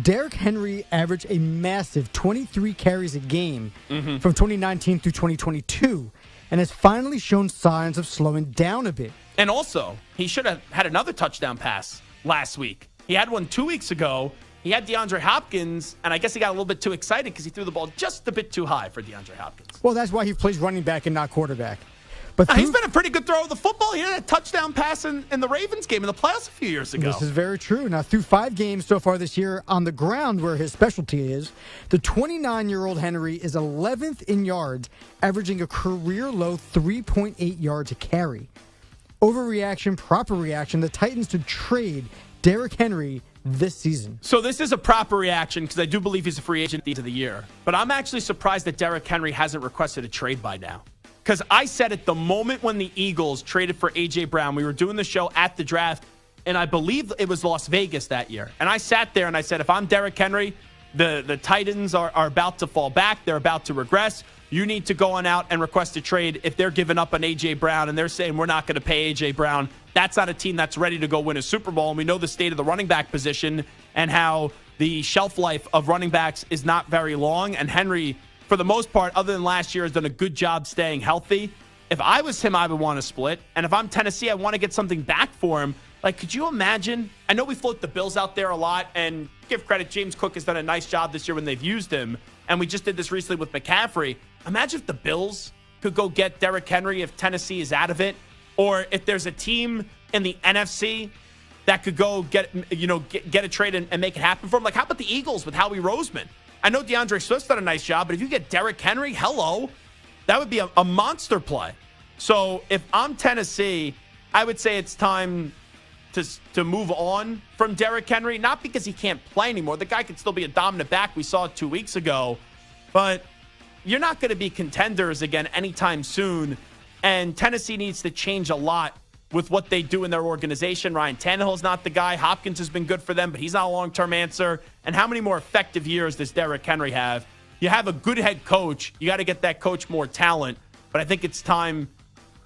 Derrick Henry averaged a massive 23 carries a game from 2019 through 2022 and has finally shown signs of slowing down a bit. And also, he should have had another touchdown pass last week. He had one 2 weeks ago. He had DeAndre Hopkins, and I guess he got a little bit too excited because he threw the ball just a bit too high for DeAndre Hopkins. Well, that's why he plays running back and not quarterback. But he's been a pretty good thrower of the football. He had a touchdown pass in the Ravens game in the playoffs a few years ago. This is very true. Now, through 5 games so far this year on the ground where his specialty is, the 29-year-old Henry is 11th in yards, averaging a career-low 3.8 yards a carry. Overreaction, proper reaction, the Titans to trade Derrick Henry this season. So this is a proper reaction because I do believe he's a free agent at the end of the year. But I'm actually surprised that Derrick Henry hasn't requested a trade by now. Because I said at the moment when the Eagles traded for A.J. Brown, we were doing the show at the draft, and I believe it was Las Vegas that year. And I sat there and I said, if I'm Derrick Henry, the Titans are about to fall back. They're about to regress. You need to go on out and request a trade if they're giving up on A.J. Brown and they're saying we're not going to pay A.J. Brown. That's not a team that's ready to go win a Super Bowl. And we know the state of the running back position and how the shelf life of running backs is not very long. And Henry, for the most part, other than last year, has done a good job staying healthy. If I was him, I would want to split. And if I'm Tennessee, I want to get something back for him. Like, could you imagine? I know we float the Bills out there a lot, and give credit, James Cook has done a nice job this year when they've used him. And we just did this recently with McCaffrey. Imagine if the Bills could go get Derrick Henry if Tennessee is out of it. Or if there's a team in the NFC that could go get a trade and make it happen for him. Like, how about the Eagles with Howie Roseman? I know DeAndre Swift's done a nice job, but if you get Derrick Henry, hello, that would be a monster play. So if I'm Tennessee, I would say it's time to move on from Derrick Henry, not because he can't play anymore. The guy could still be a dominant back. We saw it 2 weeks ago. But you're not going to be contenders again anytime soon. And Tennessee needs to change a lot with what they do in their organization. Ryan Tannehill's not the guy. Hopkins has been good for them, but he's not a long-term answer. And how many more effective years does Derrick Henry have? You have a good head coach. You got to get that coach more talent. But I think it's time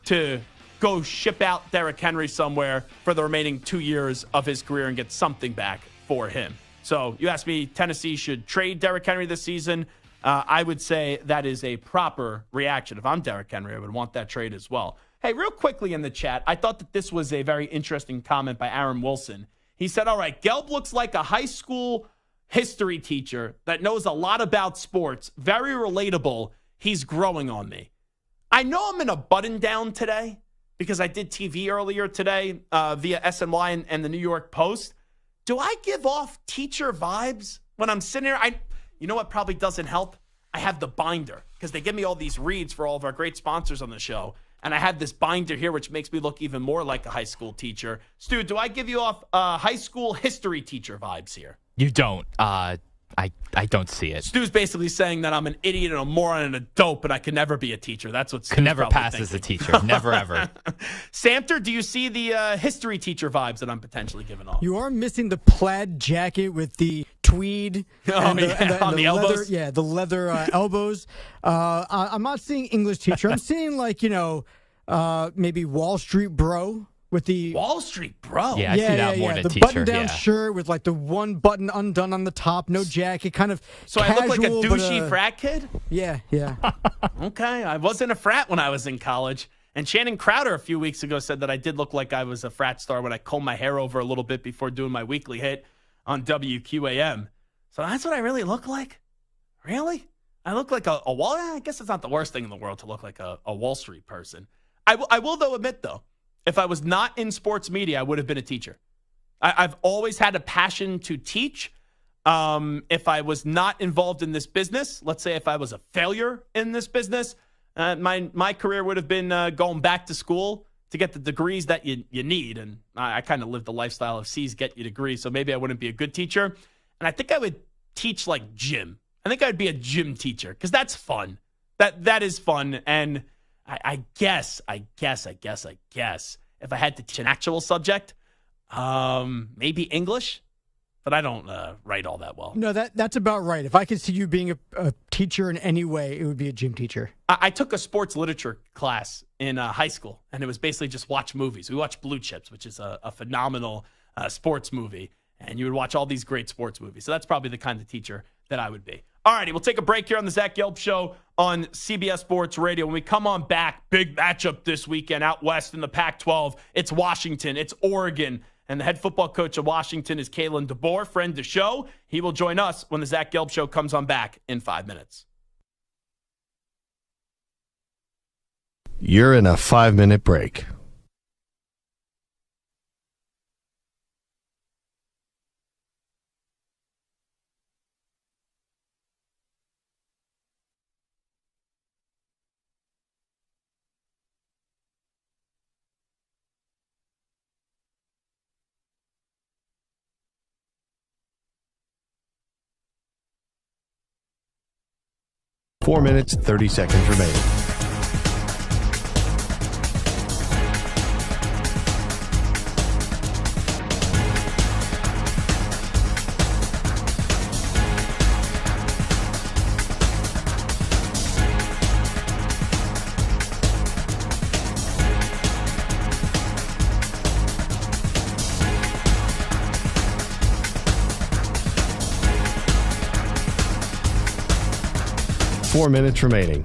to go ship out Derrick Henry somewhere for the remaining 2 years of his career and get something back for him. So you asked me, Tennessee should trade Derrick Henry this season. I would say that is a proper reaction. If I'm Derrick Henry, I would want that trade as well. Hey, real quickly in the chat, I thought that this was a very interesting comment by Aaron Wilson. He said, all right, Gelb looks like a high school history teacher that knows a lot about sports. Very relatable. He's growing on me. I know I'm in a button down today because I did TV earlier today via SNY and the New York Post. Do I give off teacher vibes when I'm sitting here? You know what probably doesn't help? I have the binder because they give me all these reads for all of our great sponsors on the show. And I have this binder here, which makes me look even more like a high school teacher. Stu, do I give you off high school history teacher vibes here? You don't. I don't see it. Stu's basically saying that I'm an idiot and a moron and a dope, and I can never be a teacher. That's what Stu's can never pass thinking. as a teacher. Never, ever. Samter, do you see the history teacher vibes that I'm potentially giving off? You are missing the plaid jacket with the tweed on the leather, elbows? Yeah, the leather elbows. I'm not seeing English teacher. I'm seeing, maybe Wall Street bro. With the Wall Street bro. Yeah, I see that more than the teacher. button-down shirt with the one button undone on the top, no jacket, kind of So casual, I look like a douchey frat kid? Yeah. Okay, I wasn't a frat when I was in college. And Shannon Crowder a few weeks ago said that I did look like I was a frat star when I combed my hair over a little bit before doing my weekly hit on WQAM. So that's what I really look like? Really? I look like a Wall. I guess it's not the worst thing in the world to look like a Wall Street person. I will, though, admit, though, if I was not in sports media, I would have been a teacher. I've always had a passion to teach. If I was not involved in this business, let's say if I was a failure in this business, my career would have been going back to school to get the degrees that you need. And I kind of lived the lifestyle of C's get you degrees, so maybe I wouldn't be a good teacher. And I think I would teach like gym. I think I'd be a gym teacher because that's fun. That is fun. And I guess if I had to teach an actual subject, maybe English, but I don't write all that well. No, that's about right. If I could see you being a teacher in any way, it would be a gym teacher. I took a sports literature class in high school, and it was basically just watch movies. We watched Blue Chips, which is a phenomenal sports movie, and you would watch all these great sports movies. So that's probably the kind of teacher that I would be. All righty, we'll take a break here on the Zach Gelb Show on CBS Sports Radio. When we come on back, big matchup this weekend out west in the Pac-12. It's Washington, it's Oregon, and the head football coach of Washington is Kalen DeBoer, friend of the show. He will join us when the Zach Gelb Show comes on back in 5 minutes. You're in a 5-minute break. Four minutes, 30 seconds remaining. Four minutes remaining.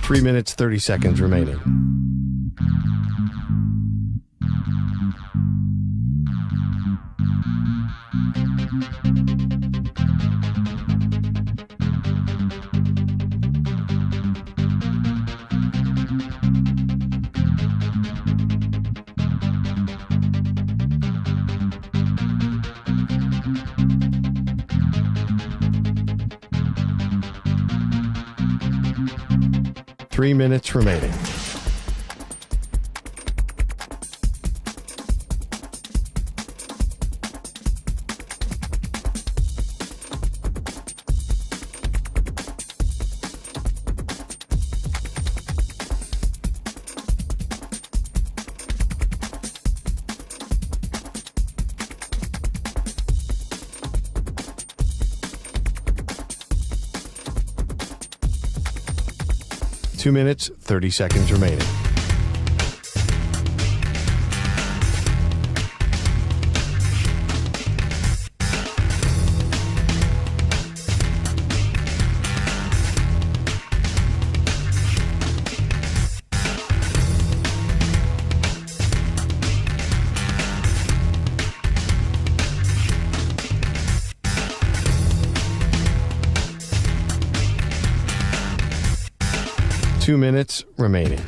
Three minutes, 30 seconds remaining. 3 minutes remaining. Two minutes, 30 seconds remaining. Two minutes remaining.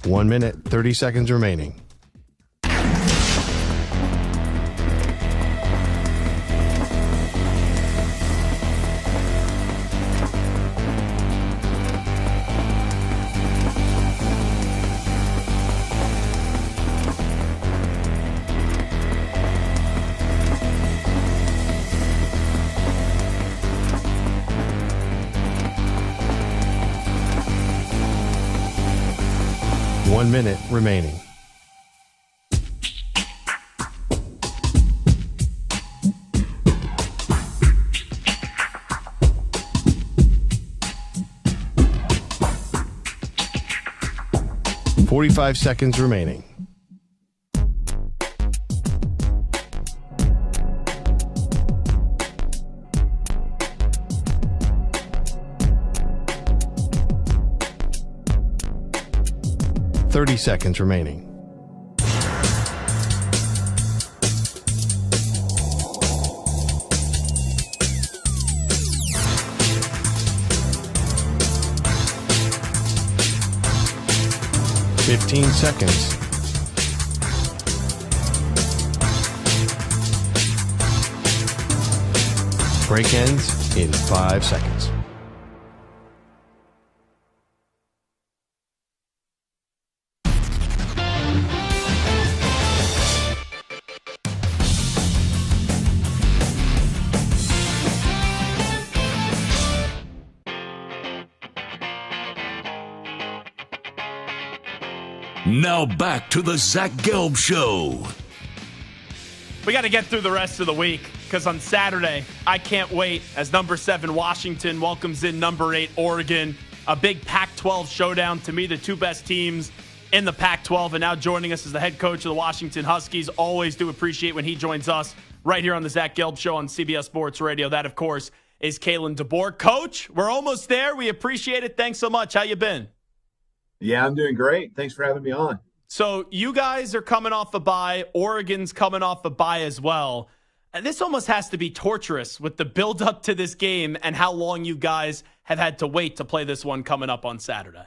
One minute, 30 seconds remaining. One minute remaining. .45 seconds remaining. .30 seconds remaining. .15 seconds. Break ends in 5 seconds. Now back to the Zach Gelb Show. We got to get through the rest of the week because on Saturday, I can't wait as number 7 Washington welcomes in number 8 Oregon. A big Pac-12 showdown. To me, the two best teams in the Pac-12. And now joining us is the head coach of the Washington Huskies. Always do appreciate when he joins us right here on the Zach Gelb Show on CBS Sports Radio. That, of course, is Kalen DeBoer. Coach, we're almost there. We appreciate it. Thanks so much. How you been? Yeah, I'm doing great. Thanks for having me on. So you guys are coming off a bye. Oregon's coming off a bye as well. And this almost has to be torturous with the build-up to this game and how long you guys have had to wait to play this one coming up on Saturday.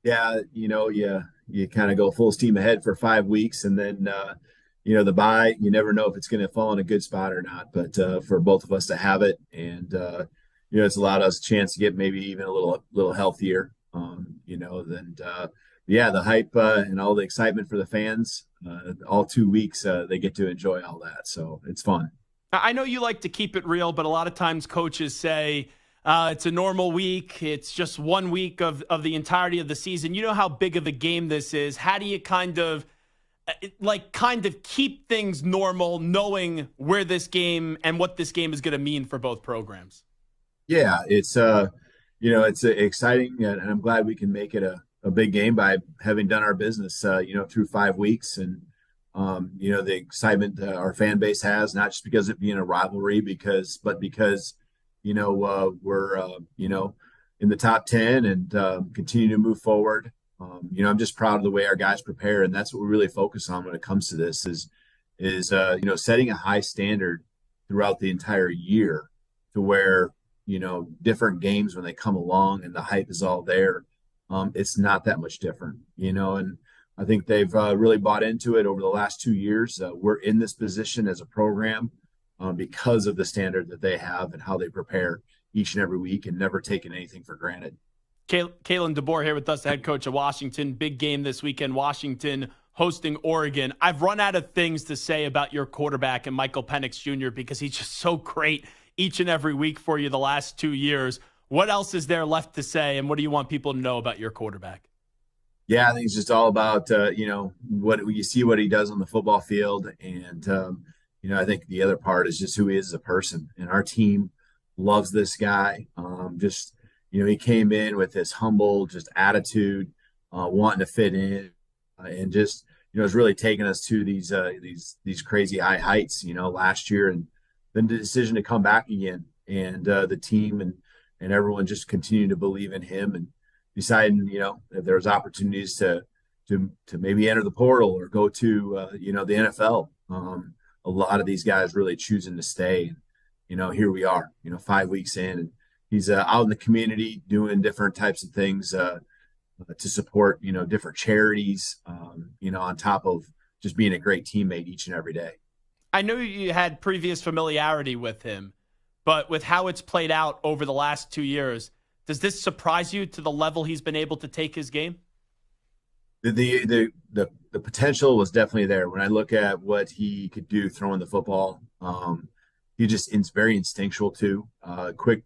Yeah, you kind of go full steam ahead for 5 weeks, and then, the bye, you never know if it's going to fall in a good spot or not. But for both of us to have it, and, it's allowed us a chance to get maybe even a little healthier. The hype and all the excitement for the fans, all 2 weeks, they get to enjoy all that. So it's fun. I know you like to keep it real, but a lot of times coaches say it's a normal week. It's just 1 week of the entirety of the season. You know how big of a game this is. How do you kind of keep things normal, knowing where this game and what this game is going to mean for both programs? Yeah, it's it's exciting, and I'm glad we can make it a big game by having done our business, through 5 weeks. And, the excitement our fan base has, not just because of it being a rivalry, but because, we're, in the top 10 and continue to move forward. I'm just proud of the way our guys prepare, and that's what we really focus on when it comes to this is setting a high standard throughout the entire year to where, different games when they come along and the hype is all there, it's not that much different, and I think they've really bought into it over the last 2 years. We're in this position as a program because of the standard that they have and how they prepare each and every week and never taking anything for granted. Kalen DeBoer here with us, the head coach of Washington. Big game this weekend, Washington hosting Oregon. I've run out of things to say about your quarterback and Michael Penix Jr. because he's just so great each and every week for you the last 2 years. What else is there left to say, and what do you want people to know about your quarterback? Yeah, I think it's just all about, what you see what he does on the football field. And, I think the other part is just who he is as a person. And our team loves this guy. He came in with this humble just attitude, wanting to fit in, and just, has really taken us to these crazy high heights, last year. And then the decision to come back again, and the team and everyone just continued to believe in him and deciding, if there was opportunities to maybe enter the portal or go to, the NFL. A lot of these guys really choosing to stay. And, here we are, 5 weeks in, and he's out in the community doing different types of things to support, different charities, on top of just being a great teammate each and every day. I know you had previous familiarity with him, but with how it's played out over the last 2 years, does this surprise you to the level he's been able to take his game? The potential was definitely there. When I look at what he could do throwing the football, it's very instinctual too. Quick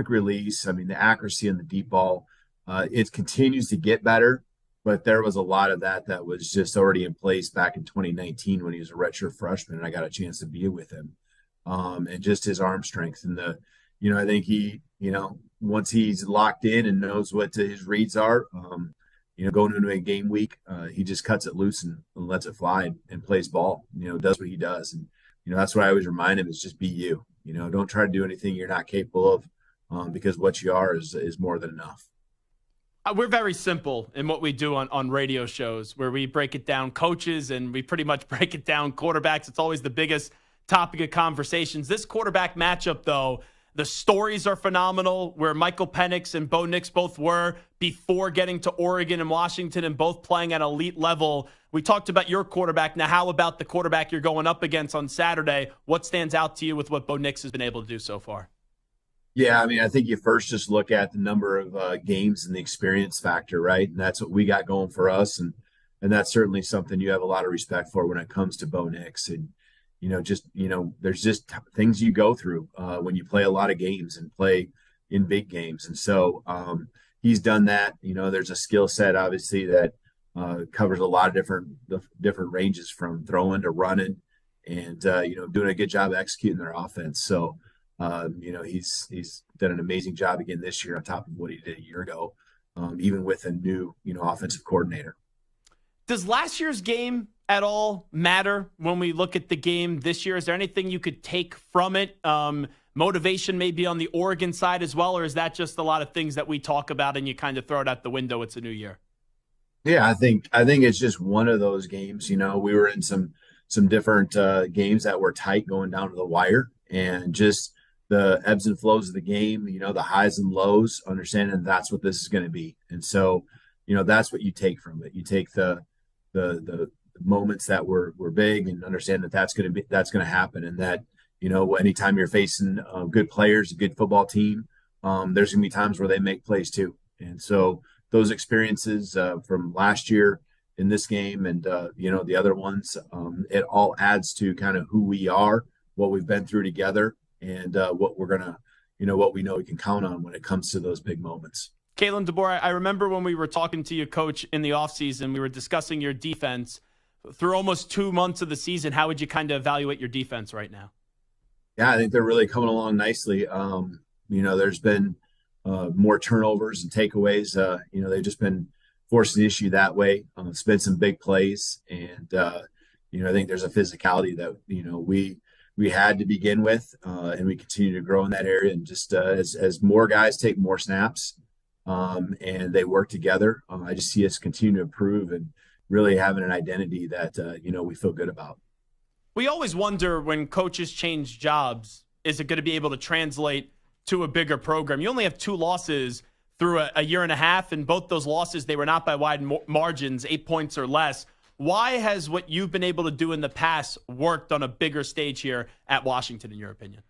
release. I mean, the accuracy on the deep ball, it continues to get better, but there was a lot of that was just already in place back in 2019 when he was a redshirt freshman, and I got a chance to be with him. And just his arm strength and I think he, once he's locked in and knows what his reads are, going into a game week, he just cuts it loose and lets it fly and plays ball, does what he does. And, that's what I always remind him is just be you, don't try to do anything you're not capable of, because what you are is more than enough. We're very simple in what we do on radio shows where we break it down coaches and we pretty much break it down quarterbacks. It's always the biggest topic of conversations. This quarterback matchup, though, the stories are phenomenal where Michael Penix and Bo Nix both were before getting to Oregon and Washington and both playing at elite level. We talked about your quarterback. Now, how about the quarterback you're going up against on Saturday? What stands out to you with what Bo Nix has been able to do so far? Yeah, I mean, I think you first just look at the number of games and the experience factor, right? And that's what we got going for us. And that's certainly something you have a lot of respect for when it comes to Bo Nix. And, there's just things you go through when you play a lot of games and play in big games. And so he's done that. There's a skill set, obviously, that covers a lot of different ranges from throwing to running and, doing a good job of executing their offense. So, he's done an amazing job again this year on top of what he did a year ago, even with a new, offensive coordinator. Does last year's game at all matter when we look at the game this year? Is there anything you could take from it? Motivation maybe on the Oregon side as well, or is that just a lot of things that we talk about and you kind of throw it out the window? It's a new year. Yeah, I think it's just one of those games. We were in some different games that were tight going down to the wire, and just the ebbs and flows of the game, the highs and lows, understanding that's what this is going to be. And so, that's what you take from it. You take the moments that were big and understand that's going to happen. And that, anytime you're facing good players, a good football team, there's going to be times where they make plays too. And so those experiences from last year in this game and, the other ones, it all adds to kind of who we are, what we've been through together, and what we're going to, what we know we can count on when it comes to those big moments. Kalen DeBoer, I remember when we were talking to you, Coach, in the offseason, we were discussing your defense. Through almost 2 months of the season, how would you kind of evaluate your defense right now? Yeah, I think they're really coming along nicely. There's been more turnovers and takeaways. They've just been forcing the issue that way. It's been some big plays. And, I think there's a physicality that, we had to begin with, and we continue to grow in that area. And just as more guys take more snaps, and they work together. I just see us continue to improve and really having an identity that we feel good about. We always wonder when coaches change jobs, is it going to be able to translate to a bigger program? You only have 2 losses through a year and a half, and both those losses, they were not by wide margins, 8 points or less. Why has what you've been able to do in the past worked on a bigger stage here at Washington, in your opinion?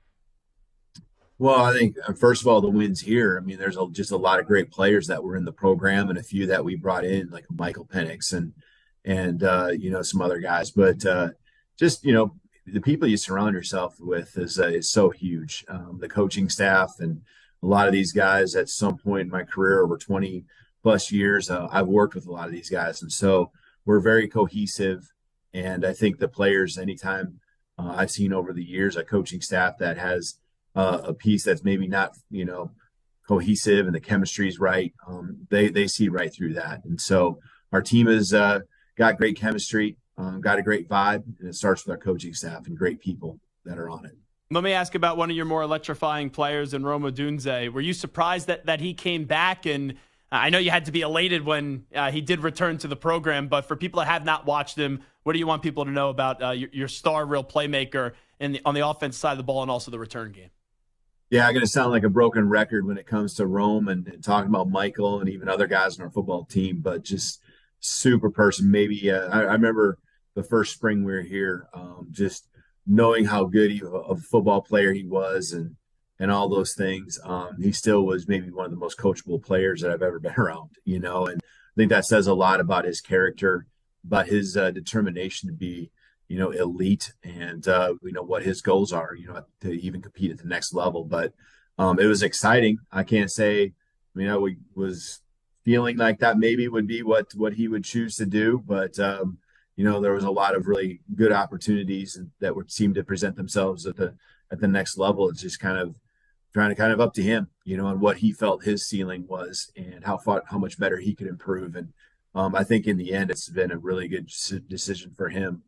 Well, I think, first of all, the wins here. I mean, there's just a lot of great players that were in the program and a few that we brought in, like Michael Penix and some other guys. But the people you surround yourself with is so huge. The coaching staff and a lot of these guys at some point in my career over 20 plus years, I've worked with a lot of these guys. And so we're very cohesive. And I think the players, anytime I've seen over the years, a coaching staff that has a piece that's maybe not, cohesive and the chemistry is right, they see right through that. And so our team has got great chemistry, got a great vibe, and it starts with our coaching staff and great people that are on it. Let me ask about one of your more electrifying players in Rome Odunze. Were you surprised that he came back? And I know you had to be elated when he did return to the program, but for people that have not watched him, what do you want people to know about your star, real playmaker on the offense side of the ball and also the return game? Yeah, I'm going to sound like a broken record when it comes to Rome and talking about Michael and even other guys on our football team, but just super person. Maybe I remember the first spring we were here, just knowing how good of a football player he was and all those things. He still was maybe one of the most coachable players that I've ever been around, and I think that says a lot about his character, about his determination to be, elite and, what his goals are, to even compete at the next level. But it was exciting. I can't say, I was feeling like that maybe would be what he would choose to do. But, there was a lot of really good opportunities that would seem to present themselves at the next level. It's just kind of trying to up to him, on what he felt his ceiling was and how much better he could improve. And I think in the end, it's been a really good decision for him,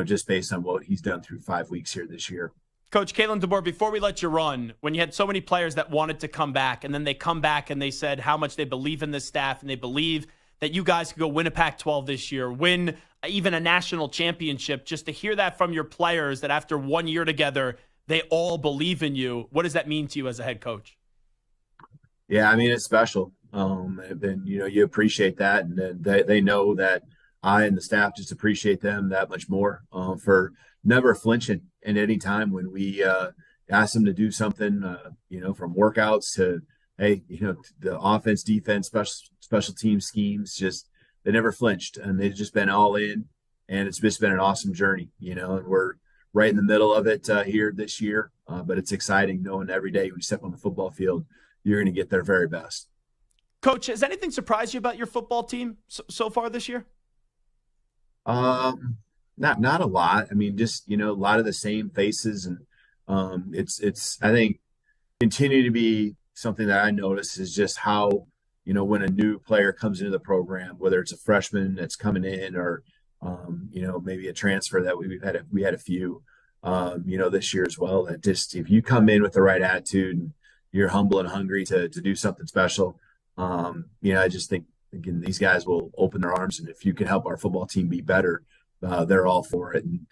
just based on what he's done through 5 weeks here this year. Coach Kalen DeBoer, before we let you run, when you had so many players that wanted to come back, and then they come back and they said how much they believe in this staff and they believe that you guys could go win a Pac-12 this year, win even a national championship, just to hear that from your players that after 1 year together, they all believe in you. What does that mean to you as a head coach? Yeah, it's special. And you appreciate that. And then they know that I and the staff just appreciate them that much more for never flinching at any time when we ask them to do something, from workouts to, hey, the offense, defense, special team schemes, just they never flinched and they've just been all in. And it's just been an awesome journey, and we're right in the middle of it here this year. But it's exciting knowing every day when you step on the football field, you're going to get their very best. Coach, has anything surprised you about your football team so far this year? Not a lot. Just, a lot of the same faces. And it's I think continue to be something that I notice is just how, when a new player comes into the program, whether it's a freshman that's coming in or, maybe a transfer that we had a few, this year as well, that just, if you come in with the right attitude and you're humble and hungry to do something special, I just think, again, these guys will open their arms, and if you can help our football team be better, they're all for it. And,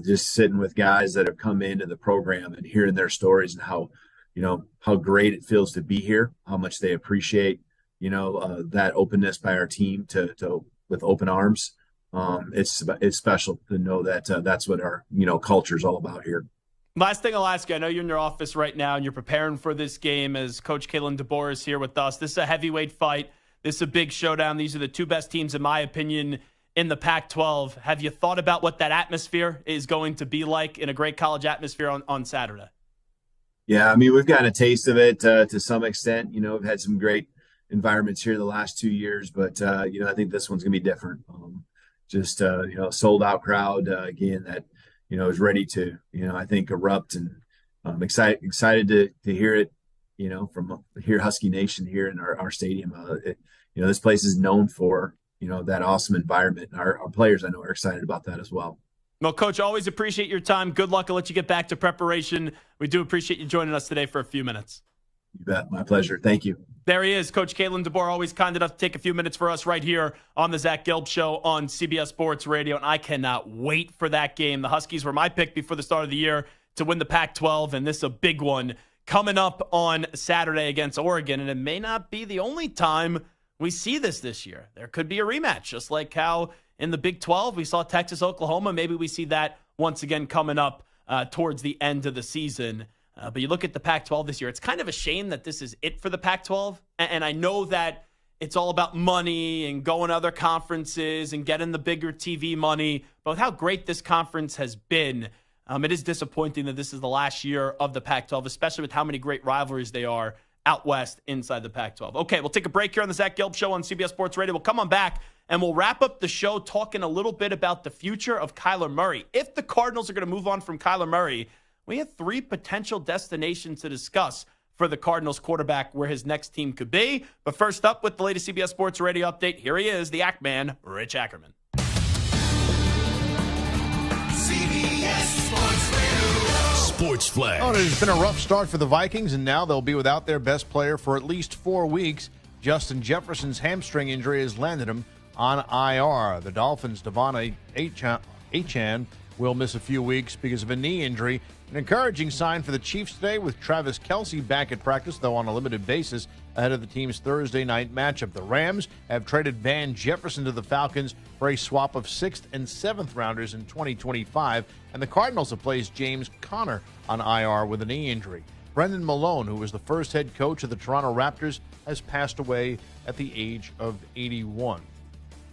just sitting with guys that have come into the program and hearing their stories and how great it feels to be here, how much they appreciate, that openness by our team to with open arms. It's special to know that that's what our, culture is all about here. Last thing I'll ask you, I know you're in your office right now and you're preparing for this game as Coach Kalen DeBoer is here with us. This is a heavyweight fight. This is a big showdown. These are the two best teams, in my opinion, in the Pac-12. Have you thought about what that atmosphere is going to be like in a great college atmosphere on Saturday? Yeah, we've gotten a taste of it to some extent. We've had some great environments here the last 2 years, but, I think this one's going to be different. Sold out crowd, again, that, is ready to, I think erupt, and I'm excited to hear it, from here, Husky Nation here in our stadium. This place is known for, that awesome environment. Our players, I know, are excited about that as well. Well, Coach, always appreciate your time. Good luck. I'll let you get back to preparation. We do appreciate you joining us today for a few minutes. You bet. My pleasure. Thank you. There he is, Coach Kalen DeBoer, always kind enough to take a few minutes for us right here on the Zach Gelb Show on CBS Sports Radio, and I cannot wait for that game. The Huskies were my pick before the start of the year to win the Pac-12, and this is a big one coming up on Saturday against Oregon, and it may not be the only time we see this year. There could be a rematch, just like how in the Big 12 we saw Texas, Oklahoma. Maybe we see that once again coming up towards the end of the season. But you look at the Pac-12 this year, it's kind of a shame that this is it for the Pac-12. And I know that it's all about money and going to other conferences and getting the bigger TV money. But with how great this conference has been, it is disappointing that this is the last year of the Pac-12, especially with how many great rivalries they are out west inside the Pac-12. Okay, we'll take a break here on the Zach Gelb Show on CBS Sports Radio. We'll come on back and we'll wrap up the show talking a little bit about the future of Kyler Murray. If the Cardinals are going to move on from Kyler Murray, we have 3 potential destinations to discuss for the Cardinals quarterback where his next team could be. But first up with the latest CBS Sports Radio update, here he is, the Act Man, Rich Ackerman. CBS Sports Radio. Sports Flash. Oh, it has been a rough start for the Vikings, and now they'll be without their best player for at least 4 weeks. Justin Jefferson's hamstring injury has landed him on IR. The Dolphins' Devon Achane will miss a few weeks because of a knee injury. An encouraging sign for the Chiefs today with Travis Kelce back at practice, though on a limited basis, ahead of the team's Thursday night matchup. The Rams have traded Van Jefferson to the Falcons for a swap of 6th and 7th rounders in 2025, and the Cardinals have placed James Conner on IR with a knee injury. Brendan Malone, who was the first head coach of the Toronto Raptors, has passed away at the age of 81.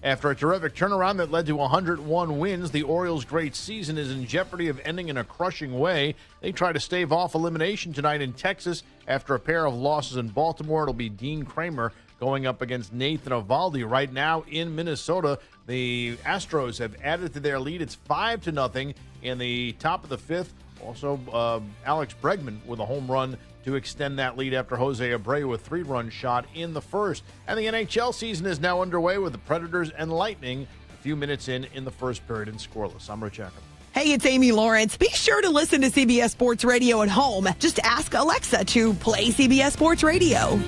After a terrific turnaround that led to 101 wins, the Orioles' great season is in jeopardy of ending in a crushing way. They try to stave off elimination tonight in Texas. After a pair of losses in Baltimore, it'll be Dean Kramer going up against Nathan Eovaldi. Right now in Minnesota, the Astros have added to their lead. It's 5-0 in the top of the 5th. Also, Alex Bregman with a home run to extend that lead after Jose Abreu, a 3-run shot in the first. And the NHL season is now underway with the Predators and Lightning a few minutes in the first period and scoreless. I'm Rich Ackerman. Hey, it's Amy Lawrence. Be sure to listen to CBS Sports Radio at home. Just ask Alexa to play CBS Sports Radio.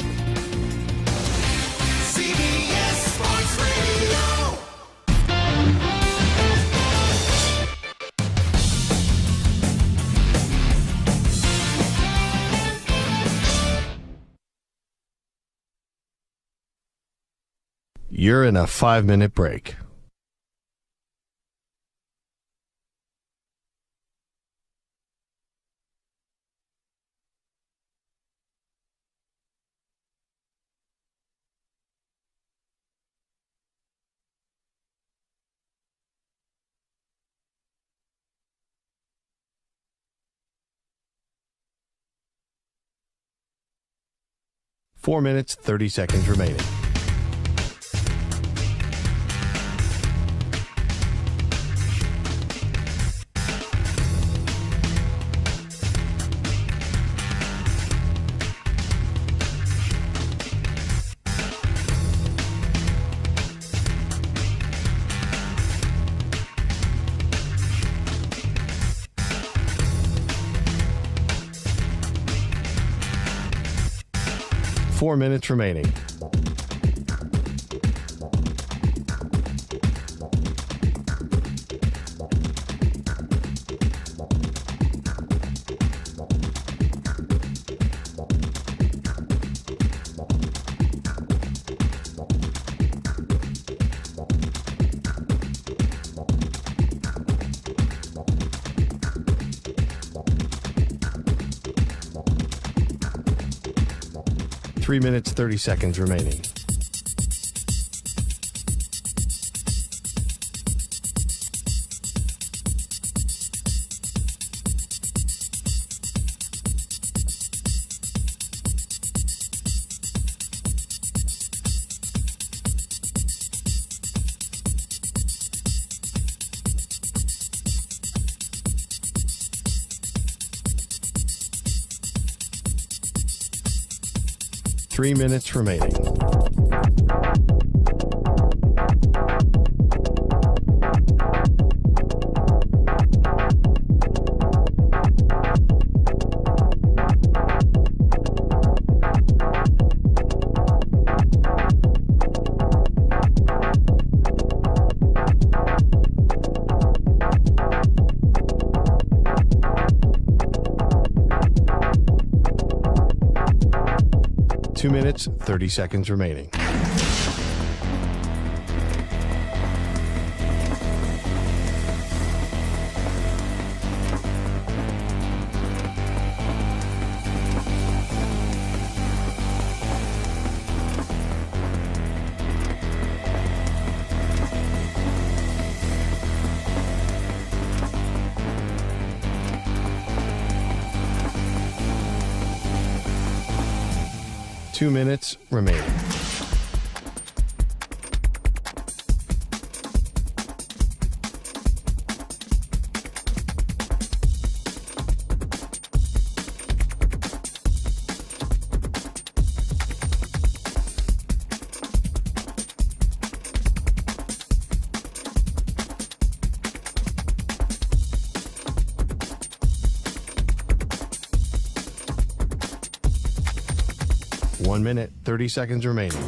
CBS Sports Radio. You're in a 5-minute break. Four minutes, 30 seconds remaining. Four minutes remaining. Three minutes, 30 seconds remaining. Three minutes remaining. 2 minutes, 30 seconds remaining. Two minutes remaining. One minute, 30 seconds remaining.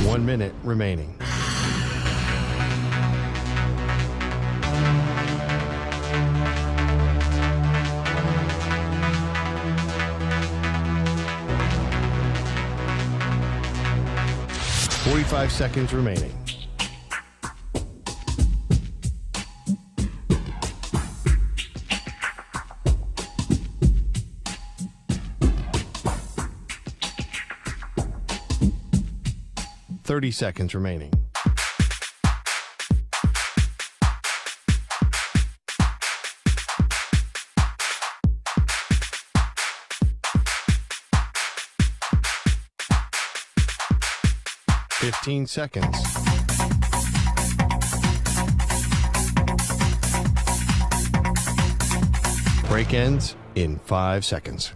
One minute remaining. Forty-five seconds remaining. Thirty seconds remaining. Fifteen seconds. Break ends in 5 seconds.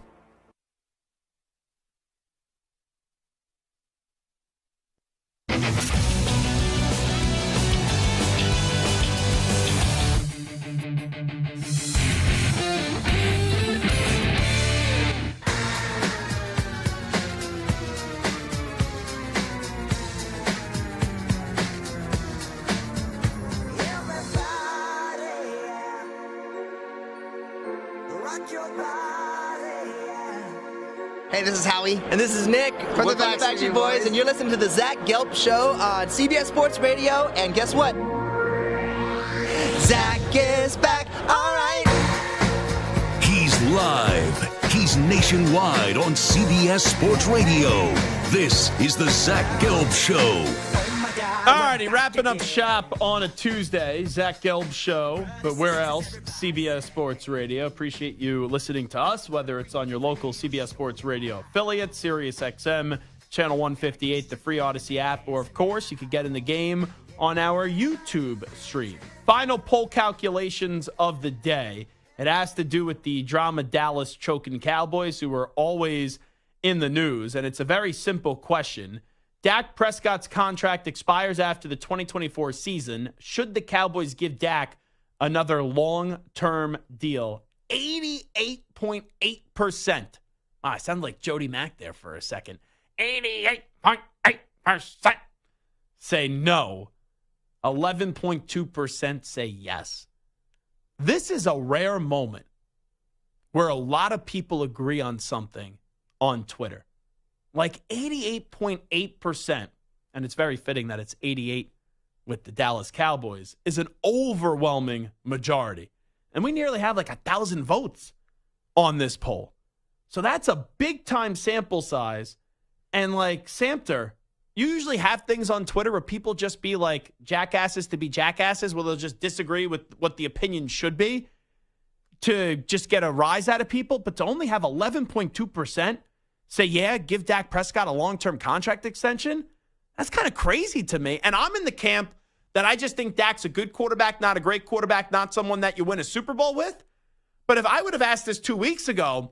Hey, this is Howie. And this is Nick from the Backstreet Boys. And you're listening to the Zach Gelb Show on CBS Sports Radio. And guess what? Zach is back. All right. He's live. He's nationwide on CBS Sports Radio. This is the Zach Gelb Show. All righty, wrapping up shop on a Tuesday. Zach Gelb Show, but where else? CBS Sports Radio. Appreciate you listening to us, whether it's on your local CBS Sports Radio affiliate, Sirius XM, Channel 158, the free Odyssey app, or, of course, you could get in the game on our YouTube stream. Final poll calculations of the day. It has to do with the drama Dallas choking Cowboys, who are always in the news, and it's a very simple question. Dak Prescott's contract expires after the 2024 season. Should the Cowboys give Dak another long-term deal? 88.8%. Wow, I sounded like Jody Mack there for a second. 88.8% say no. 11.2% say yes. This is a rare moment where a lot of people agree on something on Twitter. Like 88.8%, and it's very fitting that it's 88 with the Dallas Cowboys, is an overwhelming majority. And we nearly have like 1,000 votes on this poll. So that's a big-time sample size. And like Samter, you usually have things on Twitter where people just be like jackasses to be jackasses, where they'll just disagree with what the opinion should be to just get a rise out of people. But to only have 11.2% say, yeah, give Dak Prescott a long-term contract extension, that's kind of crazy to me. And I'm in the camp that I just think Dak's a good quarterback, not a great quarterback, not someone that you win a Super Bowl with. But if I would have asked this 2 weeks ago,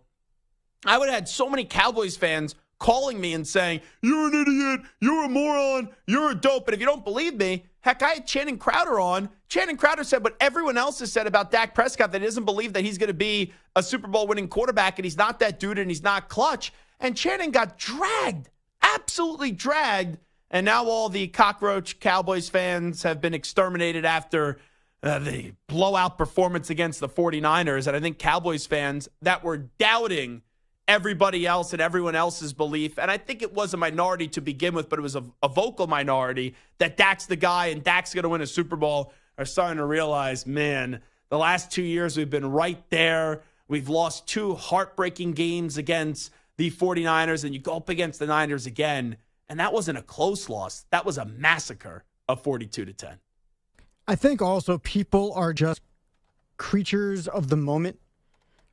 I would have had so many Cowboys fans calling me and saying, "You're an idiot, you're a moron, you're a dope." But if you don't believe me, heck, I had Channing Crowder on. Channing Crowder said what everyone else has said about Dak Prescott, that he doesn't believe that he's going to be a Super Bowl winning quarterback, and he's not that dude, and he's not clutch. And Channing got dragged, absolutely dragged. And now all the cockroach Cowboys fans have been exterminated after the blowout performance against the 49ers. And I think Cowboys fans that were doubting everybody else and everyone else's belief, and I think it was a minority to begin with, but it was a vocal minority, that Dak's the guy and Dak's going to win a Super Bowl, are starting to realize, man, the last 2 years we've been right there. We've lost 2 heartbreaking games against the 49ers, and you go up against the Niners again, and that wasn't a close loss. That was a massacre of 42-10. I think also people are just creatures of the moment.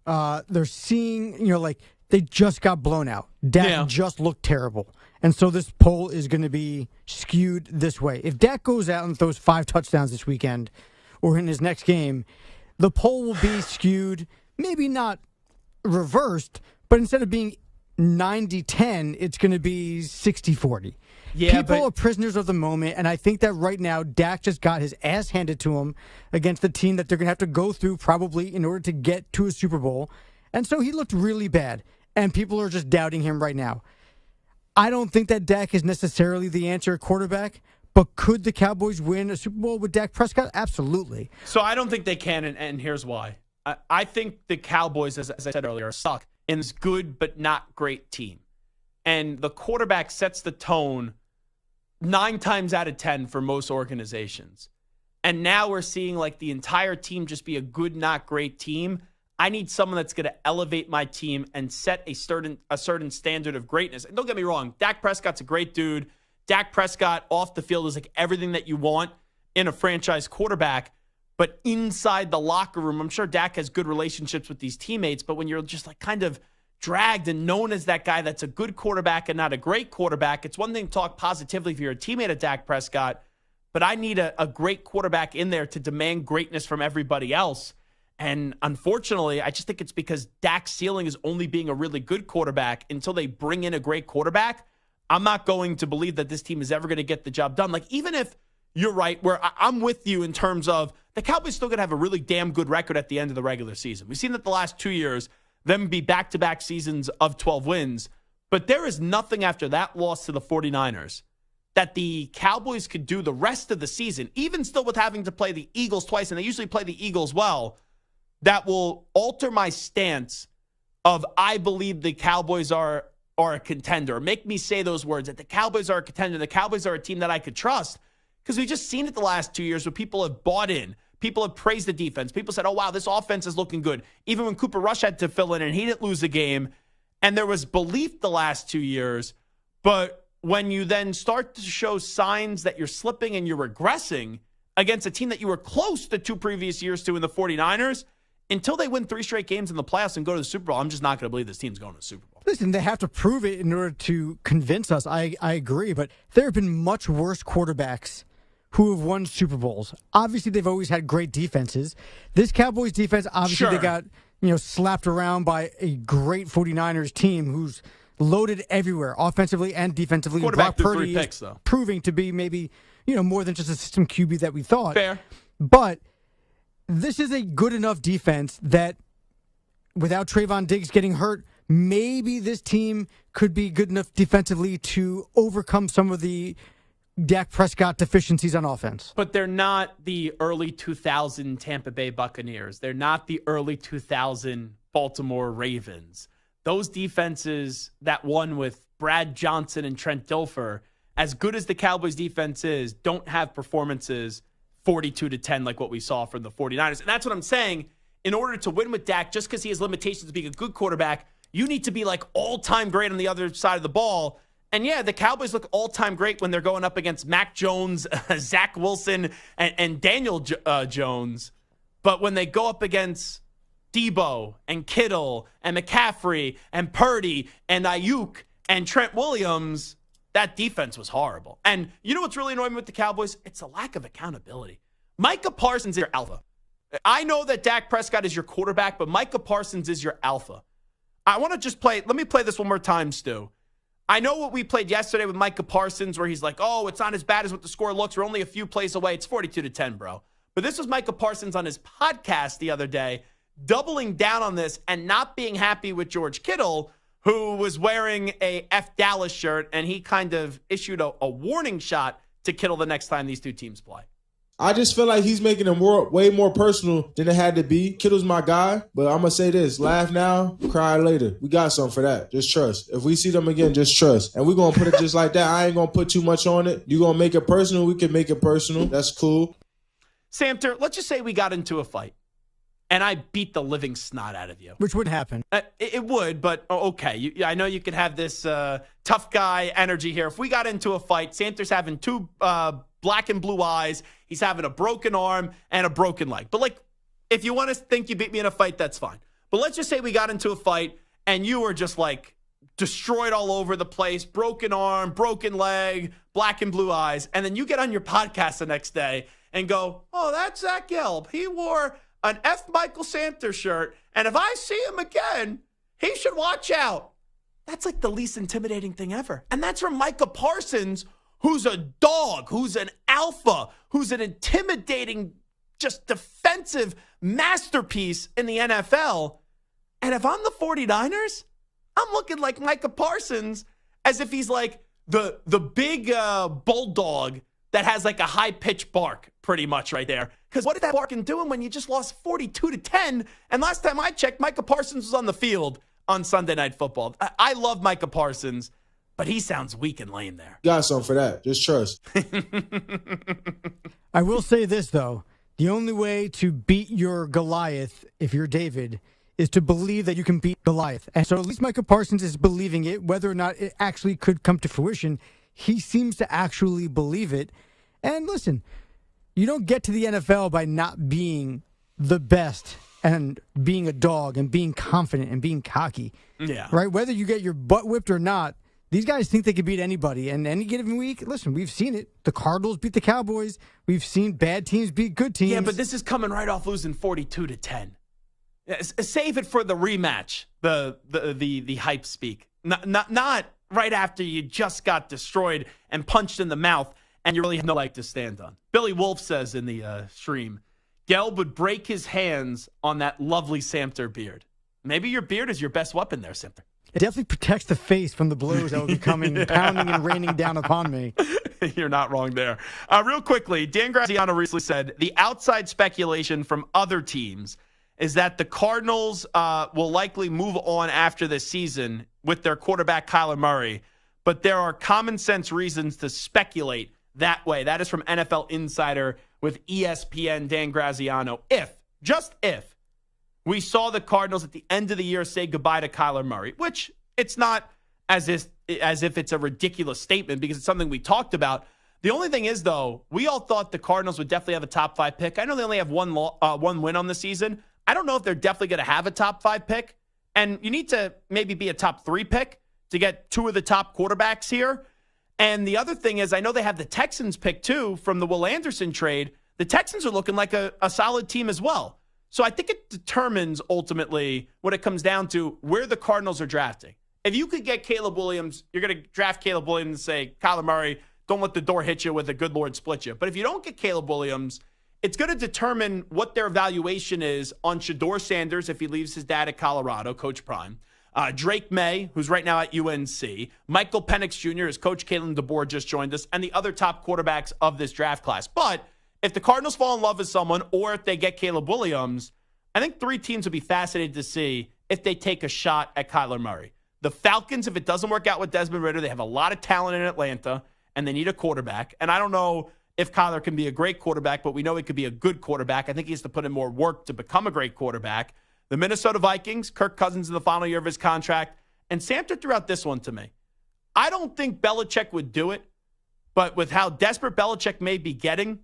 They're seeing, like, they just got blown out. Dak just looked terrible. And so this poll is going to be skewed this way. If Dak goes out and throws 5 touchdowns this weekend or in his next game, the poll will be skewed, maybe not reversed, but instead of being 90-10, it's going to be 60-40. Yeah, people are prisoners of the moment, and I think that right now Dak just got his ass handed to him against the team that they're going to have to go through probably in order to get to a Super Bowl. And so he looked really bad, and people are just doubting him right now. I don't think that Dak is necessarily the answer at quarterback, but could the Cowboys win a Super Bowl with Dak Prescott? Absolutely. So I don't think they can, and here's why. I think the Cowboys, as I said earlier, suck in this good but not great team. And the quarterback sets the tone 9 times out of 10 for most organizations. And now we're seeing like the entire team just be a good, not great team. I need someone that's going to elevate my team and set a certain standard of greatness. And don't get me wrong, Dak Prescott's a great dude. Dak Prescott off the field is like everything that you want in a franchise quarterback. But inside the locker room, I'm sure Dak has good relationships with these teammates. But when you're just like kind of dragged and known as that guy that's a good quarterback and not a great quarterback, it's one thing to talk positively if you're a teammate of Dak Prescott. But I need a great quarterback in there to demand greatness from everybody else. And unfortunately, I just think it's because Dak's ceiling is only being a really good quarterback until they bring in a great quarterback. I'm not going to believe that this team is ever going to get the job done. Like, even if you're right, where I'm with you in terms of the Cowboys still going to have a really damn good record at the end of the regular season. We've seen that the last 2 years, them be back-to-back seasons of 12 wins. But there is nothing after that loss to the 49ers that the Cowboys could do the rest of the season, even still with having to play the Eagles twice, and they usually play the Eagles well, that will alter my stance of I believe the Cowboys are a contender. Make me say those words, that the Cowboys are a contender, the Cowboys are a team that I could trust, because we've just seen it the last 2 years where people have bought in. People have praised the defense. People said, oh, wow, this offense is looking good. Even when Cooper Rush had to fill in and he didn't lose a game, and there was belief the last 2 years, but when you then start to show signs that you're slipping and you're regressing against a team that you were close the 2 previous years to in the 49ers, until they win 3 straight games in the playoffs and go to the Super Bowl, I'm just not going to believe this team's going to the Super Bowl. Listen, they have to prove it in order to convince us. I agree, but there have been much worse quarterbacks who have won Super Bowls. Obviously, they've always had great defenses. This Cowboys defense, obviously, they got slapped around by a great 49ers team who's loaded everywhere, offensively and defensively. Quarterback Brock threw Purdy 3 picks, though. Proving to be maybe more than just a system QB that we thought. Fair. But this is a good enough defense that without Trayvon Diggs getting hurt, maybe this team could be good enough defensively to overcome some of the Dak Prescott deficiencies on offense. But they're not the early 2000 Tampa Bay Buccaneers. They're not the early 2000 Baltimore Ravens. Those defenses that won with Brad Johnson and Trent Dilfer, as good as the Cowboys defense is, don't have performances 42-10 like what we saw from the 49ers. And that's what I'm saying. In order to win with Dak, just because he has limitations of being a good quarterback, you need to be like all-time great on the other side of the ball. And yeah, the Cowboys look all-time great when they're going up against Mac Jones, Zach Wilson, and Daniel Jones. But when they go up against Debo and Kittle and McCaffrey and Purdy and Ayuk and Trent Williams, that defense was horrible. And you know what's really annoying me with the Cowboys? It's a lack of accountability. Micah Parsons is your alpha. I know that Dak Prescott is your quarterback, but Micah Parsons is your alpha. I want to just let me play this one more time, Stu. I know what we played yesterday with Micah Parsons where he's like, oh, it's not as bad as what the score looks. We're only a few plays away. It's 42-10, bro. But this was Micah Parsons on his podcast the other day, doubling down on this and not being happy with George Kittle, who was wearing a F Dallas shirt, and he kind of issued a warning shot to Kittle the next time these two teams play. I just feel like he's making it way more personal than it had to be. Kittle's my guy, but I'm going to say this. Laugh now, cry later. We got something for that. Just trust. If we see them again, just trust. And we're going to put it just like that. I ain't going to put too much on it. You're going to make it personal? We can make it personal. That's cool. Samter, let's just say we got into a fight, and I beat the living snot out of you. Which would happen. It would, but okay. I know you could have this tough guy energy here. If we got into a fight, Samter's having two black and blue eyes. He's having a broken arm and a broken leg. But, like, if you want to think you beat me in a fight, that's fine. But let's just say we got into a fight, and you were just, like, destroyed all over the place, broken arm, broken leg, black and blue eyes. And then you get on your podcast the next day and go, oh, that's Zach Gelb. He wore an F. Michael Samter shirt, and if I see him again, he should watch out. That's like the least intimidating thing ever. And that's from Micah Parsons, who's a dog, who's an alpha, who's an intimidating, just defensive masterpiece in the NFL. And if I'm the 49ers, I'm looking like Micah Parsons as if he's like the big bulldog that has like a high-pitched bark pretty much right there. Because what is that barking doing when you just lost 42-10? And last time I checked, Micah Parsons was on the field on Sunday Night Football. I love Micah Parsons, but he sounds weak and lame there. Got something for that. Just trust. I will say this, though. The only way to beat your Goliath, if you're David, is to believe that you can beat Goliath. And so at least Micah Parsons is believing it. Whether or not it actually could come to fruition, he seems to actually believe it. And listen, you don't get to the NFL by not being the best and being a dog and being confident and being cocky. Yeah. Right? Whether you get your butt whipped or not, these guys think they can beat anybody. And any given week, listen, we've seen it. The Cardinals beat the Cowboys. We've seen bad teams beat good teams. Yeah, but this is coming right off losing 42-10. Save it for the rematch, the hype speak. Not right after you just got destroyed and punched in the mouth and you really have no leg to stand on. Billy Wolf says in the stream, Gelb would break his hands on that lovely Samter beard. Maybe your beard is your best weapon there, Samter. It definitely protects the face from the blows that will be coming, pounding and raining down upon me. You're not wrong there. Real quickly, Dan Graziano recently said the outside speculation from other teams is that the Cardinals will likely move on after this season with their quarterback, Kyler Murray. But there are common sense reasons to speculate that way. That is from NFL Insider with ESPN, Dan Graziano. Just if, we saw the Cardinals at the end of the year say goodbye to Kyler Murray, which it's not as if it's a ridiculous statement because it's something we talked about. The only thing is, though, we all thought the Cardinals would definitely have a top 5 pick. I know they only have one win on the season. I don't know if they're definitely going to have a top 5 pick. And you need to maybe be a top 3 pick to get 2 of the top quarterbacks here. And the other thing is, I know they have the Texans pick too from the Will Anderson trade. The Texans are looking like a solid team as well. So I think it determines ultimately what it comes down to where the Cardinals are drafting. If you could get Caleb Williams, you're going to draft Caleb Williams and say, Kyler Murray, don't let the door hit you with a good Lord split you. But if you don't get Caleb Williams, it's going to determine what their evaluation is on Shedeur Sanders if he leaves his dad at Colorado, Coach Prime. Drake May, who's right now at UNC. Michael Penix Jr., as Coach Kalen DeBoer just joined us, and the other top quarterbacks of this draft class. But if the Cardinals fall in love with someone or if they get Caleb Williams, I think 3 teams would be fascinated to see if they take a shot at Kyler Murray. The Falcons, if it doesn't work out with Desmond Ridder, they have a lot of talent in Atlanta, and they need a quarterback. And I don't know if Kyler can be a great quarterback, but we know he could be a good quarterback. I think he has to put in more work to become a great quarterback. The Minnesota Vikings, Kirk Cousins in the final year of his contract. And Samter threw out this one to me. I don't think Belichick would do it, but with how desperate Belichick may be getting,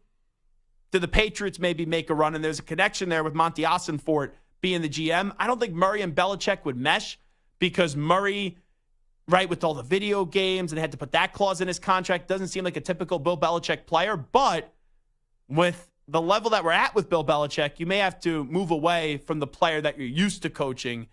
do the Patriots maybe make a run? And there's a connection there with Monty Ossenfort being the GM. I don't think Murray and Belichick would mesh because Murray, right, with all the video games and had to put that clause in his contract, doesn't seem like a typical Bill Belichick player. But with the level that we're at with Bill Belichick, you may have to move away from the player that you're used to coaching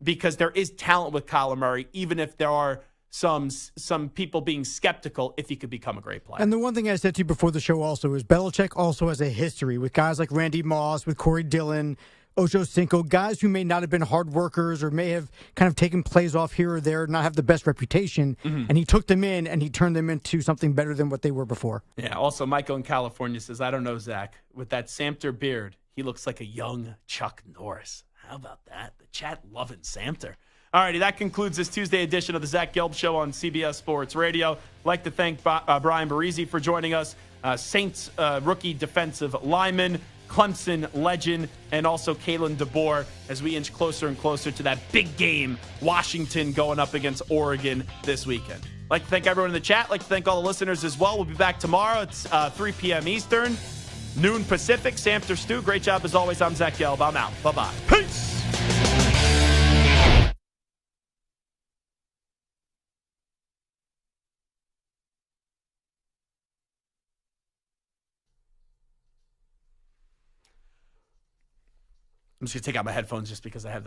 because there is talent with Kyler Murray, even if there are some people being skeptical if he could become a great player. And the one thing I said to you before the show also is Belichick also has a history with guys like Randy Moss, with Corey Dillon, Ocho Cinco, guys who may not have been hard workers or may have kind of taken plays off here or there, not have the best reputation, and he took them in and he turned them into something better than what they were before. Yeah, also Michael in California says, I don't know, Zach, with that Samter beard, he looks like a young Chuck Norris. How about that? The chat loving Samter. All righty, that concludes this Tuesday edition of the Zach Gelb Show on CBS Sports Radio. I'd like to thank Bryan Bresee for joining us, Saints rookie defensive lineman, Clemson legend, and also Kalen DeBoer as we inch closer and closer to that big game, Washington going up against Oregon this weekend. I'd like to thank everyone in the chat. I'd like to thank all the listeners as well. We'll be back tomorrow. It's 3 p.m. Eastern, noon Pacific. Samter Stu, great job as always. I'm Zach Gelb. I'm out. Bye-bye. Peace! I'm just going to take out my headphones just because I have